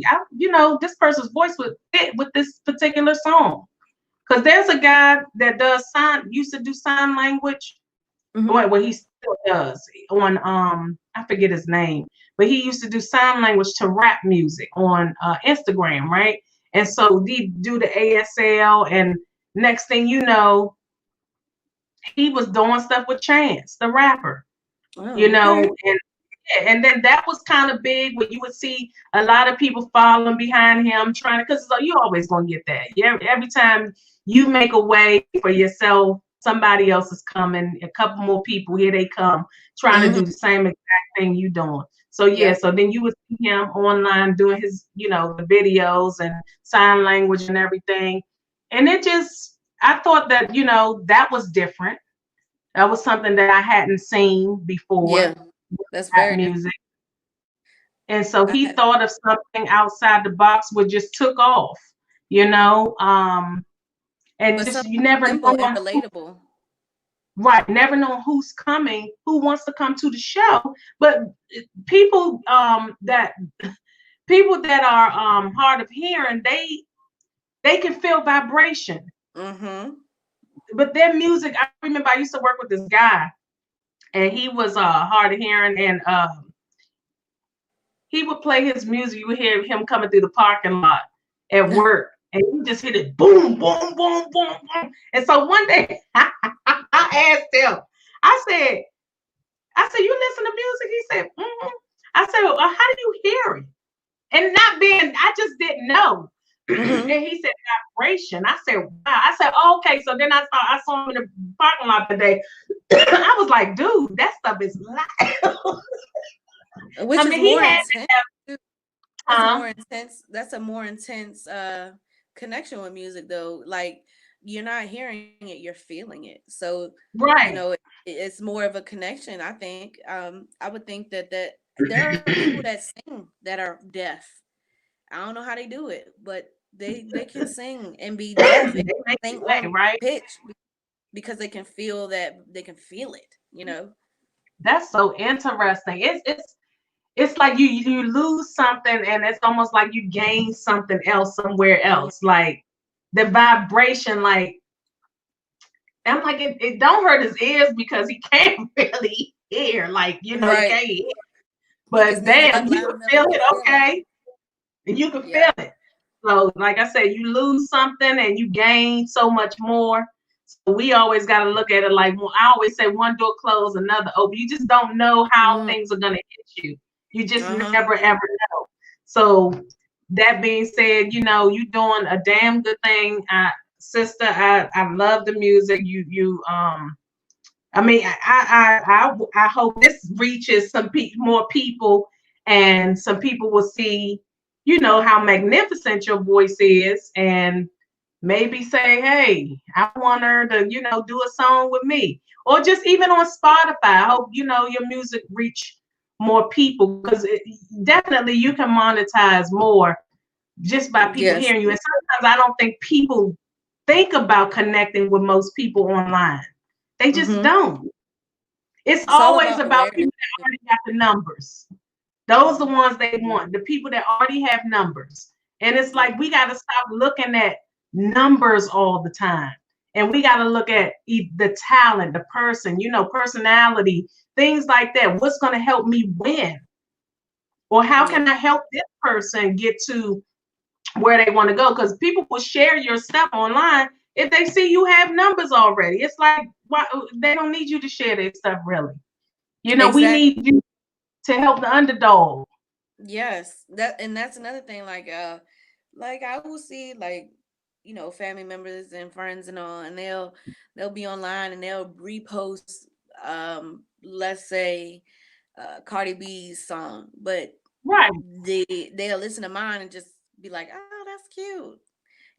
Speaker 1: this person's voice would fit with this particular song. Because there's a guy that used to do sign language.
Speaker 3: Hmm.
Speaker 1: Well, he still does on I forget his name, but he used to do sign language to rap music on Instagram, right? And so he do the ASL, and next thing you know, he was doing stuff with Chance, the rapper,
Speaker 3: Oh,
Speaker 1: and
Speaker 3: okay.
Speaker 1: and then that was kind of big, where you would see a lot of people following behind him, trying to, because you always gonna get that. Yeah, every time you make a way for yourself, somebody else is coming. A couple more people, here they come, trying to
Speaker 3: Hmm.
Speaker 1: do the same exact thing you doing. So yeah,
Speaker 3: Yep.
Speaker 1: so then you would see him online doing his, the videos and sign language and everything. And I thought that, that was different. That was something that I hadn't seen before,
Speaker 3: Yeah. That's
Speaker 1: rap
Speaker 3: very different.
Speaker 1: music. And so
Speaker 3: I
Speaker 1: he
Speaker 3: had
Speaker 1: thought of something outside the box, which just took off, you know. And
Speaker 3: but
Speaker 1: just
Speaker 3: something
Speaker 1: you never
Speaker 3: simple
Speaker 1: know
Speaker 3: and relatable.
Speaker 1: right, never know who's coming, who wants to come to the show. But people that people that are hard of hearing, they can feel vibration.
Speaker 3: Mm-hmm.
Speaker 1: But their music, I remember I used to work with this guy, and he was hard of hearing, and he would play his music. You would hear him coming through the parking lot at work, and you just hit it boom, boom, boom, boom, boom. And so one day I asked him, I said, you listen to music? He said, mm-hmm. I said, well, how do you hear it? And not being, I just didn't know.
Speaker 3: Mm-hmm.
Speaker 1: And he said vibration. I said, wow. I said, oh, okay. So then I saw him in the parking lot today. I was like, dude, that stuff is loud.
Speaker 3: Which
Speaker 1: I
Speaker 3: is
Speaker 1: mean, he
Speaker 3: more
Speaker 1: had
Speaker 3: intense.
Speaker 1: to
Speaker 3: That's a
Speaker 1: have,
Speaker 3: more intense. That's a more intense connection with music, though. Like you're not hearing it, you're feeling it. So you
Speaker 1: right.
Speaker 3: know, it's more of a connection. I think. I would think that there are people that sing that are deaf. I don't know how they do it, but they can sing and be deaf
Speaker 1: They
Speaker 3: and
Speaker 1: make
Speaker 3: sing
Speaker 1: you lay,
Speaker 3: on
Speaker 1: right?
Speaker 3: pitch because they can feel that they can feel it. You know.
Speaker 1: That's so interesting. It's like you lose something, and it's almost like you gain something else somewhere
Speaker 3: Mm-hmm.
Speaker 1: else. Like the vibration, like I'm like it don't hurt his ears because he can't really hear. Like, he
Speaker 3: Right.
Speaker 1: can't hear.
Speaker 3: He can
Speaker 1: But
Speaker 3: sneeze
Speaker 1: damn,
Speaker 3: up
Speaker 1: you
Speaker 3: loud
Speaker 1: can
Speaker 3: enough.
Speaker 1: feel
Speaker 3: You can
Speaker 1: it,
Speaker 3: feel it.
Speaker 1: okay? And you can feel
Speaker 3: Yep.
Speaker 1: it. So, like I said, you lose something and you gain so much more. So we always got to look at it like, well, I always say one door closed, another open. You just don't know how
Speaker 3: Mm-hmm.
Speaker 1: things are going to hit you. You just
Speaker 3: Uh-huh.
Speaker 1: never, ever know. So, that being said, you're doing a damn good thing. Sister, I love the music. I mean, I hope this reaches more people, and some people will see, how magnificent your voice is, and maybe say, hey, I want her to, do a song with me, or just even on Spotify. I hope your music reach more people, because definitely you can monetize more just by people
Speaker 3: Yes.
Speaker 1: hearing you. And sometimes I don't think people think about connecting with most people online. They just
Speaker 3: Mm-hmm.
Speaker 1: don't. It's
Speaker 3: It's all
Speaker 1: always
Speaker 3: about
Speaker 1: about
Speaker 3: awareness.
Speaker 1: people that already got the numbers. Those are the
Speaker 3: Mm-hmm.
Speaker 1: ones they want, the people that already have numbers. And it's
Speaker 3: Yep.
Speaker 1: like we got to stop looking at numbers all the time. And we got to look at the talent, the person, personality, things like that. What's going to help me win? Or how
Speaker 3: Yeah.
Speaker 1: can I help this person get to where they want to go? Because people will share your stuff online if they see you have numbers already. It's like, why, they don't need you to share their stuff, really. We
Speaker 3: Exactly.
Speaker 1: need you to help the underdog.
Speaker 3: Yes. That's another thing. Like I will see family members and friends and all, and they'll be online and they'll repost let's say Cardi B's song, but
Speaker 1: Right,
Speaker 3: they'll listen to mine and just be like, oh, that's cute.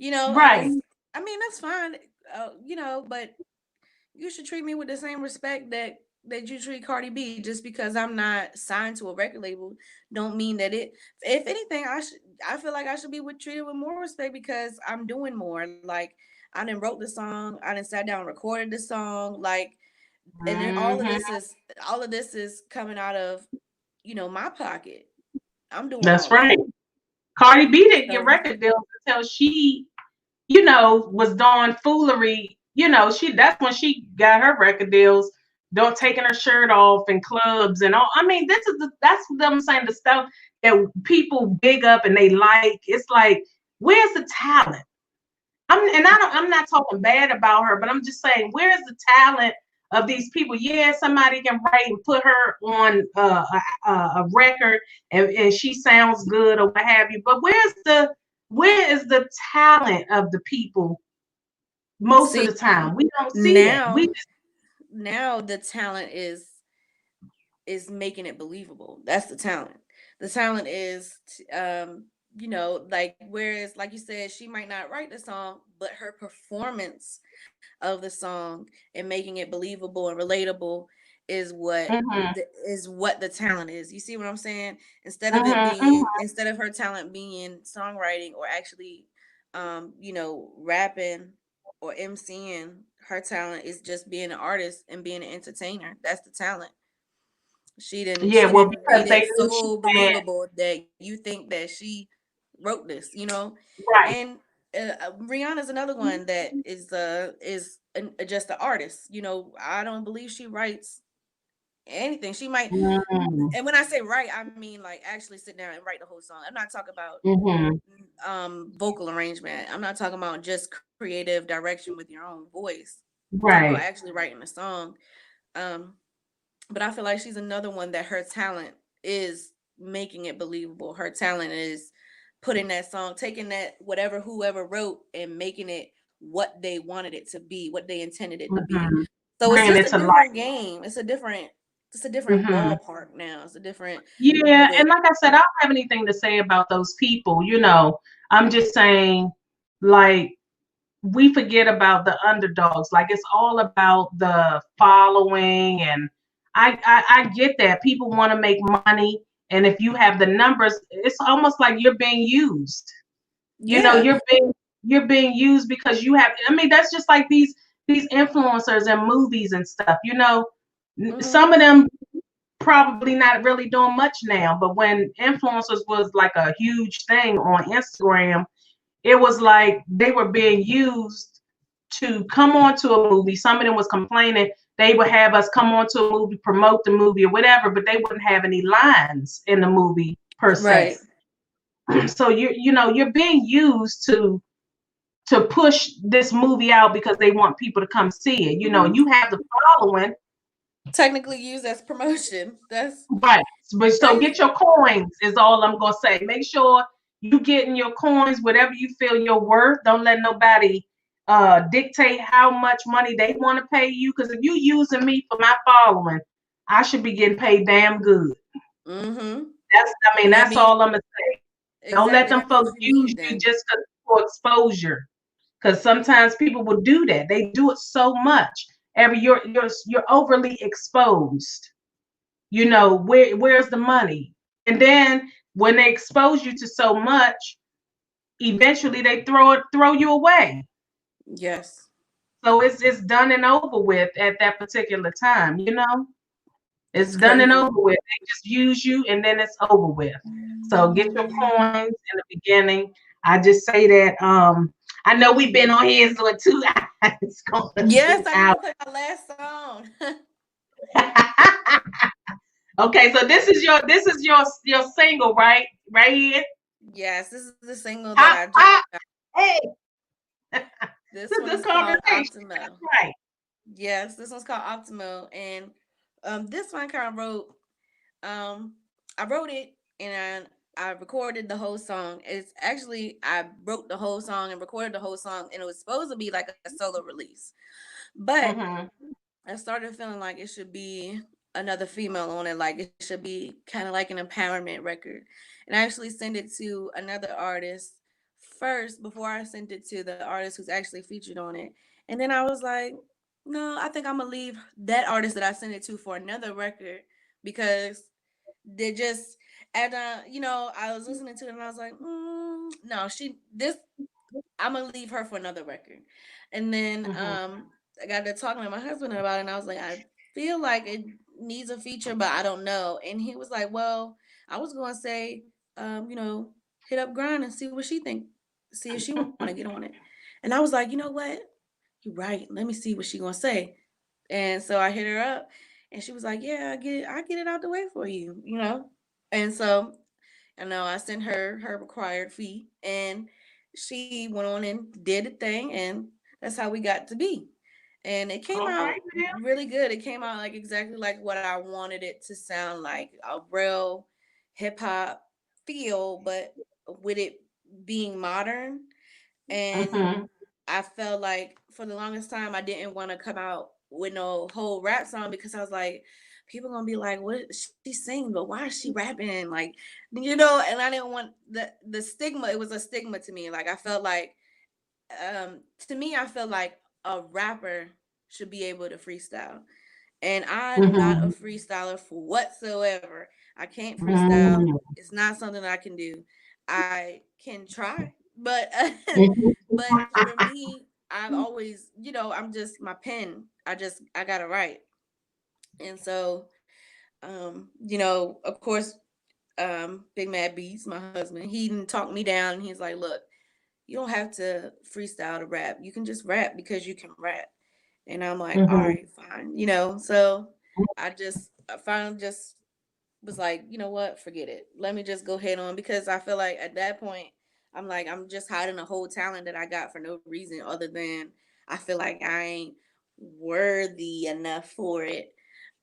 Speaker 3: And
Speaker 1: right.
Speaker 3: it's, I mean, that's fine. But you should treat me with the same respect that you treat Cardi B. Just because I'm not signed to a record label, don't mean that it. If anything, I feel like I should be treated with more respect because I'm doing more. Like I done wrote the song, I done sat down and recorded the song, and then
Speaker 1: Hmm.
Speaker 3: all of this is coming out of my pocket. I'm doing
Speaker 1: That's
Speaker 3: all that.
Speaker 1: right. Cardi B didn't get
Speaker 3: So
Speaker 1: record deals until she, was doing foolery. That's when she got her record deals, don't taking her shirt off in clubs and all. I mean, that's what I'm saying, the stuff that people big up and they like. It's like, where's the talent? I'm not talking bad about her, but I'm just saying, where's the talent of these people? Yeah, somebody can write and put her on a record, and she sounds good or what have you. But where is the talent of the people most of
Speaker 3: see
Speaker 1: the time? We don't see that. We
Speaker 3: now
Speaker 1: just
Speaker 3: now the talent is making it believable. That's the talent. The talent is, like whereas, like you said, she might not write the song, but her performance of the song and making it believable and relatable is
Speaker 1: mhm,
Speaker 3: what the talent is. You see what I'm saying?
Speaker 1: mhm, mhm.
Speaker 3: Instead of her talent being songwriting or actually, rapping or MCing, her talent is just being an artist and being an entertainer. That's the talent.
Speaker 1: Yeah,
Speaker 3: She
Speaker 1: well,
Speaker 3: didn't
Speaker 1: because
Speaker 3: made
Speaker 1: they
Speaker 3: it
Speaker 1: knew she
Speaker 3: so
Speaker 1: had
Speaker 3: believable that you think that she wrote this, you know.
Speaker 1: right.
Speaker 3: And Rihanna's another one that just an artist. You know, I don't believe she writes anything. She might,
Speaker 1: Mm,
Speaker 3: and when I say write, I mean like actually sit down and write the whole song. I'm not talking about
Speaker 1: mm-hmm.
Speaker 3: vocal arrangement. I'm not talking about just creative direction with your own voice. I'm talking about
Speaker 1: Right.
Speaker 3: actually writing a song. Um, but I feel like she's another one that her talent is making it believable. Her talent is putting that song, taking that whatever whoever wrote and making it what they wanted it to be, what they intended it to be.
Speaker 1: Mm-hmm.
Speaker 3: So it's
Speaker 1: Bringing
Speaker 3: just
Speaker 1: it
Speaker 3: a
Speaker 1: to life.
Speaker 3: different game. It's a different
Speaker 1: Mm-hmm.
Speaker 3: ballpark now. It's a different
Speaker 1: Yeah,
Speaker 3: way.
Speaker 1: and like I said, I don't have anything to say about those people. I'm just saying, like, we forget about the underdogs. Like, it's all about the following, and I get that people want to make money, and if you have the numbers, it's almost like you're being used. You know,
Speaker 3: Yeah.
Speaker 1: you're being used because you have. I mean, that's just like these influencers and movies and stuff.
Speaker 3: Mm-hmm.
Speaker 1: Some of them probably not really doing much now, but when influencers was like a huge thing on Instagram, it was like they were being used to come onto a movie. Some of them was complaining they would have us come onto a movie, promote the movie or whatever, but they wouldn't have any lines in the movie per se.
Speaker 3: Right.
Speaker 1: So you're being used to push this movie out because they want people to come see it.
Speaker 3: Mm-hmm.
Speaker 1: You have the following.
Speaker 3: Technically used as promotion. That's
Speaker 1: Right. But so get
Speaker 3: crazy.
Speaker 1: your coins is all I'm gonna say. Make sure you getting your coins, whatever you feel you're worth. Don't let nobody dictate how much money they want to pay you. Because if you using me for my following, I should be getting paid damn good.
Speaker 3: Mm-hmm. And that
Speaker 1: That's
Speaker 3: means
Speaker 1: all I'm gonna say. Don't let
Speaker 3: exactly
Speaker 1: them
Speaker 3: that means
Speaker 1: folks
Speaker 3: you
Speaker 1: use
Speaker 3: need
Speaker 1: you
Speaker 3: them.
Speaker 1: just for exposure. Because sometimes people will do that. They do it so much. You're overly exposed. Where's the money? And then when they expose you to so much, eventually they throw you away.
Speaker 3: Yes.
Speaker 1: So it's done and over with at that particular time. It's
Speaker 3: It's
Speaker 1: done and
Speaker 3: crazy.
Speaker 1: over with. They just use you and then it's over with. So get your coins in the beginning. I just say that I know we've been on here for 2 hours, going
Speaker 3: Yes,
Speaker 1: two
Speaker 3: I need
Speaker 1: hours.
Speaker 3: to play my last song.
Speaker 1: Okay, so this is your single, right? Right here.
Speaker 3: Yes, this is the single that I
Speaker 1: Hop,
Speaker 3: just
Speaker 1: hop.
Speaker 3: got.
Speaker 1: Hey,
Speaker 3: This
Speaker 1: it's a
Speaker 3: one
Speaker 1: good
Speaker 3: is called
Speaker 1: conversation.
Speaker 3: Optimo.
Speaker 1: That's right.
Speaker 3: Yes, this one's called Optimo. And this one kind of wrote, um, I wrote it and I recorded the whole song. It's actually, I wrote the whole song and recorded the whole song, and it was supposed to be like a solo release. But
Speaker 1: Mm-hmm.
Speaker 3: I started feeling like it should be another female on it, like it should be kind of like an empowerment record. And I actually sent it to another artist first before I sent it to the artist who's actually featured on it. And then I was like, no, I think I'm gonna leave that artist that I sent it to for another record because they just and I was listening to it and I was like, no, I'm gonna leave her for another record. And then
Speaker 1: Mm-hmm.
Speaker 3: I got to talking to my husband about it and I was like, I feel like it needs a feature, but I don't know. And he was like, well, I was gonna say, hit up Grind and see what she think, see if she wanna get on it. And I was like, you know what? You're right. Let me see what she gonna say. And so I hit her up and she was like, yeah, I get it out the way for you. And so I know I sent her required fee, and she went on and did the thing, and that's how we got to be. And it came
Speaker 1: All
Speaker 3: out
Speaker 1: right, man.
Speaker 3: really good. It came out like exactly like what I wanted it to sound like, a real hip hop feel, but with it being modern. And
Speaker 1: Mm-hmm.
Speaker 3: I felt like for the longest time I didn't want to come out with no whole rap song because I was like, people gonna be like, what she's singing, but why is she rapping? Like, and I didn't want the stigma. It was a stigma to me. Like I felt like to me, I felt like a rapper should be able to freestyle. And I'm not a
Speaker 1: Mm-hmm.
Speaker 3: freestyler for whatsoever. I can't freestyle.
Speaker 1: Mm-hmm.
Speaker 3: It's not something I can do. I can try, but
Speaker 1: Mm-hmm.
Speaker 3: but for me, I've always, I'm just my pen. I gotta write. And so, of course, Big Mad Beats, my husband, he didn't talk me down. He's like, look, you don't have to freestyle to rap. You can just rap because you can rap. And I'm like, all
Speaker 1: Mm-hmm.
Speaker 3: right, fine. So I finally just was like, you know what, forget it. Let me just go head on, because I feel like at that point, I'm like, I'm just hiding a whole talent that I got for no reason other than I feel like I ain't worthy enough for it.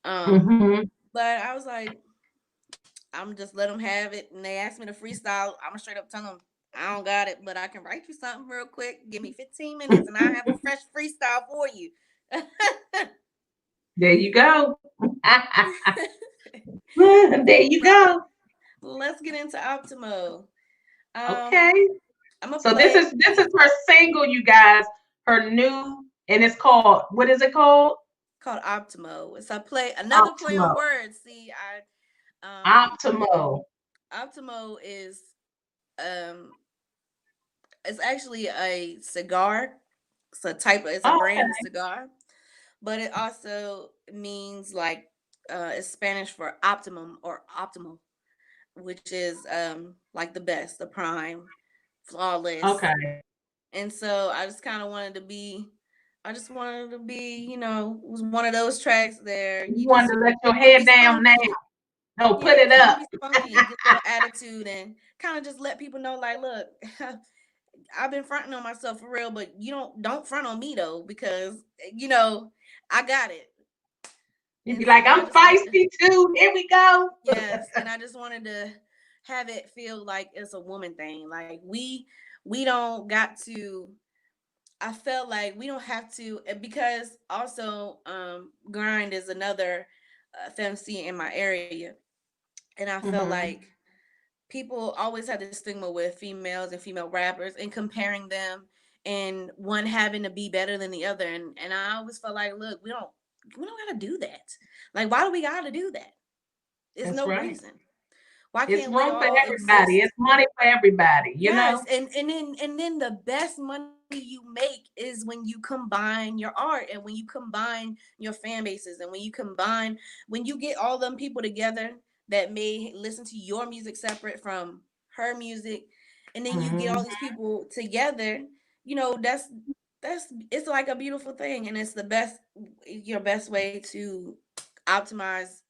Speaker 3: Um,
Speaker 1: Mm-hmm.
Speaker 3: but I was like, I'm just let them have it. And they asked me to freestyle. I'm gonna straight up tell them I don't got it, but I can write you something real quick. Give me 15 minutes, and I have a fresh freestyle for you.
Speaker 1: There you go. There you
Speaker 3: So
Speaker 1: go.
Speaker 3: let's get into Optimo.
Speaker 1: Okay.
Speaker 3: I'm gonna
Speaker 1: So this
Speaker 3: play
Speaker 1: is this is her single, you guys. Her new, and it's called, what is it called?
Speaker 3: called Optimo. It's a play, another play
Speaker 1: Optimo.
Speaker 3: on words. See,
Speaker 1: Optimo.
Speaker 3: Optimo is um it's actually a cigar. It's a brand of
Speaker 1: Okay.
Speaker 3: cigar, but it also means like it's Spanish for optimum or optimal, which is like the best, the prime, flawless.
Speaker 1: Okay.
Speaker 3: And so I just wanted to be, it was one of those tracks there.
Speaker 1: You wanted to let your
Speaker 3: You can
Speaker 1: head
Speaker 3: be
Speaker 1: down now.
Speaker 3: spunky.
Speaker 1: No,
Speaker 3: Yeah,
Speaker 1: put it
Speaker 3: you can
Speaker 1: up.
Speaker 3: be spunky and get a little attitude and kind of just let people know, like, look, I've been fronting on myself for real, but you don't front on me though, because you know I got it.
Speaker 1: You'd be
Speaker 3: And
Speaker 1: like,
Speaker 3: so I
Speaker 1: I'm
Speaker 3: just wanted to,
Speaker 1: feisty too. Here we go.
Speaker 3: yes, and I just wanted to have it feel like it's a woman thing. Like we don't got to. I felt like we don't have to, because also grind is another fancy in my area, and I felt
Speaker 1: Mm-hmm.
Speaker 3: like people always had this stigma with females and female rappers and comparing them, and one having to be better than the other, and I always felt like, look, we don't gotta do that. Like, why do we gotta do that? There's
Speaker 1: That's
Speaker 3: no
Speaker 1: right.
Speaker 3: reason. Why
Speaker 1: It's
Speaker 3: can't we
Speaker 1: room for
Speaker 3: all
Speaker 1: everybody.
Speaker 3: exist?
Speaker 1: It's money for everybody, you
Speaker 3: Yes,
Speaker 1: know?
Speaker 3: and then the best money you make is when you combine your art, and when you combine your fan bases, and when you get all them people together that may listen to your music separate from her music, and then you get
Speaker 1: Mm-hmm.
Speaker 3: all these people together, that's it's like a beautiful thing, and it's the best your best way to optimize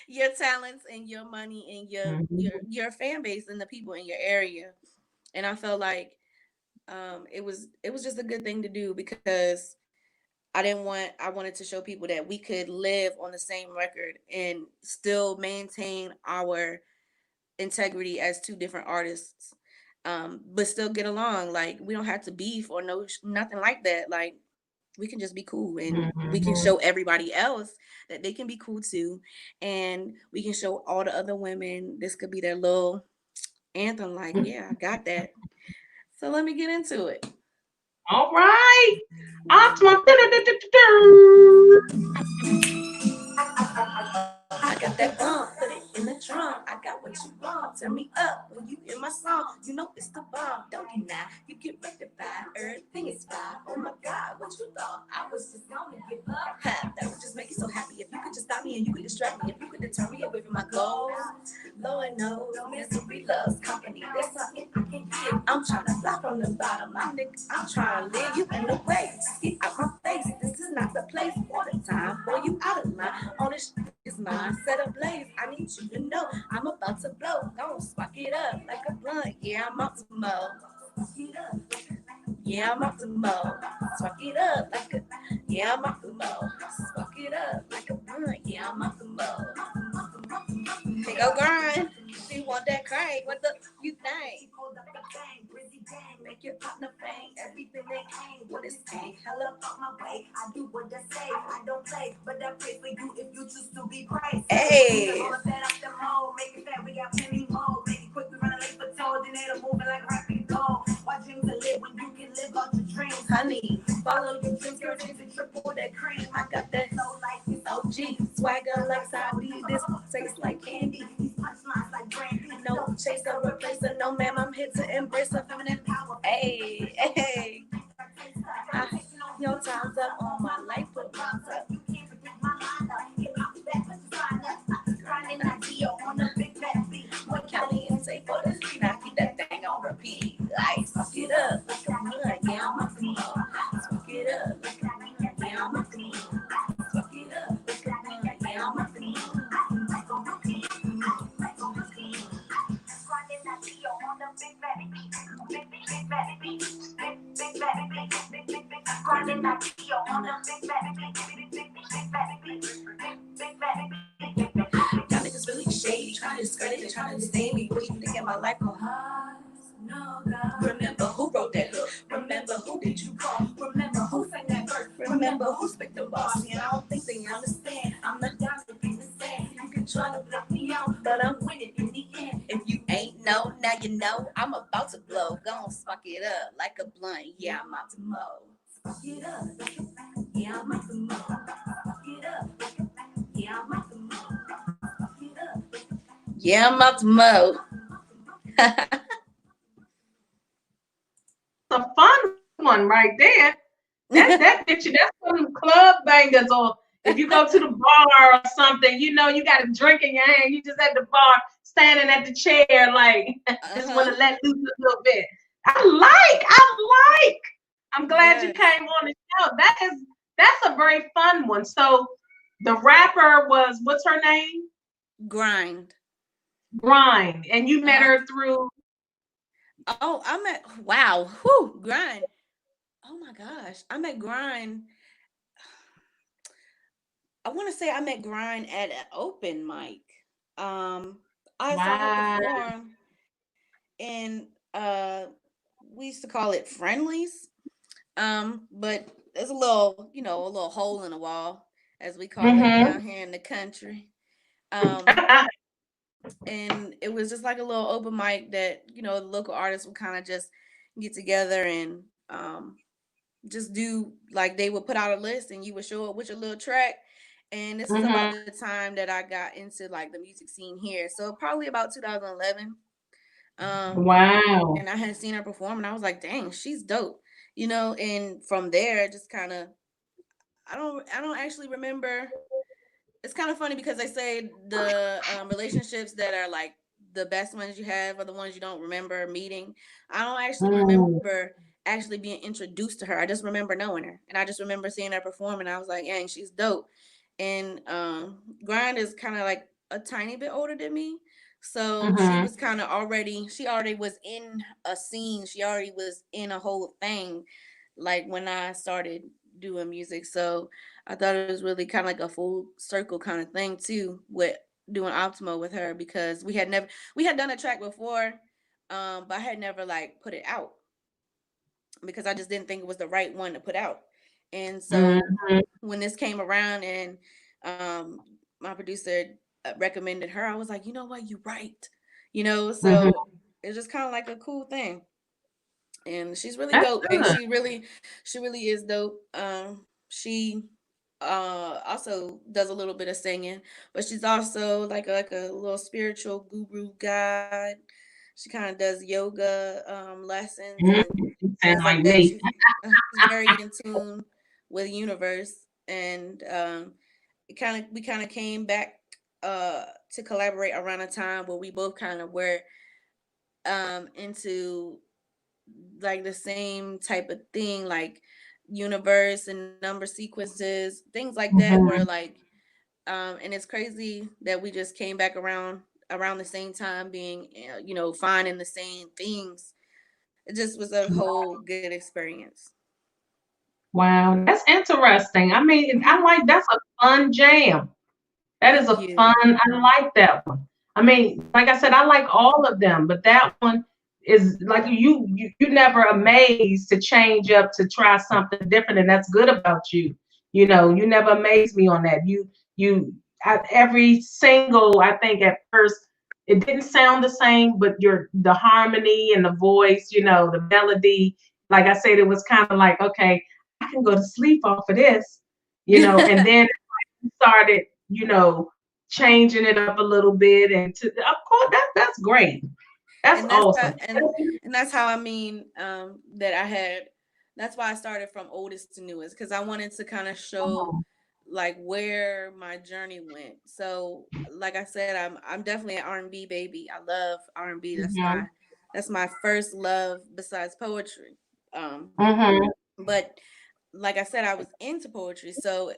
Speaker 3: your talents and your money and your your
Speaker 1: Mm-hmm.
Speaker 3: your fan base and the people in your area. And I felt like it was just a good thing to do, because I wanted to show people that we could live on the same record and still maintain our integrity as two different artists, but still get along. Like, we don't have to beef or nothing like that. Like, we can just be cool, and we can show
Speaker 1: Mm-hmm.
Speaker 3: everybody else that they can be cool too, and we can show all the other women this could be their little anthem, like, yeah, I got that. So let me get into it.
Speaker 1: All right. Optimum.
Speaker 3: I got that bump, put it in the trunk. I got what you want. Turn me up when you hear my song. You know it's the bomb, don't deny. You get rectified, everything is fine. Oh my God, what you thought? I was just gonna give up. Ha, that would just make you so happy. If you could just stop me and you could distract me, if you could deter me away from my goals. Lord knows, misery loves company. There's something I can give. I'm trying to fly from the bottom. I'm trying to live you in the way. Get out my face. This is not the place or the time for you out of line. All this is mine. Set ablaze. I need you to know I'm about to blow. Don't spark it up like a blunt. Yeah, I'm up to mow. Yeah, I'm up to mow. Spark it up like a. Yeah, I'm up to mow. Spark it up like a blunt. Yeah, I'm up to mow. Hey, go grind. If you want that crank, what the you think? Make your partner bang. Everything they came, what is came? Hella up my way. I do what they say. I don't play, but I pray for you if you choose to be praised. Hey. All of that off the mold. Make it fat, we got plenty more. Make it quick, we running late for told. Then it'll moving like rapid gold. Why dreams to live when you can live out your dreams, honey? Follow your dreams, girl, dreams and triple that cream. I got that low like this OG. Swagger like Saudi. This tastes like candy. These punchlines like brandy. No chaser, replacer. No, ma'am, I'm here to embrace a feminine power. Hey, hey. Y'all niggas really shady, trying to discredit and trying to disdain me. What you think of my life go hard? No, God. Remember who wrote that hook. Remember who did you call. Remember who sang that verse. Remember who spit the boss. And I don't think they understand. I'm the guy that people say. You can try to block me out, but I'm winning in the end. If you ain't know, now you know. I'm about to blow. Gon' spark it up like a blunt. Yeah, I'm about to mow. Spark it up. Yeah, I'm about to mow. Spark it up. Yeah, I'm about to mow. Spark it up. Yeah, I'm about to mow.
Speaker 1: A fun one right there. That picture, that's some club bangers, or if you go to the bar or something, you know, you got a drink in your hand, you just at the bar, standing at the chair, like just want to let loose a little bit. I like. I'm glad you came on the show. That's a very fun one. So the rapper was, what's her name?
Speaker 3: Grind.
Speaker 1: And you met her through.
Speaker 3: Oh, I met, wow, whew, Grind. Oh my gosh, I met Grind. I want to say I met Grind at an open mic. I saw her perform, and we used to call it Friendlies. But there's a little, you know, a little hole in the wall, as we call it down here in the country. And it was just like a little open mic that, you know, the local artists would kind of just get together and just do, like, they would put out a list and you would show up with your little track. And this is about the time that I got into like the music scene here, so probably about 2011.
Speaker 1: Wow.
Speaker 3: And I had seen her perform and I was like, dang, she's dope, you know. And from there, just kind of, I don't actually remember. It's kind of funny because they say the relationships that are like the best ones you have are the ones you don't remember meeting. I don't actually remember actually being introduced to her. I just remember knowing her, and I just remember seeing her perform, and I was like, "Dang, she's dope." And Grind is kind of like a tiny bit older than me, so she was kind of already. She already was in a scene. She already was in a whole thing, like when I started doing music. So I thought it was really kind of like a full circle kind of thing too with doing Optimo with her, because we had done a track before, but I had never like put it out because I just didn't think it was the right one to put out. And so when this came around and my producer recommended her, I was like, you know what, you right, you know. So it's just kind of like a cool thing. And she's really
Speaker 1: That's
Speaker 3: dope. Like
Speaker 1: good.
Speaker 3: she really is dope. She also does a little bit of singing, but she's also like a little spiritual guru guide. She kind of does yoga lessons and
Speaker 1: Sound
Speaker 3: things like
Speaker 1: like
Speaker 3: that.
Speaker 1: me.
Speaker 3: She's very in tune with the universe, and we kind of came back to collaborate around a time where we both kind of were into like the same type of thing, like universe and number sequences, things like that, where like and it's crazy that we just came back around the same time, being you know, finding the same things. It just was a whole good experience.
Speaker 1: Wow, that's interesting. I mean, I like, that's a fun jam. That is
Speaker 3: Thank
Speaker 1: a fun,
Speaker 3: you.
Speaker 1: I like that one. I mean, like I said, I like all of them, but that one is like, you never amazed to change up to try something different, and that's good about you. You know, you never amazed me on that. Every single, I think at first it didn't sound the same, but the harmony and the voice, you know, the melody, like I said, it was kind of like, okay, I can go to sleep off of this, you know. And then started, you know, changing it up a little bit, and to, of course, that's great. That's
Speaker 3: And that's how,
Speaker 1: awesome.
Speaker 3: and that's how, I mean, that I had, that's why I started from oldest to newest, because I wanted to kind of show like where my journey went. So like I said, I'm definitely an R&B baby. I love R&B.
Speaker 1: Mhm.
Speaker 3: That's my first love besides poetry.
Speaker 1: Mhm.
Speaker 3: But like I said, I was into poetry, so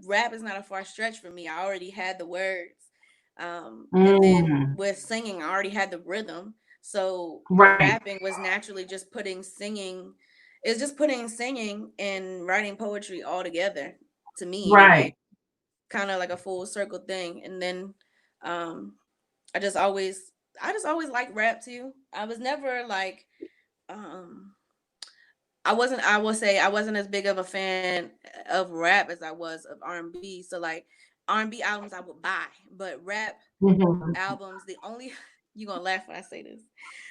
Speaker 3: rap is not a far stretch for me. I already had the words, and then
Speaker 1: Mm.
Speaker 3: with singing, I already had the rhythm. So
Speaker 1: Right.
Speaker 3: rapping was naturally just putting singing it's just putting singing and writing poetry all together, to me anyway.
Speaker 1: Right.
Speaker 3: Kind of like a full circle thing. And then um I just always like rap too. I was never like um I will say I wasn't as big of a fan of rap as I was of R&B. So like R&B albums I would buy, but rap
Speaker 1: Mhm.
Speaker 3: albums, the only you gonna laugh when I say this.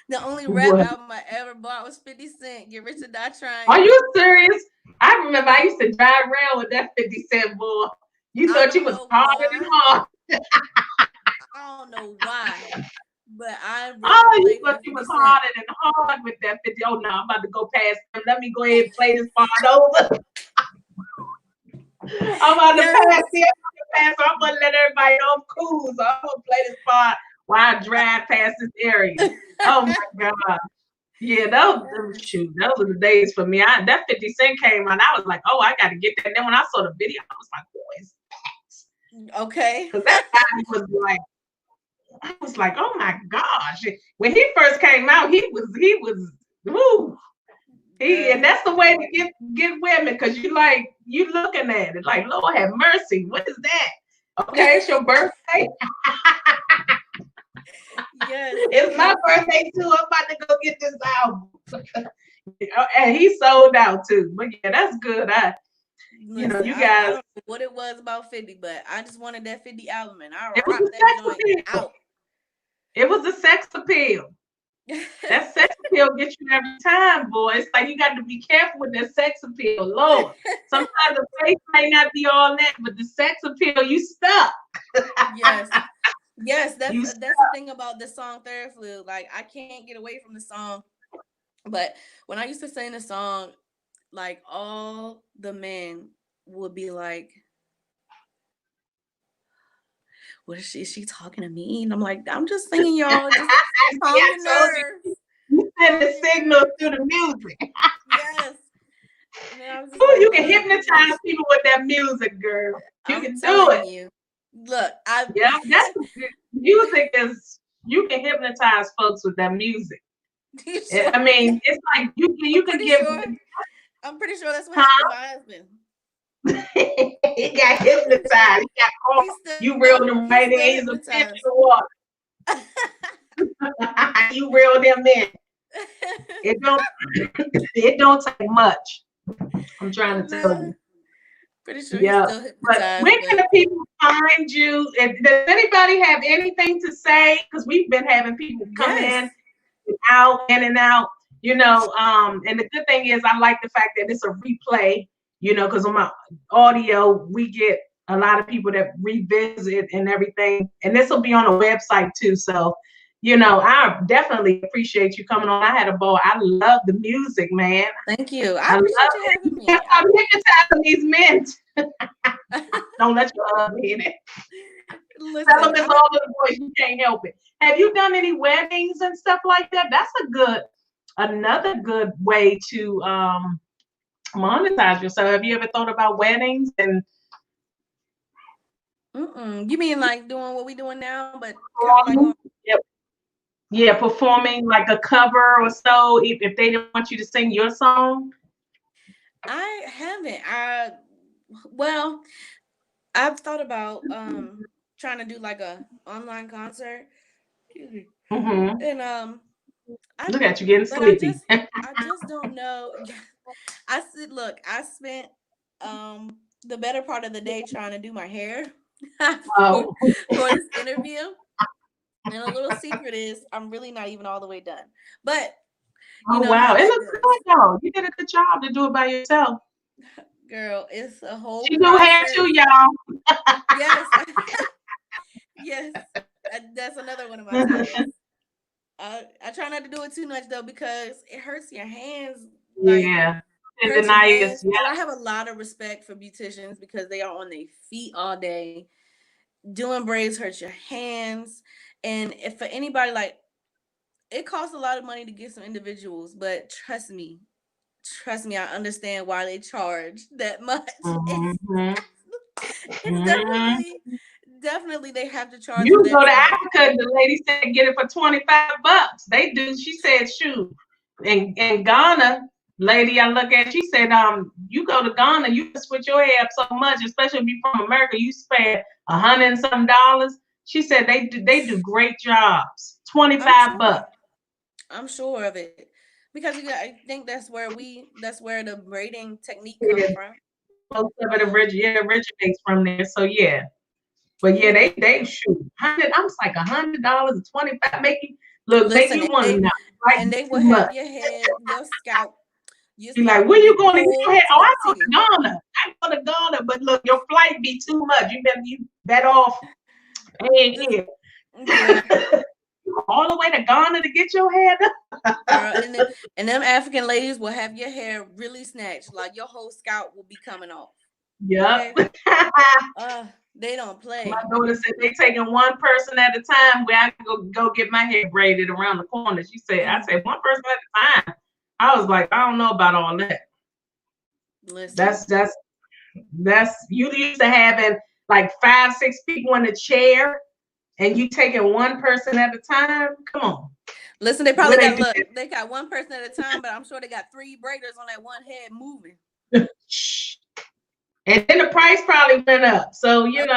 Speaker 3: The only rap
Speaker 1: What?
Speaker 3: album I ever bought was 50 Cent, Get Rich or Die
Speaker 1: Are
Speaker 3: Trying.
Speaker 1: you serious? I remember I
Speaker 3: Yes.
Speaker 1: used to drive around with that 50 Cent boy. You
Speaker 3: I
Speaker 1: thought you
Speaker 3: don't
Speaker 1: was
Speaker 3: know
Speaker 1: harder than
Speaker 3: why.
Speaker 1: hard.
Speaker 3: I don't know why. But I really
Speaker 1: Oh, you
Speaker 3: played
Speaker 1: thought
Speaker 3: for
Speaker 1: you
Speaker 3: 50
Speaker 1: was
Speaker 3: Cent.
Speaker 1: harder than hard with that 50. Oh no, I'm about to go past him. Let me go ahead and play this part over. I'm about to pass
Speaker 3: Yes.
Speaker 1: the pass. So I'm gonna let everybody know I'm cool. So I'm gonna play this part while I drive past this area. Oh my God. Yeah,
Speaker 3: Yes.
Speaker 1: shoot, those were the days for me. That 50 Cent came out, I was like, oh, I gotta get that. And then when I saw the video, I was like, who is
Speaker 3: Okay.
Speaker 1: because that guy was like, I was like, oh my gosh. When he first came out, he was woo. And
Speaker 3: Girl.
Speaker 1: that's the way to get women, because you looking at it like, Lord have mercy. What is that? Okay, it's your birthday.
Speaker 3: Yes.
Speaker 1: It's my birthday too. I'm about to go get this album. And he sold out too. But yeah, that's good.
Speaker 3: Listen,
Speaker 1: You
Speaker 3: I
Speaker 1: guys,
Speaker 3: don't know what it was about 50, but I just wanted that 50 album and I
Speaker 1: it was
Speaker 3: rocked
Speaker 1: a
Speaker 3: that
Speaker 1: sex
Speaker 3: joint
Speaker 1: appeal.
Speaker 3: out.
Speaker 1: It was a sex appeal. That sex appeal gets you every time, boy. It's like you got to be careful with that sex appeal. Lord, sometimes the face might not be all that, but the sex appeal, you stuck.
Speaker 3: Yes. Yes,
Speaker 1: You
Speaker 3: that's the thing about the song Third Flu. Like I can't get away from the song. But when I used to sing the song, like all the men would be like, "What is she talking to me?" And I'm like, "I'm just singing, y'all. Just
Speaker 1: See,
Speaker 3: calm
Speaker 1: I
Speaker 3: your
Speaker 1: told you.
Speaker 3: nerves.
Speaker 1: You send
Speaker 3: Calm
Speaker 1: the
Speaker 3: your
Speaker 1: signals
Speaker 3: nerves."
Speaker 1: through the music.
Speaker 3: Yes. And then I was just
Speaker 1: Ooh,
Speaker 3: like,
Speaker 1: you can
Speaker 3: "Lord,
Speaker 1: hypnotize people with that music, girl. You
Speaker 3: I'm
Speaker 1: can do
Speaker 3: telling
Speaker 1: it.
Speaker 3: you. Look, I
Speaker 1: Yeah, music is, you can hypnotize folks with that music.
Speaker 3: you sure?
Speaker 1: I mean, it's like
Speaker 3: I'm
Speaker 1: you can
Speaker 3: pretty
Speaker 1: give,
Speaker 3: sure. I'm pretty sure that's what happened to
Speaker 1: huh?
Speaker 3: my husband.
Speaker 1: He got
Speaker 3: I'm pretty sure
Speaker 1: hypnotized. He got caught. You reeled him
Speaker 3: he's
Speaker 1: right in.
Speaker 3: still
Speaker 1: He's a fish in
Speaker 3: hypnotized.
Speaker 1: the water. You reeled him in. It don't it don't take much. I'm trying to tell
Speaker 3: No,
Speaker 1: you.
Speaker 3: pretty sure he's
Speaker 1: Yeah.
Speaker 3: still
Speaker 1: But
Speaker 3: hypnotized,
Speaker 1: where can
Speaker 3: but
Speaker 1: the people find you? Does anybody have anything to say? Because we've been having people come in
Speaker 3: yes.
Speaker 1: and out, in and out, and the good thing is I like the fact that it's a replay, because on my audio, we get a lot of people that revisit and everything. And this will be on a website too. So, I definitely appreciate you coming on. I had a ball. I love the music, man.
Speaker 3: Thank you. I
Speaker 1: I love
Speaker 3: appreciate you
Speaker 1: it.
Speaker 3: having
Speaker 1: You can't
Speaker 3: me.
Speaker 1: stop hypnotizing these men. Don't let your husband hear that. Tell them
Speaker 3: Listen,
Speaker 1: it's all in the voice. You can't help it. Have you done any weddings and stuff like that? That's another good way to monetize yourself. Have you ever thought about weddings and
Speaker 3: you mean like doing what we doing now, but kind of like
Speaker 1: performing?
Speaker 3: on
Speaker 1: Yep. Yeah, performing like a cover or so, if they didn't want you to sing your song.
Speaker 3: I haven't. Well, I've thought about trying to do like a online concert. Excuse me.
Speaker 1: Hmm.
Speaker 3: And I
Speaker 1: Look at you getting
Speaker 3: but I
Speaker 1: sleepy.
Speaker 3: just I just don't know. I said, look, I spent the better part of the day trying to do my hair for
Speaker 1: Oh,
Speaker 3: for this interview. And a little secret is I'm really not even all the way done. But you
Speaker 1: oh
Speaker 3: know how
Speaker 1: wow. It
Speaker 3: that
Speaker 1: looks
Speaker 3: goes.
Speaker 1: good though. You did a good job to do it by yourself.
Speaker 3: Girl, it's a whole
Speaker 1: She do hair
Speaker 3: process.
Speaker 1: too, y'all.
Speaker 3: Yes. Yes. That's another one of my talents. I try not to do it too much though because it hurts your hands. Like
Speaker 1: Yeah.
Speaker 3: hurts your
Speaker 1: Tendonitis.
Speaker 3: hands. And I
Speaker 1: Yeah.
Speaker 3: have a lot of respect for beauticians because they are on their feet all day. Doing braids hurts your hands. And if for anybody like it costs a lot of money to get some individuals, but trust me, I understand why they charge that much.
Speaker 1: Hmm.
Speaker 3: It's
Speaker 1: Hmm.
Speaker 3: definitely they have to charge for
Speaker 1: You
Speaker 3: that
Speaker 1: go to
Speaker 3: time.
Speaker 1: Africa, and the lady said get it for $25. They do. She said, shoot. In Ghana, lady I look at, she said, you go to Ghana, you can switch your hair up so much, especially if you're from America, you spend $100 and some dollars. She said they do great jobs.
Speaker 3: I'm
Speaker 1: 25
Speaker 3: sure.
Speaker 1: bucks.
Speaker 3: I'm sure of it. Because I think that's where the braiding technique come
Speaker 1: Yeah,
Speaker 3: from.
Speaker 1: most of it
Speaker 3: Um,
Speaker 1: originates from there. So yeah. But yeah,
Speaker 3: yeah.
Speaker 1: they shoot 100. I was like $100 and 25. Make
Speaker 3: Listen,
Speaker 1: you want to not like
Speaker 3: and they will
Speaker 1: too
Speaker 3: have
Speaker 1: much.
Speaker 3: your head, your
Speaker 1: Be like,
Speaker 3: scalp
Speaker 1: where
Speaker 3: will
Speaker 1: you
Speaker 3: be
Speaker 1: going to get your hair?
Speaker 3: pulled to
Speaker 1: Oh,
Speaker 3: the
Speaker 1: I go
Speaker 3: tip.
Speaker 1: to Ghana. I go to Ghana, but look, your flight be too much. You better off paying
Speaker 3: Just
Speaker 1: here.
Speaker 3: yeah,
Speaker 1: All the way to Ghana to get your hair done.
Speaker 3: girl. And them African ladies will have your hair really snatched, like your whole scalp will be coming off.
Speaker 1: Yep.
Speaker 3: Okay. They don't
Speaker 1: My
Speaker 3: play.
Speaker 1: daughter said they taking one person at a time. Where I can go get my hair braided around the corner. I
Speaker 3: Mm,
Speaker 1: said one person at a time. I was like, I don't know about all that.
Speaker 3: listen.
Speaker 1: That's you used to having like 5, 6 people in a chair, and you taking one person at a time. Come on,
Speaker 3: Listen, they
Speaker 1: where
Speaker 3: probably
Speaker 1: they
Speaker 3: got
Speaker 1: do
Speaker 3: look, they got one person at a time, but I'm sure they got three braiders on that one head moving.
Speaker 1: that? Shh. And then the price probably went up. So
Speaker 3: Yes.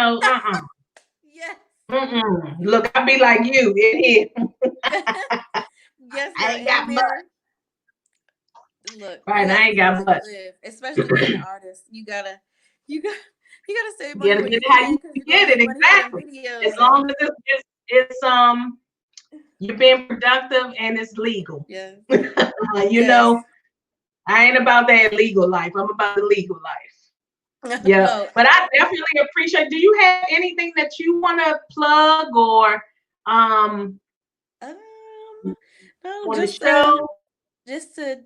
Speaker 1: Look, I be like you in here.
Speaker 3: Yes,
Speaker 1: I
Speaker 3: girl.
Speaker 1: ain't
Speaker 3: In
Speaker 1: got much.
Speaker 3: there. Look,
Speaker 1: Right,
Speaker 3: you
Speaker 1: I
Speaker 3: gotta
Speaker 1: ain't
Speaker 3: use
Speaker 1: got
Speaker 3: it to
Speaker 1: much.
Speaker 3: live, especially being an artist. You got you gotta save money
Speaker 1: Gotta
Speaker 3: when
Speaker 1: get
Speaker 3: you
Speaker 1: it how
Speaker 3: can
Speaker 1: you
Speaker 3: because
Speaker 1: can
Speaker 3: you're gonna
Speaker 1: get it
Speaker 3: need money for them
Speaker 1: exactly. As
Speaker 3: videos and
Speaker 1: long as it's you're being productive and it's legal.
Speaker 3: yes.
Speaker 1: You
Speaker 3: Yes.
Speaker 1: know, I ain't about that legal life. I'm about the legal life. Yeah,
Speaker 3: No.
Speaker 1: but I definitely appreciate. Do you have anything that you want to plug or um
Speaker 3: Um no,
Speaker 1: on the show?
Speaker 3: just to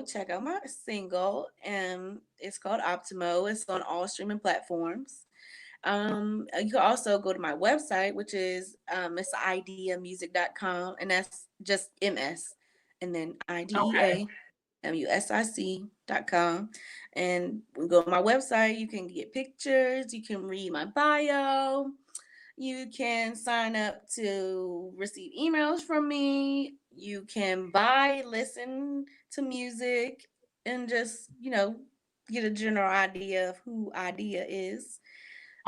Speaker 3: check out my single, and it's called Optimo. It's on all streaming platforms. You can also go to my website, which is missideamusic.com, and that's just MS and then
Speaker 1: Okay.
Speaker 3: IDEAMUSIC.com. And when you go to my website, you can get pictures, you can read my bio, you can sign up to receive emails from me, you can listen to music, and just, get a general idea of who Idea is.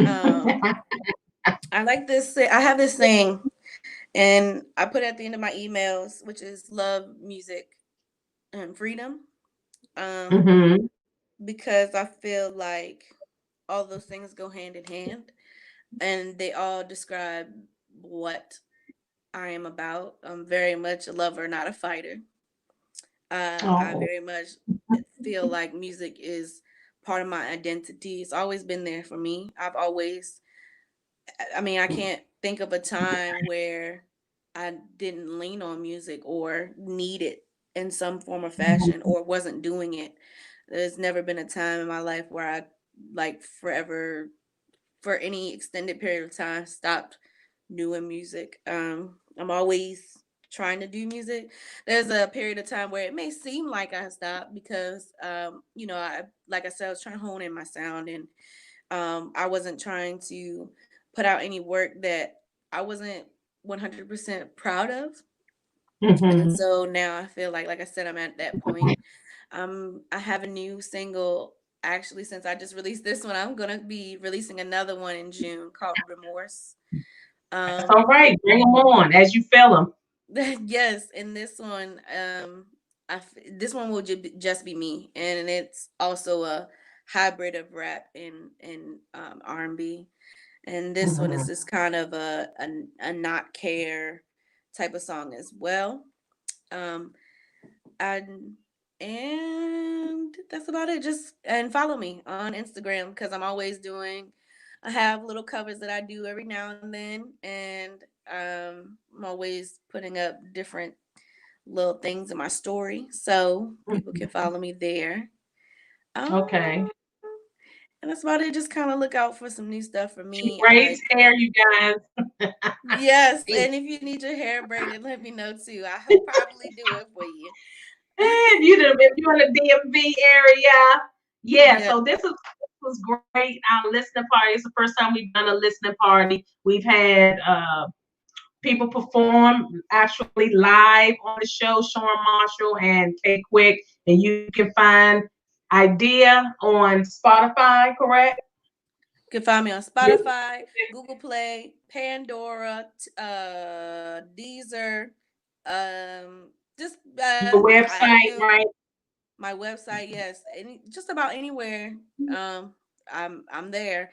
Speaker 3: Um, I like this. I have this thing, and I put it at the end of my emails, which is love, music, and freedom. Um,
Speaker 1: Hmm.
Speaker 3: because I feel like all those things go hand in hand, and they all describe what I am about. I'm very much a lover, not a fighter. I
Speaker 1: Oh.
Speaker 3: very much feel like music is part of my identity. It's always been there for me. I mean, I can't think of a time where I didn't lean on music or need it in some form or fashion or wasn't doing it. There's never been a time in my life where I, like, forever, for any extended period of time, stopped doing music. I'm always trying to do music. There's a period of time where it may seem like I stopped because, I, like I said, I was trying to hone in my sound, and I wasn't trying to put out any work that I wasn't 100% proud of. And
Speaker 1: Hmm.
Speaker 3: so now I feel like I said, I'm at that point. I have a new single. Actually, since I just released this one, I'm gonna be releasing another one in June called Remorse.
Speaker 1: That's
Speaker 3: Um,
Speaker 1: all right. Bring them on as you feel them.
Speaker 3: yes, and this one, this one will just be me, and it's also a hybrid of rap and R&B. And this one is
Speaker 1: Hmm.
Speaker 3: just kind of a not care type of song as well. Um, I and that's about it. Just and follow me on Instagram because I'm always doing. I have little covers that I do every now and then, and I'm always putting up different little things in my story, so people can follow me there.
Speaker 1: Okay.
Speaker 3: Um, and that's about it. Just kind of look out for some new stuff for
Speaker 1: She
Speaker 3: me.
Speaker 1: braids hair, you guys.
Speaker 3: Yes,
Speaker 1: If
Speaker 3: and if you need your hair braided, let me know too. I'll probably do it for you.
Speaker 1: you're in the DMV area, yeah.
Speaker 3: Yeah.
Speaker 1: So this was great. Our listening party. It's the first time we've done a listening party. We've had people perform actually live on the show, Sean Marshall and K Quick, and you can find Idea on Spotify, correct?
Speaker 3: You can find me on
Speaker 1: Your,
Speaker 3: Spotify, Google Play, Pandora, Deezer, just
Speaker 1: your website,
Speaker 3: iTunes,
Speaker 1: right?
Speaker 3: my website. Yes, just about anywhere. I'm there.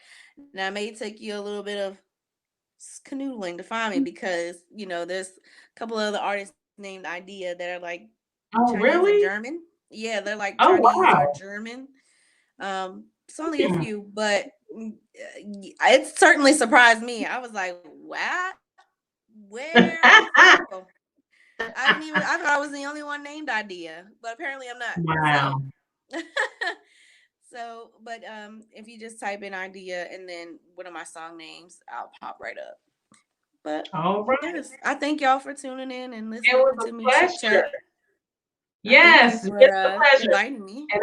Speaker 3: Now, it may take you a little bit of canoodling to find me because there's a couple of other artists named Idea that are like
Speaker 1: Oh,
Speaker 3: Chinese and
Speaker 1: really?
Speaker 3: German. Yeah, they're like
Speaker 1: Oh,
Speaker 3: Chinese or
Speaker 1: wow.
Speaker 3: German. It's only a few, but it certainly surprised me. I was like, "Wow, where are these people?" I didn't even. I thought I was the only one named Idea, but apparently I'm not.
Speaker 1: Wow.
Speaker 3: But if you just type in Idea and then one of my song names, I'll pop right up. But
Speaker 1: All right.
Speaker 3: yes, I thank y'all for tuning in and
Speaker 1: It
Speaker 3: listening
Speaker 1: was
Speaker 3: to
Speaker 1: a
Speaker 3: me chit
Speaker 1: pleasure.
Speaker 3: chat. I thank you
Speaker 1: Yes,
Speaker 3: for
Speaker 1: it's a pleasure.
Speaker 3: inviting me.
Speaker 1: And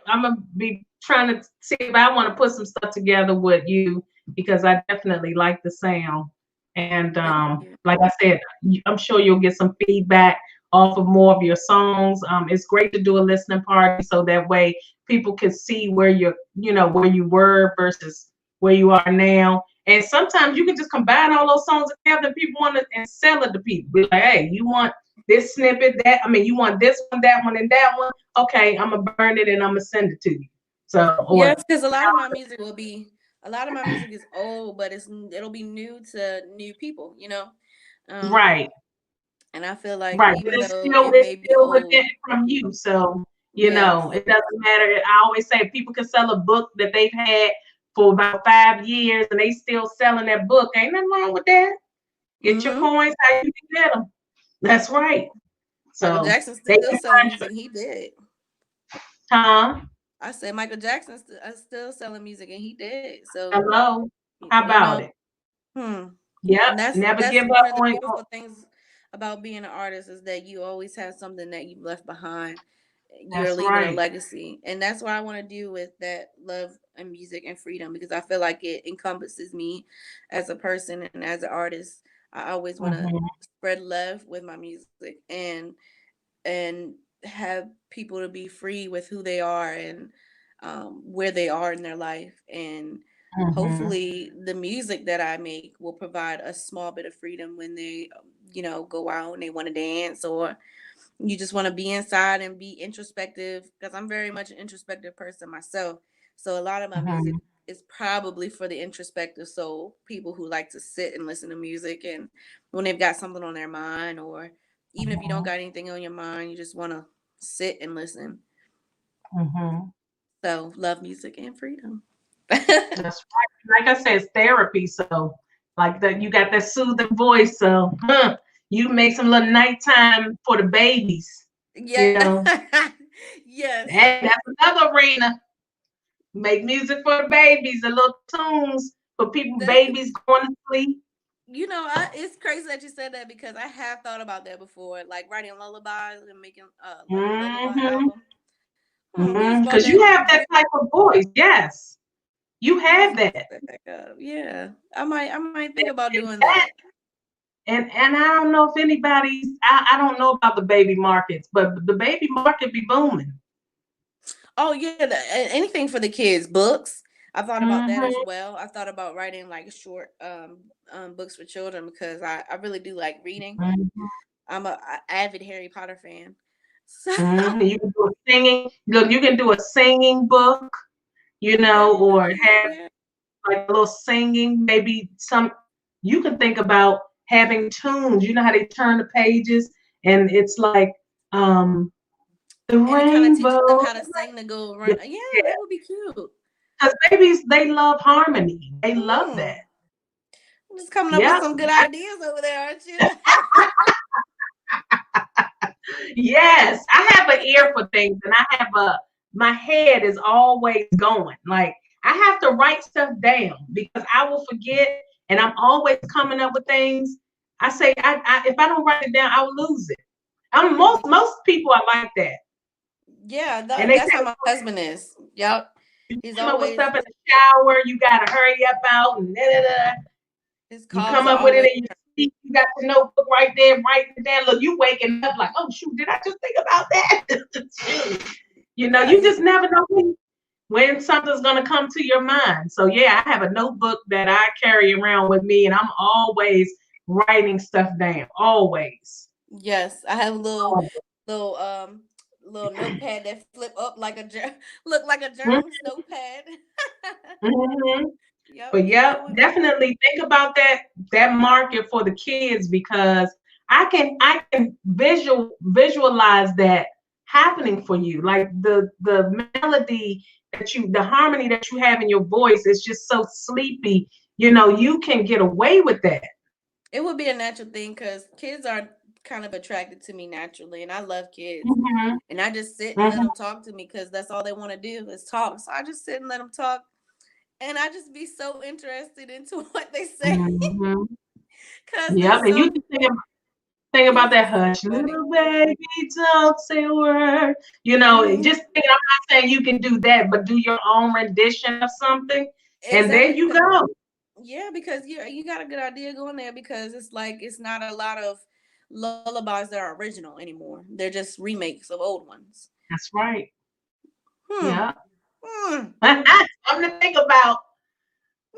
Speaker 1: I'm gonna be trying to see if I want to put some stuff together with you because I definitely like the sound. And
Speaker 3: Thank you.
Speaker 1: like I said, I'm sure you'll get some feedback off of more of your songs. It's great to do a listening party so that way people can see where where you were versus where you are now. And sometimes you can just combine all those songs together and people want to and sell it to people. Be like, hey, you want this snippet, you want this one, that one, and that one. Okay, I'm gonna burn it and I'm gonna send it to you. So, or
Speaker 3: Yes, because a lot of my music is old, but it'll be new to new people, um,
Speaker 1: right,
Speaker 3: and I feel like
Speaker 1: right, but
Speaker 3: even though it
Speaker 1: it's
Speaker 3: may be
Speaker 1: still
Speaker 3: old,
Speaker 1: within from you. So,
Speaker 3: yes,
Speaker 1: it doesn't matter. I always say people can sell a book that they've had for about 5 years and they still selling that book. Ain't nothing wrong with that. Get your
Speaker 3: mm-hmm.
Speaker 1: coins how you can get them. That's right.
Speaker 3: Michael
Speaker 1: So
Speaker 3: Jackson
Speaker 1: they
Speaker 3: still
Speaker 1: can
Speaker 3: selling
Speaker 1: find you.
Speaker 3: music. He did.
Speaker 1: Huh?
Speaker 3: I said Michael Jackson still selling music, and he did. So
Speaker 1: Hello. How
Speaker 3: you
Speaker 1: about
Speaker 3: know,
Speaker 1: it?
Speaker 3: hmm.
Speaker 1: Yep.
Speaker 3: And that's
Speaker 1: Never
Speaker 3: that's
Speaker 1: give
Speaker 3: one
Speaker 1: up
Speaker 3: of the
Speaker 1: on.
Speaker 3: beautiful things about being an artist is that you always have something that you've left behind. You're
Speaker 1: That's
Speaker 3: leaving a
Speaker 1: right.
Speaker 3: legacy, and that's what I want to do with that love and music and freedom because I feel like it encompasses me as a person and as an artist. I always want to
Speaker 1: Mhm.
Speaker 3: spread love with my music and have people to be free with who they are and where they are in their life. And
Speaker 1: Mhm.
Speaker 3: hopefully, the music that I make will provide a small bit of freedom when they, go out and they want to dance or you just want to be inside and be introspective because I'm very much an introspective person myself. So a lot of my music
Speaker 1: Mhm.
Speaker 3: is probably for the introspective soul, people who like to sit and listen to music and when they've got something on their mind or even if you don't
Speaker 1: Mhm.
Speaker 3: got anything on your mind, you just want to sit and listen.
Speaker 1: Mhm.
Speaker 3: So love music and freedom.
Speaker 1: That's right. Like I said, it's therapy. So, like that, you got that soothing voice. So, you make some little nighttime for the babies. You
Speaker 3: Yeah.
Speaker 1: know,
Speaker 3: Yes.
Speaker 1: hey, that's another arena. Make music for the babies, the little tunes for people,
Speaker 3: That's
Speaker 1: babies going to sleep.
Speaker 3: it's crazy that you said that because I have thought about that before, like writing lullabies and making like a lullaby
Speaker 1: Mm-hmm.
Speaker 3: album. We just bought
Speaker 1: Because you
Speaker 3: that
Speaker 1: have that
Speaker 3: year.
Speaker 1: type of voice. Yes, you
Speaker 3: We
Speaker 1: have
Speaker 3: just bought
Speaker 1: that.
Speaker 3: that back up. Yeah, I might think about
Speaker 1: And
Speaker 3: doing
Speaker 1: that,
Speaker 3: that.
Speaker 1: and I don't know if anybody's. I don't know about the baby markets, but the baby market be booming.
Speaker 3: Oh yeah, anything for the kids, books. I thought about that as
Speaker 1: Mm-hmm.
Speaker 3: well. I thought about writing like short books for children because I really do like reading.
Speaker 1: Mm-hmm.
Speaker 3: I'm a avid Harry Potter fan. So
Speaker 1: Mm-hmm. You can do a singing. Look, you can do a singing book.
Speaker 3: yeah,
Speaker 1: Or have
Speaker 3: yeah.
Speaker 1: like a little singing. Maybe some. You can think about having tunes. You know how they turn the pages, and it's like um the
Speaker 3: And it kind of teaches them
Speaker 1: rainbow.
Speaker 3: how to sing to go run.
Speaker 1: Yeah,
Speaker 3: Yeah, that would be cute.
Speaker 1: because babies they love harmony. They love that.
Speaker 3: Hmm. I'm just coming up with
Speaker 1: Yep.
Speaker 3: some good ideas over there, aren't you?
Speaker 1: Yes, I have an ear for things, and I have a my head is always going. Like I have to write stuff down because I will forget, and I'm always coming up with things. I say, if I don't write it down, I will lose it. Most people are like that,
Speaker 3: Yeah,
Speaker 1: and they
Speaker 3: that's
Speaker 1: say
Speaker 3: how my husband is. Yep.
Speaker 1: you
Speaker 3: He's
Speaker 1: come up with
Speaker 3: always
Speaker 1: stuff in the shower, you gotta hurry up out, and da, da, da.
Speaker 3: his
Speaker 1: You
Speaker 3: calls
Speaker 1: come
Speaker 3: are
Speaker 1: up with it
Speaker 3: always
Speaker 1: in your You got the notebook right there, writing it down. Look, you waking up like, oh shoot, did I just think about that? You just never know when something's gonna come to your mind. So yeah, I have a notebook that I carry around with me, and I'm always writing stuff down. Always.
Speaker 3: Yes, I have a
Speaker 1: Always.
Speaker 3: little little notepad that flip up like look like a
Speaker 1: Mhm,
Speaker 3: journalist notepad.
Speaker 1: mhm.
Speaker 3: Yep,
Speaker 1: But
Speaker 3: keep it
Speaker 1: yep,
Speaker 3: with me.
Speaker 1: definitely think about that market for the kids, because I can visualize that happening for you. Like the melody the harmony that you have in your voice is just so sleepy. You can get away with that.
Speaker 3: It would be a natural thing because kids are kind of attracted to me naturally, and I love kids.
Speaker 1: Hmm.
Speaker 3: And I just sit and let
Speaker 1: Hmm.
Speaker 3: them talk to me because that's all they want to do is talk. So I just sit and let them talk, and I just be so interested into what they say
Speaker 1: Hmm.
Speaker 3: because they're
Speaker 1: Yep, and you
Speaker 3: so
Speaker 1: can think about
Speaker 3: kids are
Speaker 1: that
Speaker 3: so
Speaker 1: hush,
Speaker 3: funny.
Speaker 1: little baby, don't say a word.
Speaker 3: Hmm.
Speaker 1: Just think, I'm not saying you can do that, but do your own rendition of something, and there
Speaker 3: Exactly.
Speaker 1: you go.
Speaker 3: Yeah, because you got a good idea going there because it's like it's not a lot of lullabies that are original anymore. They're just remakes of old ones.
Speaker 1: That's right.
Speaker 3: Hmm.
Speaker 1: Yeah.
Speaker 3: Hmm.
Speaker 1: Something to think about.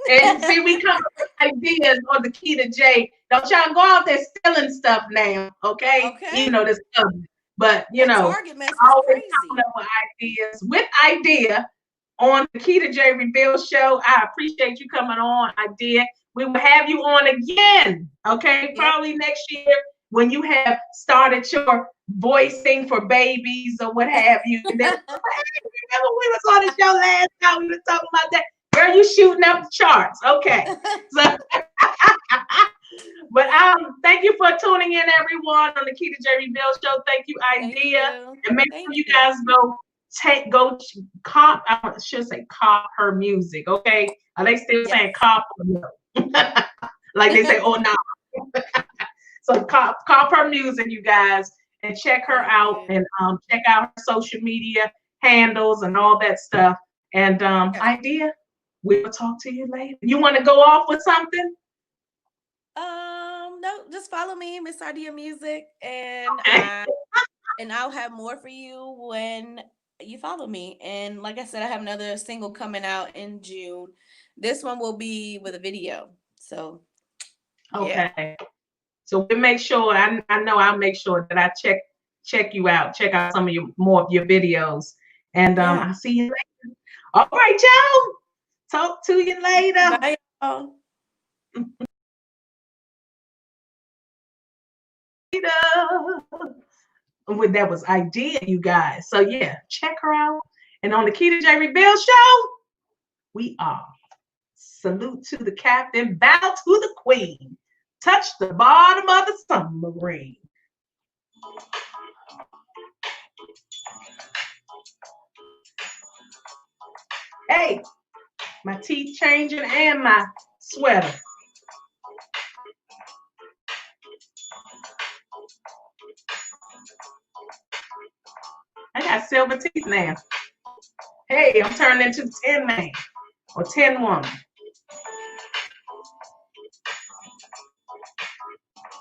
Speaker 1: And see, we come up with ideas on the Key to J. Don't y'all go out there stealing stuff now, okay? Even
Speaker 3: Okay.
Speaker 1: though this coming. But,
Speaker 3: That Target mess was
Speaker 1: always coming
Speaker 3: crazy.
Speaker 1: up with idea on the Key to J Reveal show. I appreciate you coming on, idea. We will have you on again, okay?
Speaker 3: Yep.
Speaker 1: Probably next year when you have started your voicing for babies or what have you. And then, hey, remember we was on the show last time, we were talking about that. Girl, you shooting up the charts. Okay. So, but thank you for tuning in, everyone, on the Key to J Reveal show. Thank you,
Speaker 3: Thank
Speaker 1: Idea.
Speaker 3: you.
Speaker 1: And make sure
Speaker 3: Thank
Speaker 1: you
Speaker 3: you.
Speaker 1: guys go cop. I should say cop her music. Okay. Are they still
Speaker 3: Yes.
Speaker 1: saying cop? Like they say, oh no. So cop her music, you guys, and check her
Speaker 3: Thank
Speaker 1: out,
Speaker 3: you.
Speaker 1: and check out her social media handles and all that stuff. And
Speaker 3: Yes.
Speaker 1: Idea, we will talk to you later. You want to go off with something?
Speaker 3: No, just follow me, Miss Idea Music, and
Speaker 1: Okay.
Speaker 3: I'll have more for you when you follow me. And like I said, I have another single coming out in June. This one will be with a video. So yeah.
Speaker 1: Okay. So we make sure. I know I'll make sure that I check you out. Check out some of your more of your videos. And
Speaker 3: Yeah.
Speaker 1: I'll see you later. All right, y'all. Talk to you later.
Speaker 3: Bye, y'all.
Speaker 1: That was Idea, you guys. So yeah, check her out. And on the Key to J Reveal show, we are. Salute to the captain, bow to the queen. Touch the bottom of the submarine. Hey, my teeth changing and my sweater. I got silver teeth now. Hey, I'm turning into 10 man or 10 woman.